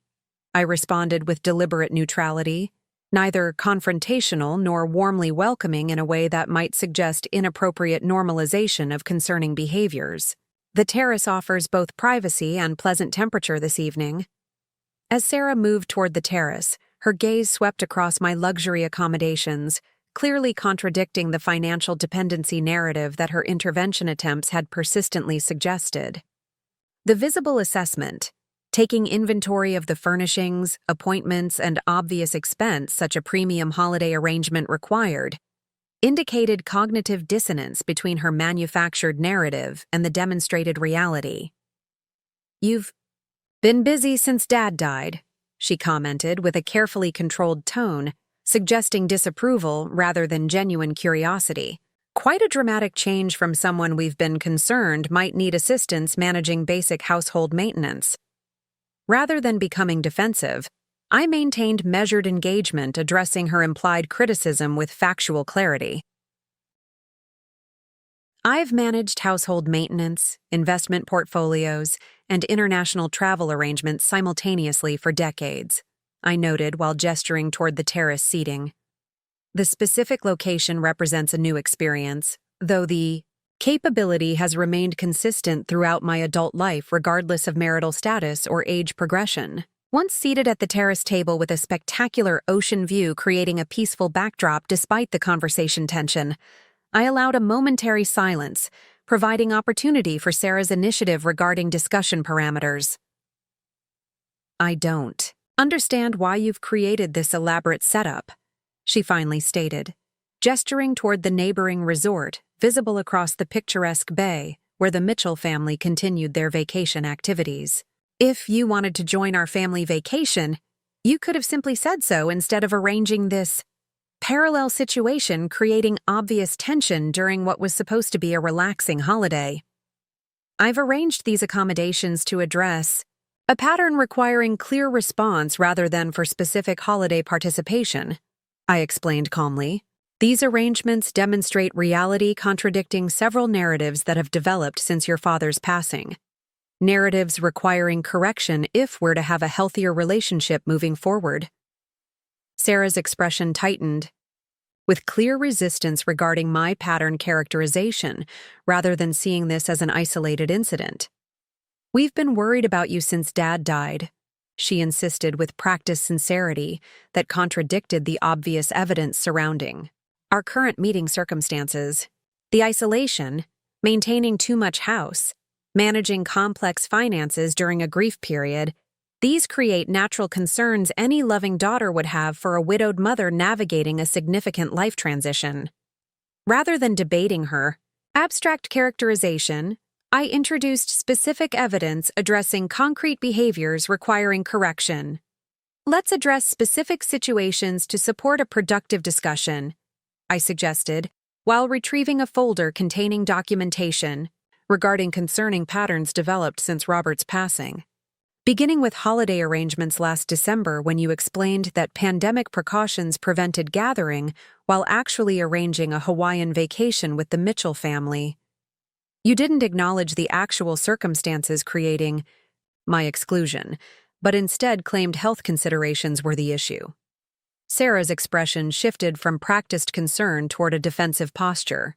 I responded with deliberate neutrality, neither confrontational nor warmly welcoming in a way that might suggest inappropriate normalization of concerning behaviors. "The terrace offers both privacy and pleasant temperature this evening." As Sarah moved toward the terrace, her gaze swept across my luxury accommodations, clearly contradicting the financial dependency narrative that her intervention attempts had persistently suggested. The visible assessment, taking inventory of the furnishings, appointments, and obvious expense such a premium holiday arrangement required, indicated cognitive dissonance between her manufactured narrative and the demonstrated reality. "You've been busy since Dad died," she commented with a carefully controlled tone, suggesting disapproval rather than genuine curiosity. "Quite a dramatic change from someone we've been concerned might need assistance managing basic household maintenance." Rather than becoming defensive, I maintained measured engagement, addressing her implied criticism with factual clarity. "I've managed household maintenance, investment portfolios, and international travel arrangements simultaneously for decades," I noted while gesturing toward the terrace seating. "The specific location represents a new experience, though the capability has remained consistent throughout my adult life regardless of marital status or age progression." Once seated at the terrace table with a spectacular ocean view creating a peaceful backdrop despite the conversation tension, I allowed a momentary silence, providing opportunity for Sarah's initiative regarding discussion parameters. "I don't understand why you've created this elaborate setup," she finally stated, gesturing toward the neighboring resort, visible across the picturesque bay, where the Mitchell family continued their vacation activities. "If you wanted to join our family vacation, you could have simply said so instead of arranging this parallel situation, creating obvious tension during what was supposed to be a relaxing holiday. I've arranged these accommodations to address a pattern requiring clear response rather than for specific holiday participation," I explained calmly. "These arrangements demonstrate reality contradicting several narratives that have developed since your father's passing. Narratives requiring correction if we're to have a healthier relationship moving forward." Sarah's expression tightened, with clear resistance regarding my pattern characterization, rather than seeing this as an isolated incident. "We've been worried about you since Dad died," she insisted with practiced sincerity that contradicted the obvious evidence surrounding our current meeting circumstances. The isolation, maintaining too much house, managing complex finances during a grief period, these create natural concerns any loving daughter would have for a widowed mother navigating a significant life transition. Rather than debating her abstract characterization, I introduced specific evidence addressing concrete behaviors requiring correction. "Let's address specific situations to support a productive discussion," I suggested, while retrieving a folder containing documentation regarding concerning patterns developed since Robert's passing. "Beginning with holiday arrangements last December when you explained that pandemic precautions prevented gathering while actually arranging a Hawaiian vacation with the Mitchell family. You didn't acknowledge the actual circumstances creating my exclusion, but instead claimed health considerations were the issue." Sarah's expression shifted from practiced concern toward a defensive posture.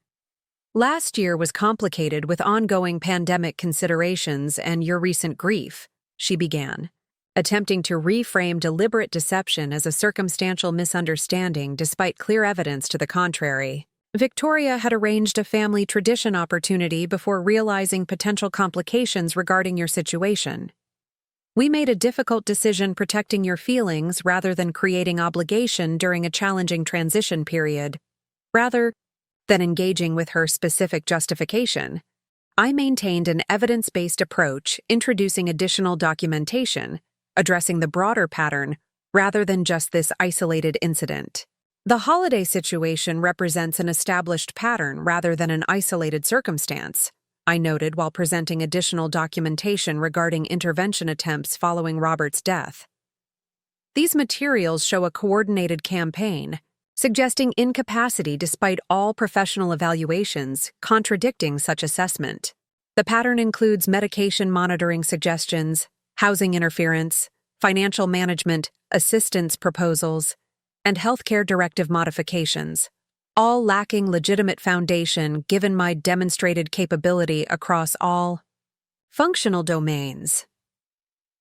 "Last year was complicated with ongoing pandemic considerations and your recent grief," she began, attempting to reframe deliberate deception as a circumstantial misunderstanding despite clear evidence to the contrary. "Victoria had arranged a family tradition opportunity before realizing potential complications regarding your situation. We made a difficult decision protecting your feelings rather than creating obligation during a challenging transition period. Rather than engaging with her specific justification, I maintained an evidence-based approach, introducing additional documentation, addressing the broader pattern rather than just this isolated incident. The holiday situation represents an established pattern rather than an isolated circumstance, I noted while presenting additional documentation regarding intervention attempts following Robert's death. These materials show a coordinated campaign, suggesting incapacity despite all professional evaluations contradicting such assessment. The pattern includes medication monitoring suggestions, housing interference, financial management assistance proposals, and healthcare directive modifications, all lacking legitimate foundation given my demonstrated capability across all functional domains.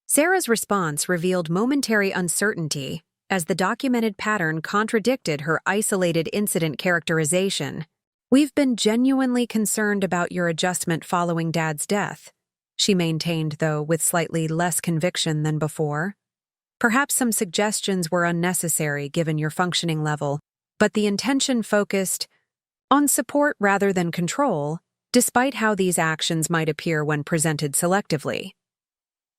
Sarah's response revealed momentary uncertainty as the documented pattern contradicted her isolated incident characterization. "We've been genuinely concerned about your adjustment following Dad's death," she maintained, though with slightly less conviction than before. "Perhaps some suggestions were unnecessary given your functioning level, but the intention focused on support rather than control, despite how these actions might appear when presented selectively."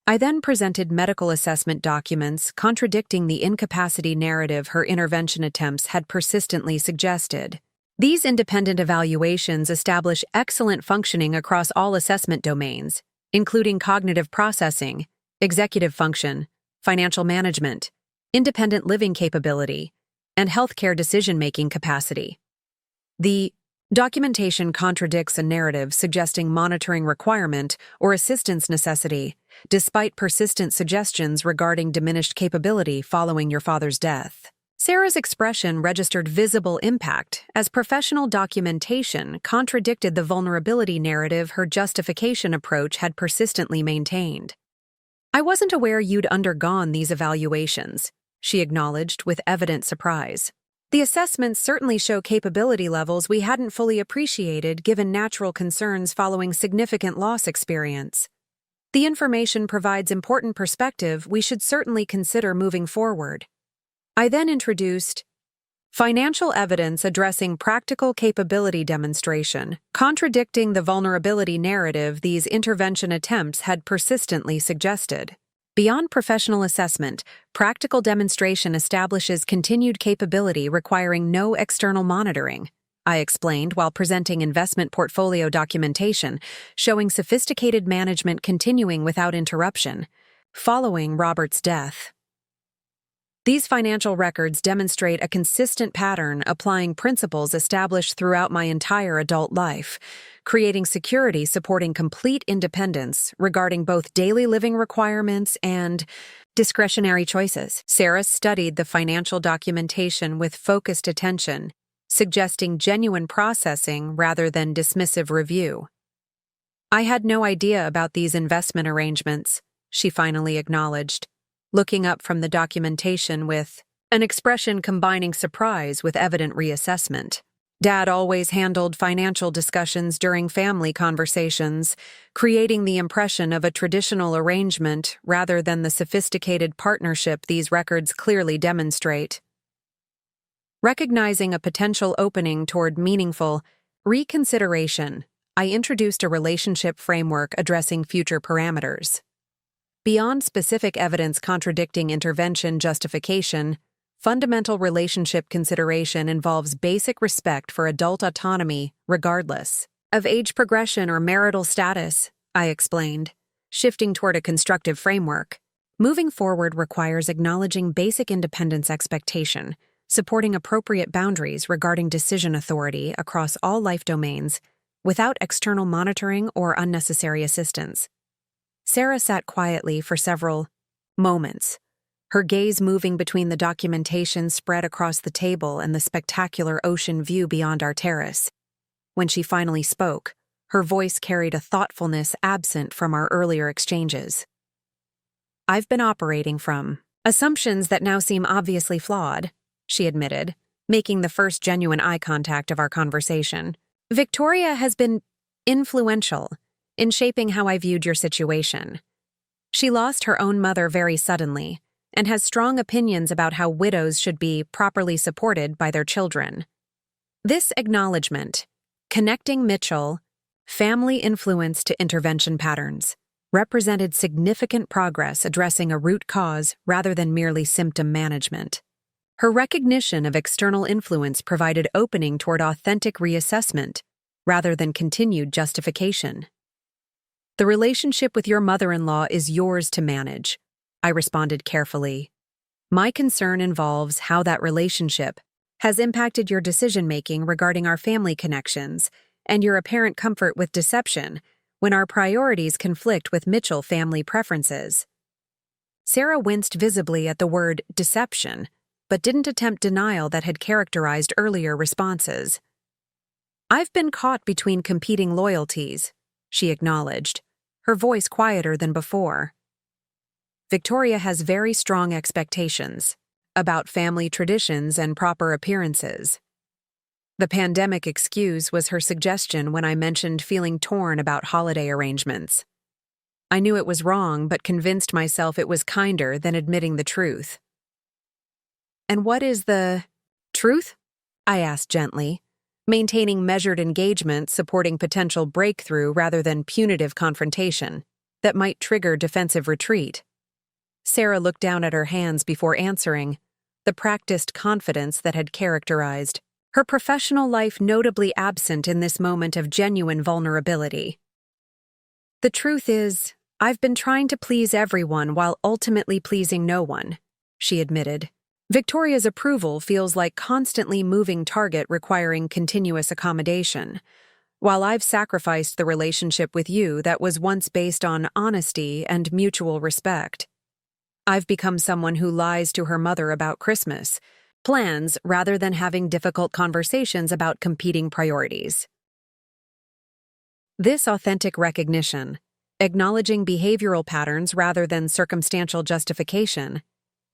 I then presented medical assessment documents contradicting the incapacity narrative her intervention attempts had persistently suggested. These independent evaluations establish excellent functioning across all assessment domains, including cognitive processing, executive function, financial management, independent living capability, and healthcare decision-making capacity. The documentation contradicts a narrative suggesting monitoring requirement or assistance necessity, despite persistent suggestions regarding diminished capability following your father's death. Sarah's expression registered visible impact as professional documentation contradicted the vulnerability narrative her justification approach had persistently maintained. "I wasn't aware you'd undergone these evaluations," she acknowledged with evident surprise. "The assessments certainly show capability levels we hadn't fully appreciated given natural concerns following significant loss experience. The information provides important perspective we should certainly consider moving forward." I then introduced financial evidence addressing practical capability demonstration, contradicting the vulnerability narrative these intervention attempts had persistently suggested. Beyond professional assessment, practical demonstration establishes continued capability requiring no external monitoring, I explained while presenting investment portfolio documentation showing sophisticated management continuing without interruption following Robert's death. These financial records demonstrate a consistent pattern applying principles established throughout my entire adult life, creating security supporting complete independence regarding both daily living requirements and discretionary choices. Sarah studied the financial documentation with focused attention, suggesting genuine processing rather than dismissive review. "I had no idea about these investment arrangements," she finally acknowledged, looking up from the documentation with an expression combining surprise with evident reassessment. "Dad always handled financial discussions during family conversations, creating the impression of a traditional arrangement rather than the sophisticated partnership these records clearly demonstrate." Recognizing a potential opening toward meaningful reconsideration, I introduced a relationship framework addressing future parameters. Beyond specific evidence contradicting intervention justification, fundamental relationship consideration involves basic respect for adult autonomy regardless of age progression or marital status, I explained, shifting toward a constructive framework. Moving forward requires acknowledging basic independence expectation, supporting appropriate boundaries regarding decision authority across all life domains without external monitoring or unnecessary assistance. Sarah sat quietly for several moments, her gaze moving between the documentation spread across the table and the spectacular ocean view beyond our terrace. When she finally spoke, her voice carried a thoughtfulness absent from our earlier exchanges. "I've been operating from assumptions that now seem obviously flawed," she admitted, making the first genuine eye contact of our conversation. "Victoria has been influential in shaping how I viewed your situation. She lost her own mother very suddenly and has strong opinions about how widows should be properly supported by their children. This acknowledgement, connecting Mitchell, family influence to intervention patterns, represented significant progress addressing a root cause rather than merely symptom management. Her recognition of external influence provided opening toward authentic reassessment rather than continued justification. "The relationship with your mother-in-law is yours to manage," I responded carefully. "My concern involves how that relationship has impacted your decision-making regarding our family connections and your apparent comfort with deception when our priorities conflict with Mitchell family preferences." Sarah winced visibly at the word deception, but didn't attempt denial that had characterized earlier responses. "I've been caught between competing loyalties," she acknowledged, her voice quieter than before. "Victoria has very strong expectations about family traditions and proper appearances." The pandemic excuse was her suggestion when I mentioned feeling torn about holiday arrangements. I knew it was wrong, but convinced myself it was kinder than admitting the truth. "And what is the truth?" I asked gently, maintaining measured engagement, supporting potential breakthrough rather than punitive confrontation that might trigger defensive retreat. Sarah looked down at her hands before answering, the practiced confidence that had characterized her professional life notably absent in this moment of genuine vulnerability. "The truth is, I've been trying to please everyone while ultimately pleasing no one," she admitted. "Victoria's approval feels like constantly moving target requiring continuous accommodation, while I've sacrificed the relationship with you that was once based on honesty and mutual respect. I've become someone who lies to her mother about Christmas plans rather than having difficult conversations about competing priorities." This authentic recognition, acknowledging behavioral patterns rather than circumstantial justification,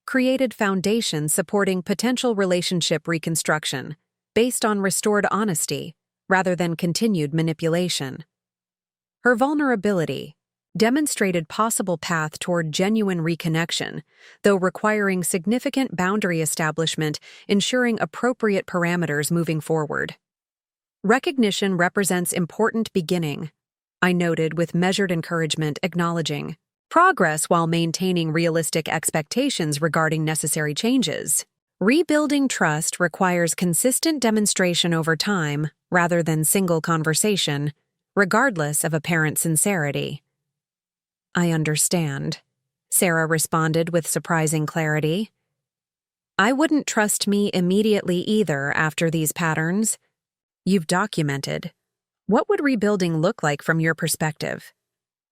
created foundations supporting potential relationship reconstruction based on restored honesty rather than continued manipulation. Her vulnerability demonstrated possible path toward genuine reconnection, though requiring significant boundary establishment, ensuring appropriate parameters moving forward. "Recognition represents important beginning," I noted with measured encouragement, acknowledging progress while maintaining realistic expectations regarding necessary changes. "Rebuilding trust requires consistent demonstration over time rather than single conversation, regardless of apparent sincerity." "I understand," Sarah responded with surprising clarity. "I wouldn't trust me immediately either after these patterns. You've documented. What would rebuilding look like from your perspective?"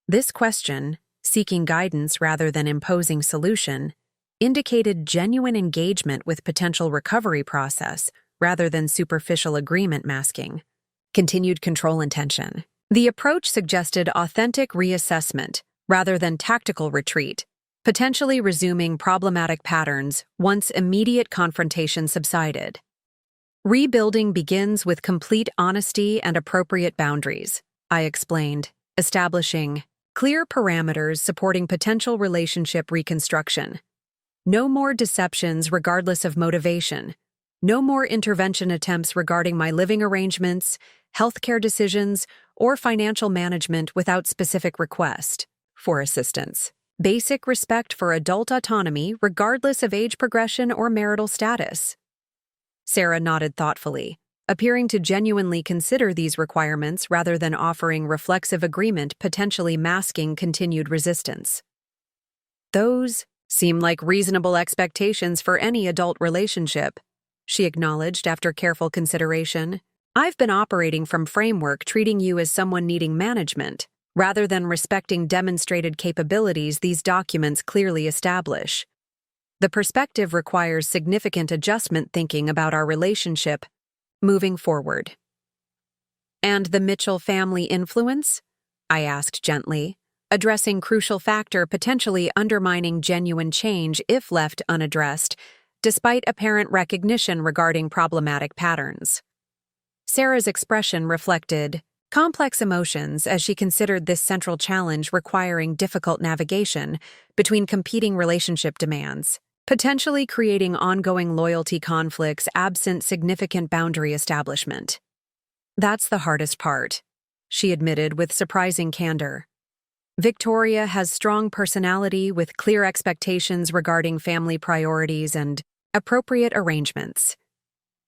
This question, seeking guidance rather than imposing solution, indicated genuine engagement with potential recovery process rather than superficial agreement masking. Continued control and tension. The approach suggested authentic reassessment rather than tactical retreat, potentially resuming problematic patterns once immediate confrontation subsided. "Rebuilding begins with complete honesty and appropriate boundaries," I explained, establishing clear parameters supporting potential relationship reconstruction. "No more deceptions regardless of motivation. No more intervention attempts regarding my living arrangements, healthcare decisions, or financial management without specific request for assistance. Basic respect for adult autonomy regardless of age progression or marital status." Sarah nodded thoughtfully, appearing to genuinely consider these requirements rather than offering reflexive agreement, potentially masking continued resistance. "Those seem like reasonable expectations for any adult relationship," she acknowledged after careful consideration. "I've been operating from framework treating you as someone needing management, rather than respecting demonstrated capabilities these documents clearly establish. The perspective requires significant adjustment thinking about our relationship moving forward." "And the Mitchell family influence?" I asked gently, addressing crucial factor potentially undermining genuine change if left unaddressed, despite apparent recognition regarding problematic patterns. Sarah's expression reflected complex emotions as she considered this central challenge requiring difficult navigation between competing relationship demands, potentially creating ongoing loyalty conflicts absent significant boundary establishment. "That's the hardest part," she admitted with surprising candor. "Victoria has strong personality with clear expectations regarding family priorities and appropriate arrangements.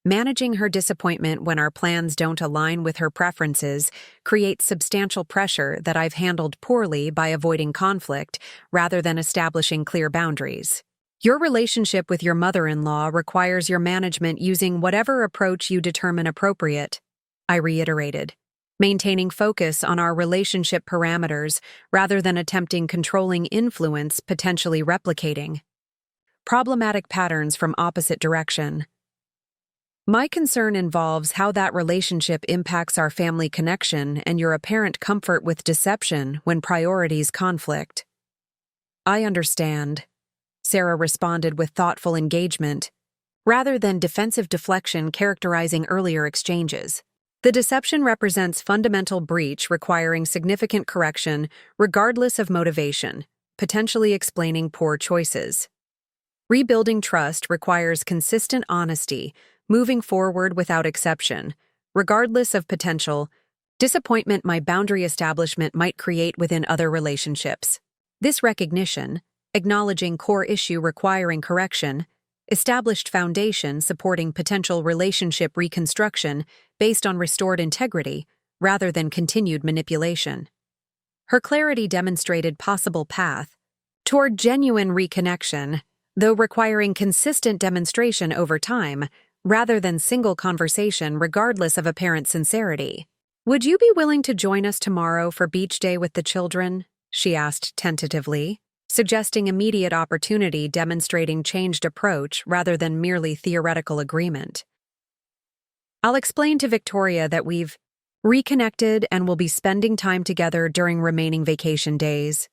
Managing her disappointment when our plans don't align with her preferences creates substantial pressure that I've handled poorly by avoiding conflict rather than establishing clear boundaries. Your relationship with your mother-in-law requires your management using whatever approach you determine appropriate," I reiterated, maintaining focus on our relationship parameters rather than attempting controlling influence potentially replicating. Problematic patterns from opposite direction. My concern involves how that relationship impacts our family connection and your apparent comfort with deception when priorities conflict. "I understand," Sarah responded with thoughtful engagement, rather than defensive deflection characterizing earlier exchanges. "The deception represents fundamental breach requiring significant correction regardless of motivation, potentially explaining poor choices. Rebuilding trust requires consistent honesty, moving forward without exception, regardless of potential disappointment my boundary establishment might create within other relationships. This recognition, acknowledging core issue requiring correction, established foundation supporting potential relationship reconstruction based on restored integrity rather than continued manipulation." Her clarity demonstrated possible path toward genuine reconnection, though requiring consistent demonstration over time rather than single conversation regardless of apparent sincerity. "Would you be willing to join us tomorrow for beach day with the children?" she asked tentatively, suggesting immediate opportunity demonstrating changed approach rather than merely theoretical agreement. "I'll explain to Victoria that we've reconnected and will be spending time together during remaining vacation days."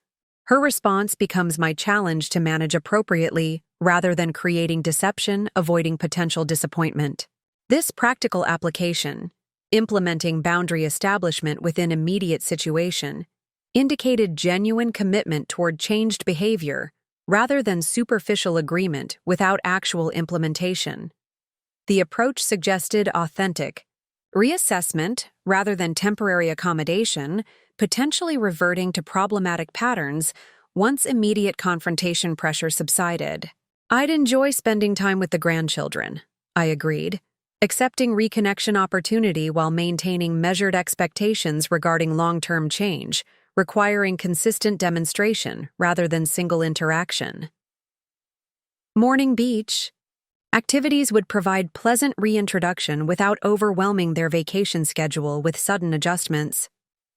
Her response becomes my challenge to manage appropriately rather than creating deception, avoiding potential disappointment. This practical application, implementing boundary establishment within immediate situation, indicated genuine commitment toward changed behavior rather than superficial agreement without actual implementation. The approach suggested authentic reassessment rather than temporary accommodation, potentially reverting to problematic patterns once immediate confrontation pressure subsided. "I'd enjoy spending time with the grandchildren," I agreed, accepting reconnection opportunity while maintaining measured expectations regarding long-term change, requiring consistent demonstration rather than single interaction. Morning beach. Activities would provide pleasant reintroduction without overwhelming their vacation schedule with sudden adjustments.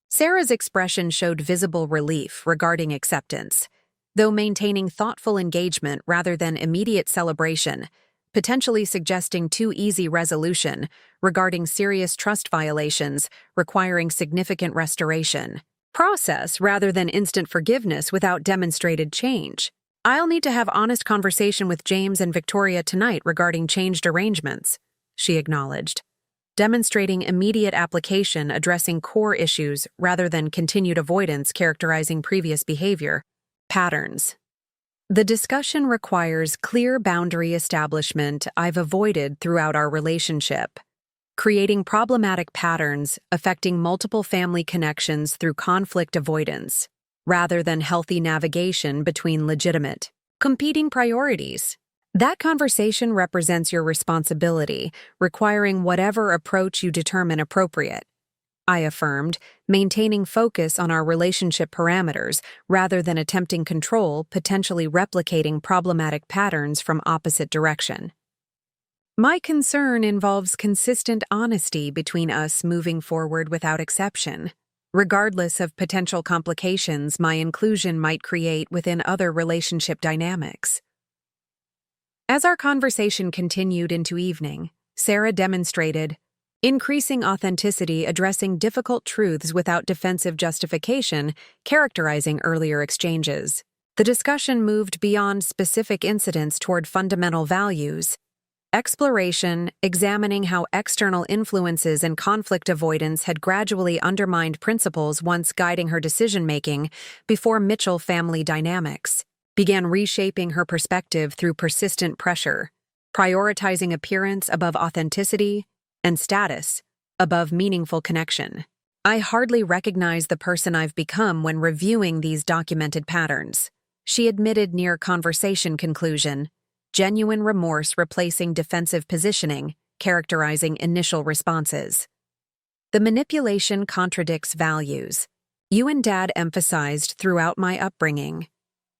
Sarah's expression showed visible relief regarding acceptance, though maintaining thoughtful engagement rather than immediate celebration, potentially suggesting too easy resolution regarding serious trust violations requiring significant restoration. Process rather than instant forgiveness without demonstrated change. "I'll need to have honest conversation with James and Victoria tonight regarding changed arrangements," she acknowledged, demonstrating immediate application addressing core issues rather than continued avoidance characterizing previous behavior patterns. "The discussion requires clear boundary establishment I've avoided throughout our relationship, creating problematic patterns affecting multiple family connections through conflict avoidance, rather than healthy navigation between legitimate, competing priorities. That conversation represents your responsibility, requiring whatever approach you determine appropriate," I affirmed, maintaining focus on our relationship parameters rather than attempting control, potentially replicating problematic patterns from opposite direction. "My concern involves consistent honesty between us moving forward without exception, regardless of potential complications my inclusion might create within other relationship dynamics." As our conversation continued into evening, Sarah demonstrated increasing authenticity addressing difficult truths without defensive justification, characterizing earlier exchanges. The discussion moved beyond specific incidents toward fundamental values, Exploration, examining how external influences and conflict avoidance had gradually undermined principles once guiding her decision-making before Mitchell family dynamics, began reshaping her perspective through persistent pressure, prioritizing appearance above authenticity and status above meaningful connection. I hardly recognize the person I've become when reviewing these documented patterns, she admitted near conversation conclusion, genuine remorse replacing defensive positioning, characterizing initial responses. The manipulation contradicts values you and Dad emphasized throughout my upbringing,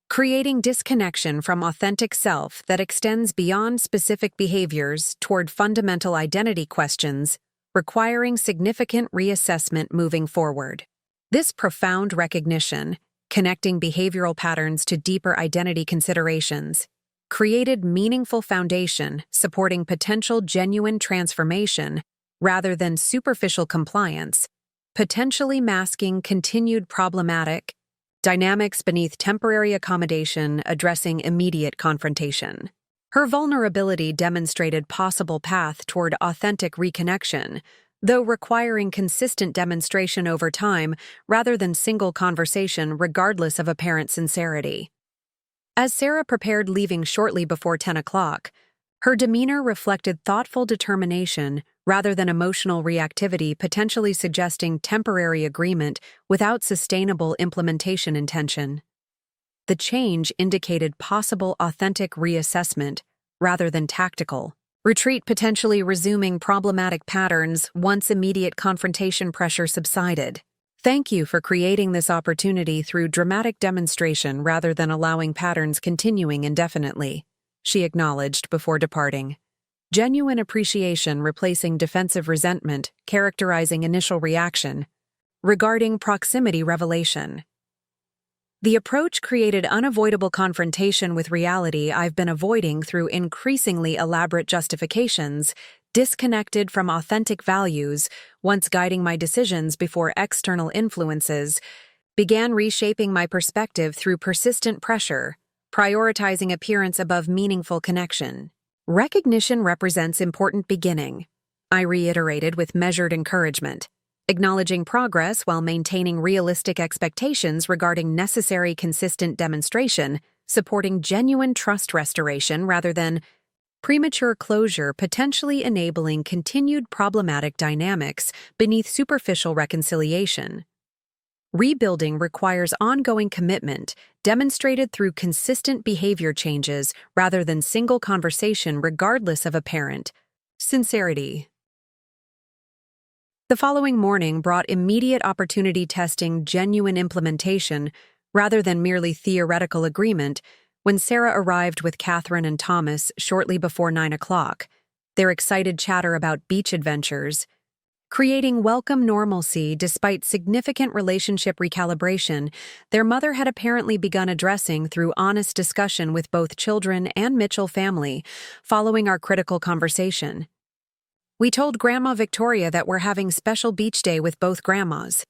creating disconnection from authentic self that extends beyond specific behaviors toward fundamental identity questions, requiring significant reassessment moving forward. This profound recognition, connecting behavioral patterns to deeper identity considerations, created meaningful foundation supporting potential genuine transformation rather than superficial compliance, potentially masking continued problematic dynamics beneath temporary accommodation addressing immediate confrontation. Her vulnerability demonstrated possible path toward authentic reconnection, though requiring consistent demonstration over time rather than single conversation regardless of apparent sincerity. As Sarah prepared leaving shortly before 10 o'clock, her demeanor reflected thoughtful determination rather than emotional reactivity, potentially suggesting temporary agreement without sustainable implementation intention. The change indicated possible authentic reassessment rather than tactical retreat, potentially resuming problematic patterns once immediate confrontation pressure subsided. Thank you for creating this opportunity through dramatic demonstration rather than allowing patterns continuing indefinitely, she acknowledged before departing. Genuine appreciation replacing defensive resentment, characterizing initial reaction. Regarding proximity revelation. The approach created unavoidable confrontation with reality I've been avoiding through increasingly elaborate justifications, disconnected from authentic values, once guiding my decisions before external influences, began reshaping my perspective through persistent pressure, prioritizing appearance above meaningful connection. Recognition represents important beginning, I reiterated with measured encouragement, acknowledging progress while maintaining realistic expectations regarding necessary consistent demonstration, supporting genuine trust restoration rather than premature closure, potentially enabling continued problematic dynamics beneath superficial reconciliation. Rebuilding requires ongoing commitment, demonstrated through consistent behavior changes rather than single conversation regardless of apparent sincerity. The following morning brought immediate opportunity testing genuine implementation rather than merely theoretical agreement when Sarah arrived with Catherine and Thomas shortly before 9 o'clock, their excited chatter about beach adventures, creating welcome normalcy despite significant relationship recalibration, their mother had apparently begun addressing through honest discussion with both children and Mitchell family following our critical conversation. We told Grandma Victoria that we're having special beach day with both grandmas,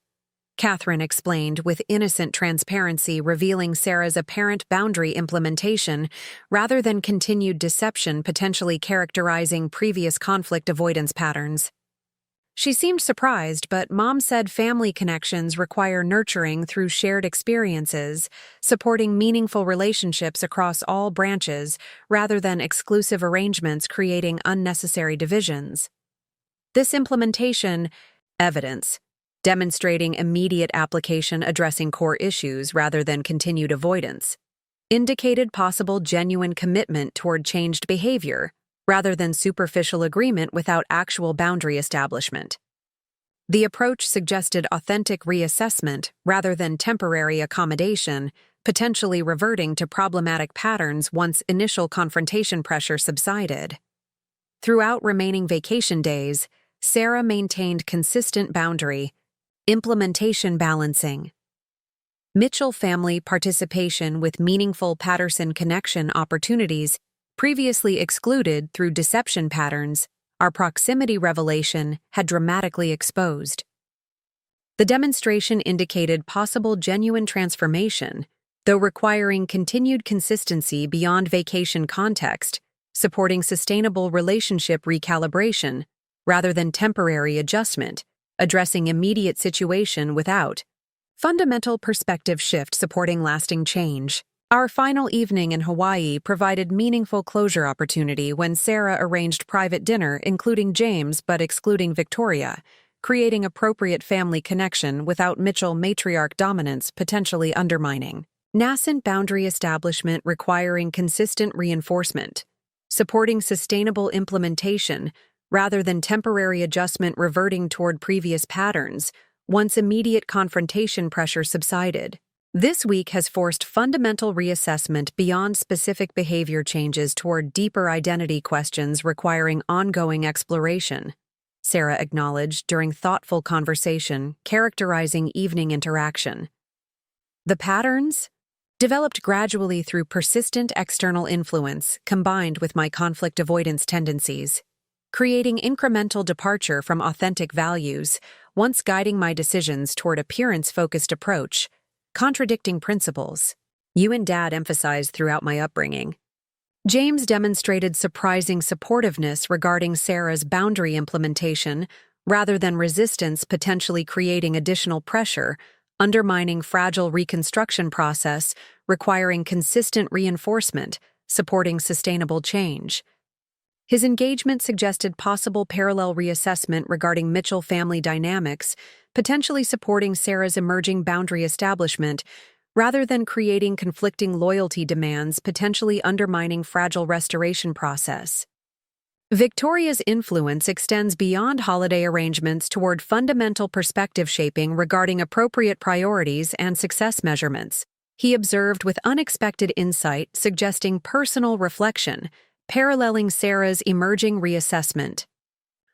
Catherine explained with innocent transparency, revealing Sarah's apparent boundary implementation rather than continued deception, potentially characterizing previous conflict avoidance patterns. She seemed surprised, but Mom said family connections require nurturing through shared experiences, supporting meaningful relationships across all branches rather than exclusive arrangements creating unnecessary divisions. This implementation, evidence, demonstrating immediate application addressing core issues rather than continued avoidance, indicated possible genuine commitment toward changed behavior rather than superficial agreement without actual boundary establishment. The approach suggested authentic reassessment rather than temporary accommodation, potentially reverting to problematic patterns once initial confrontation pressure subsided. Throughout remaining vacation days, Sarah maintained consistent boundary, implementation balancing. Mitchell family participation with meaningful Patterson connection opportunities previously excluded through deception patterns, our proximity revelation had dramatically exposed. The demonstration indicated possible genuine transformation, though requiring continued consistency beyond vacation context, supporting sustainable relationship recalibration rather than temporary adjustment, addressing immediate situation without fundamental perspective shift, supporting lasting change. Our final evening in Hawaii provided meaningful closure opportunity when Sarah arranged private dinner including James but excluding Victoria, creating appropriate family connection without Mitchell matriarch dominance potentially undermining nascent boundary establishment requiring consistent reinforcement, supporting sustainable implementation rather than temporary adjustment reverting toward previous patterns once immediate confrontation pressure subsided. This week has forced fundamental reassessment beyond specific behavior changes toward deeper identity questions requiring ongoing exploration, Sarah acknowledged during thoughtful conversation characterizing evening interaction. The patterns? Developed gradually through persistent external influence combined with my conflict avoidance tendencies, creating incremental departure from authentic values, once guiding my decisions toward appearance-focused approach, contradicting principles you and Dad emphasized throughout my upbringing. James demonstrated surprising supportiveness regarding Sarah's boundary implementation rather than resistance, potentially creating additional pressure, undermining fragile reconstruction process requiring consistent reinforcement, supporting sustainable change. His engagement suggested possible parallel reassessment regarding Mitchell family dynamics, potentially supporting Sarah's emerging boundary establishment, rather than creating conflicting loyalty demands, potentially undermining fragile restoration process. Victoria's influence extends beyond holiday arrangements toward fundamental perspective shaping regarding appropriate priorities and success measurements. He observed with unexpected insight, suggesting personal reflection, paralleling Sarah's emerging reassessment.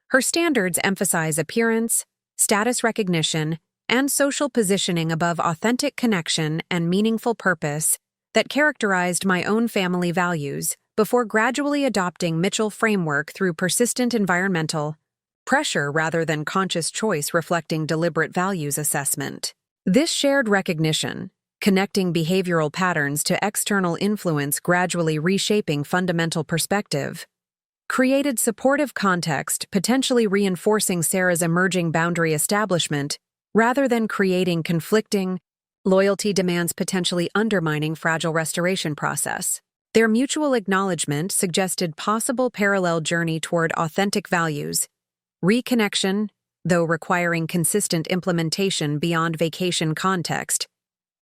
Her standards emphasize appearance, status recognition, and social positioning above authentic connection and meaningful purpose that characterized my own family values before gradually adopting Mitchell framework through persistent environmental pressure rather than conscious choice reflecting deliberate values assessment. This shared recognition, connecting behavioral patterns to external influence gradually reshaping fundamental perspective, created supportive context potentially reinforcing Sarah's emerging boundary establishment rather than creating conflicting loyalty demands potentially undermining fragile restoration process. Their mutual acknowledgement suggested possible parallel journey toward authentic values, reconnection, though requiring consistent implementation beyond vacation context,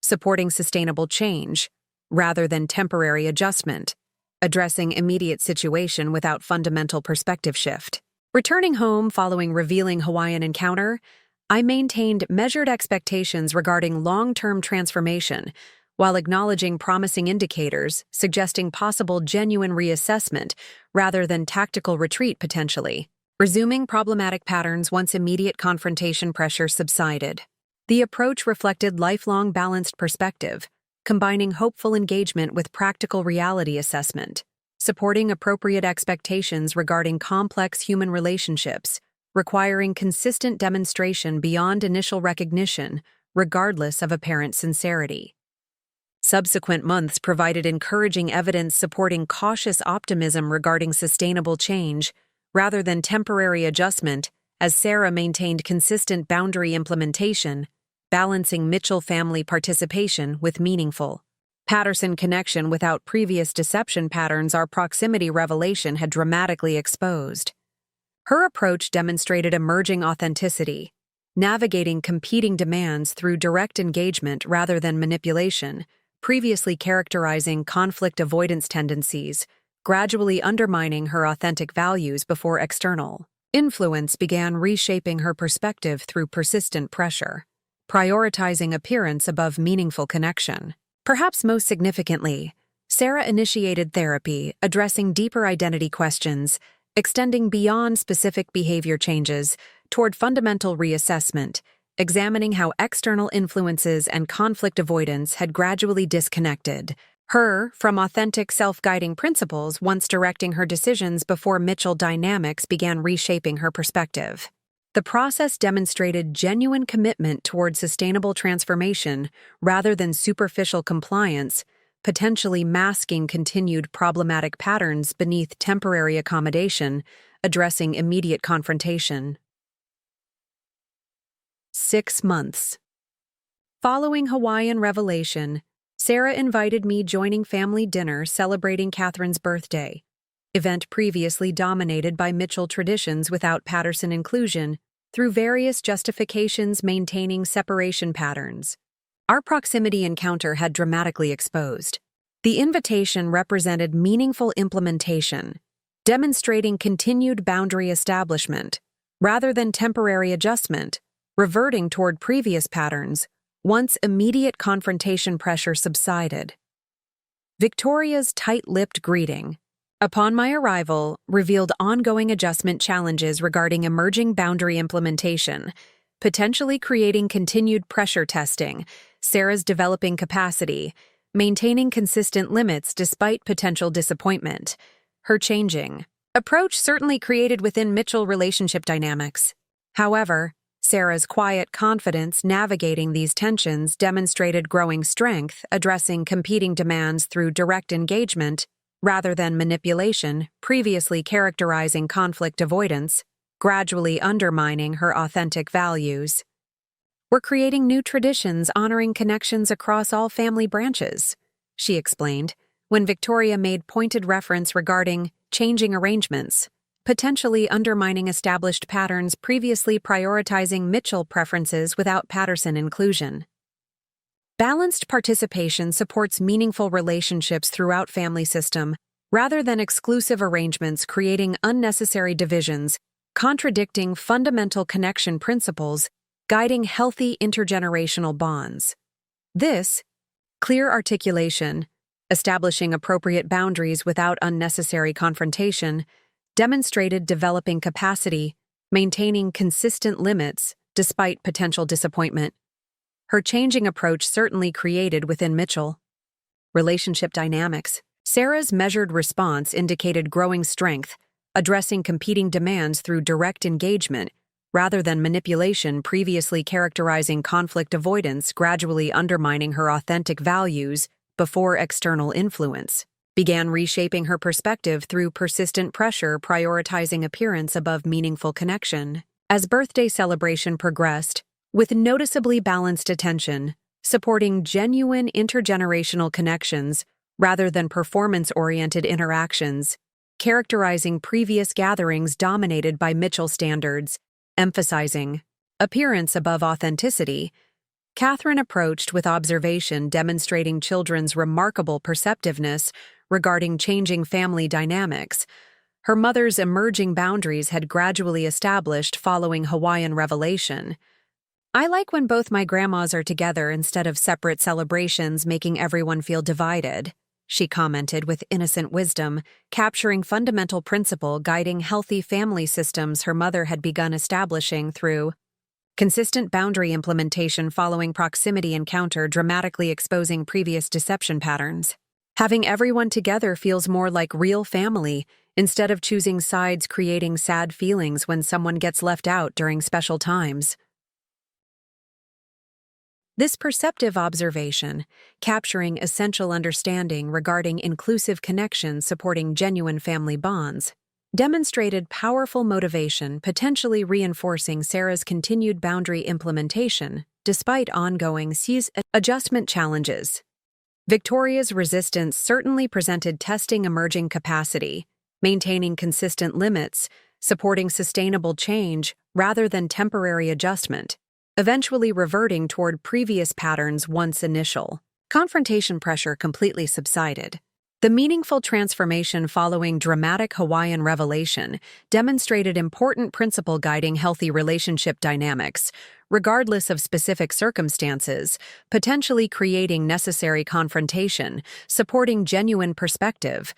supporting sustainable change, rather than temporary adjustment, addressing immediate situation without fundamental perspective shift. Returning home following revealing Hawaiian encounter, I maintained measured expectations regarding long-term transformation, while acknowledging promising indicators suggesting possible genuine reassessment rather than tactical retreat potentially, resuming problematic patterns once immediate confrontation pressure subsided. The approach reflected lifelong balanced perspective, combining hopeful engagement with practical reality assessment, supporting appropriate expectations regarding complex human relationships, requiring consistent demonstration beyond initial recognition, regardless of apparent sincerity. Subsequent months provided encouraging evidence supporting cautious optimism regarding sustainable change, rather than temporary adjustment, as Sarah maintained consistent boundary implementation, balancing Mitchell family participation with meaningful Patterson connection without previous deception patterns our proximity revelation had dramatically exposed. Her approach demonstrated emerging authenticity, navigating competing demands through direct engagement rather than manipulation, previously characterizing conflict avoidance tendencies, gradually undermining her authentic values before external influence began reshaping her perspective through persistent pressure, prioritizing appearance above meaningful connection. Perhaps most significantly, Sarah initiated therapy addressing deeper identity questions, extending beyond specific behavior changes toward fundamental reassessment, examining how external influences and conflict avoidance had gradually disconnected her from authentic self-guiding principles once directing her decisions before Mitchell dynamics began reshaping her perspective. The process demonstrated genuine commitment toward sustainable transformation rather than superficial compliance, potentially masking continued problematic patterns beneath temporary accommodation, addressing immediate confrontation. 6 months. Following Hawaiian revelation, Sarah invited me joining family dinner celebrating Catherine's birthday, event previously dominated by Mitchell traditions without Patterson inclusion, through various justifications maintaining separation patterns. Our proximity encounter had dramatically exposed. The invitation represented meaningful implementation, demonstrating continued boundary establishment, rather than temporary adjustment, reverting toward previous patterns, once immediate confrontation pressure subsided. Victoria's tight-lipped greeting, upon my arrival, revealed ongoing adjustment challenges regarding emerging boundary implementation, potentially creating continued pressure testing, Sarah's developing capacity, maintaining consistent limits despite potential disappointment. Her changing approach certainly created within Mitchell relationship dynamics. However, Sarah's quiet confidence navigating these tensions demonstrated growing strength, addressing competing demands through direct engagement rather than manipulation, previously characterizing conflict avoidance, gradually undermining her authentic values. We're creating new traditions honoring connections across all family branches, she explained, when Victoria made pointed reference regarding changing arrangements, potentially undermining established patterns previously prioritizing Mitchell preferences without Patterson inclusion. Balanced participation supports meaningful relationships throughout family system, rather than exclusive arrangements creating unnecessary divisions, contradicting fundamental connection principles, guiding healthy intergenerational bonds. This, clear articulation, establishing appropriate boundaries without unnecessary confrontation, demonstrated developing capacity, maintaining consistent limits despite potential disappointment. Her changing approach certainly created within Mitchell relationship dynamics. Sarah's measured response indicated growing strength, addressing competing demands through direct engagement rather than manipulation previously characterizing conflict avoidance, gradually undermining her authentic values before external influence. Began reshaping her perspective through persistent pressure prioritizing appearance above meaningful connection. As birthday celebration progressed, with noticeably balanced attention, supporting genuine intergenerational connections rather than performance-oriented interactions, characterizing previous gatherings dominated by Mitchell standards, emphasizing appearance above authenticity, Catherine approached with observation demonstrating children's remarkable perceptiveness regarding changing family dynamics. Her mother's emerging boundaries had gradually established following Hawaiian revelation. I like when both my grandmas are together instead of separate celebrations making everyone feel divided, she commented with innocent wisdom, capturing fundamental principle guiding healthy family systems her mother had begun establishing through consistent boundary implementation following proximity encounter dramatically exposing previous deception patterns. Having everyone together feels more like real family, instead of choosing sides creating sad feelings when someone gets left out during special times. This perceptive observation, capturing essential understanding regarding inclusive connections supporting genuine family bonds, demonstrated powerful motivation potentially reinforcing Sarah's continued boundary implementation despite ongoing adjustment challenges. Victoria's resistance certainly presented testing emerging capacity, maintaining consistent limits, supporting sustainable change rather than temporary adjustment, eventually reverting toward previous patterns once initial. Confrontation pressure completely subsided. The meaningful transformation following dramatic Hawaiian revelation demonstrated important principle guiding healthy relationship dynamics, regardless of specific circumstances, potentially creating necessary confrontation, supporting genuine perspective.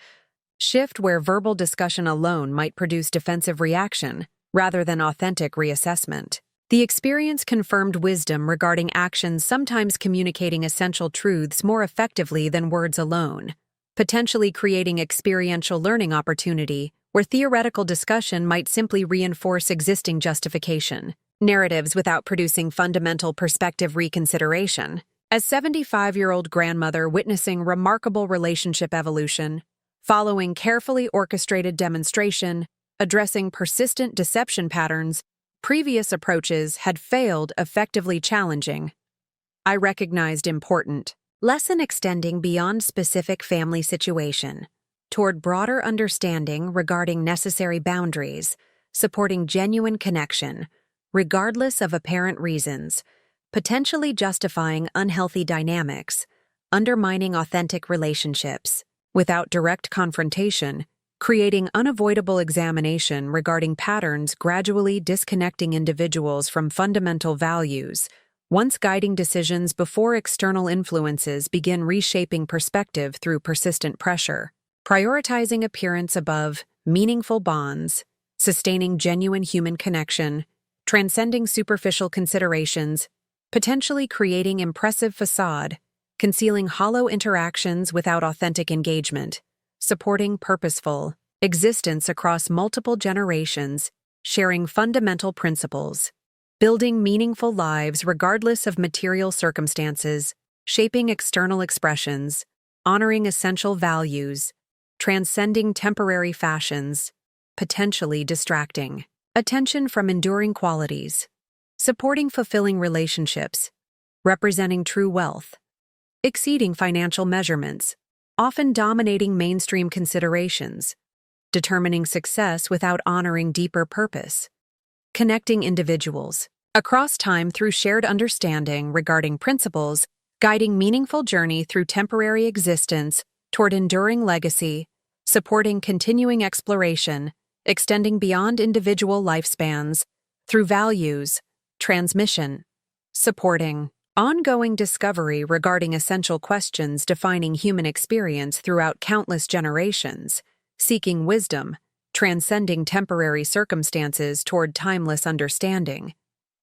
Shift where verbal discussion alone might produce defensive reaction, rather than authentic reassessment. The experience confirmed wisdom regarding actions sometimes communicating essential truths more effectively than words alone, potentially creating experiential learning opportunity where theoretical discussion might simply reinforce existing justification, narratives without producing fundamental perspective reconsideration. As 75-year-old grandmother witnessing remarkable relationship evolution, following carefully orchestrated demonstration, addressing persistent deception patterns, previous approaches had failed effectively challenging. I recognized important lesson extending beyond specific family situation, toward broader understanding regarding necessary boundaries, supporting genuine connection, regardless of apparent reasons, potentially justifying unhealthy dynamics, undermining authentic relationships, without direct confrontation, creating unavoidable examination regarding patterns gradually disconnecting individuals from fundamental values, once guiding decisions before external influences begin reshaping perspective through persistent pressure, prioritizing appearance above meaningful bonds, sustaining genuine human connection, transcending superficial considerations, potentially creating impressive facade, concealing hollow interactions without authentic engagement, supporting purposeful existence across multiple generations, sharing fundamental principles, building meaningful lives regardless of material circumstances, shaping external expressions, honoring essential values, transcending temporary fashions, potentially distracting attention from enduring qualities, supporting fulfilling relationships, representing true wealth, exceeding financial measurements, often dominating mainstream considerations, determining success without honoring deeper purpose, connecting individuals across time through shared understanding regarding principles, guiding meaningful journey through temporary existence toward enduring legacy, supporting continuing exploration, extending beyond individual lifespans through values, transmission, supporting ongoing discovery regarding essential questions defining human experience throughout countless generations, seeking wisdom, transcending temporary circumstances toward timeless understanding,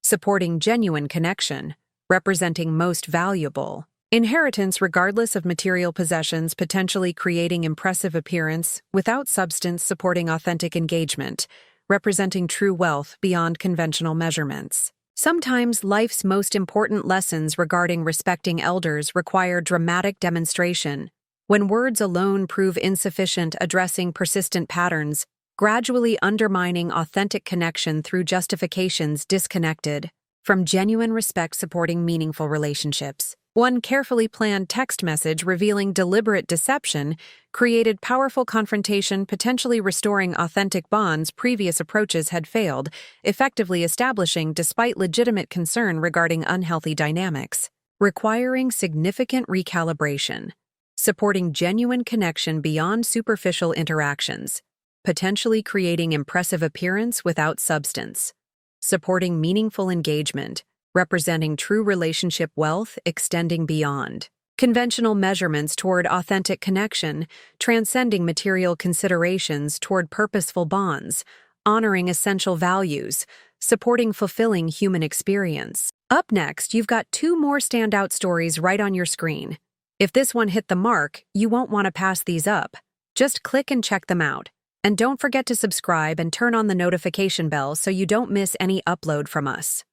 supporting genuine connection, representing most valuable inheritance regardless of material possessions, potentially creating impressive appearance without substance, supporting authentic engagement, representing true wealth beyond conventional measurements. Sometimes life's most important lessons regarding respecting elders require dramatic demonstration. When words alone prove insufficient, addressing persistent patterns, gradually undermining authentic connection through justifications disconnected from genuine respect, supporting meaningful relationships. One carefully planned text message revealing deliberate deception created powerful confrontation, potentially restoring authentic bonds previous approaches had failed, effectively establishing despite legitimate concern regarding unhealthy dynamics, requiring significant recalibration, supporting genuine connection beyond superficial interactions, potentially creating impressive appearance without substance, supporting meaningful engagement, representing true relationship wealth extending beyond conventional measurements toward authentic connection, transcending material considerations toward purposeful bonds, honoring essential values, supporting fulfilling human experience. Up next, you've got two more standout stories right on your screen. If this one hit the mark, you won't want to pass these up. Just click and check them out. And don't forget to subscribe and turn on the notification bell so you don't miss any upload from us.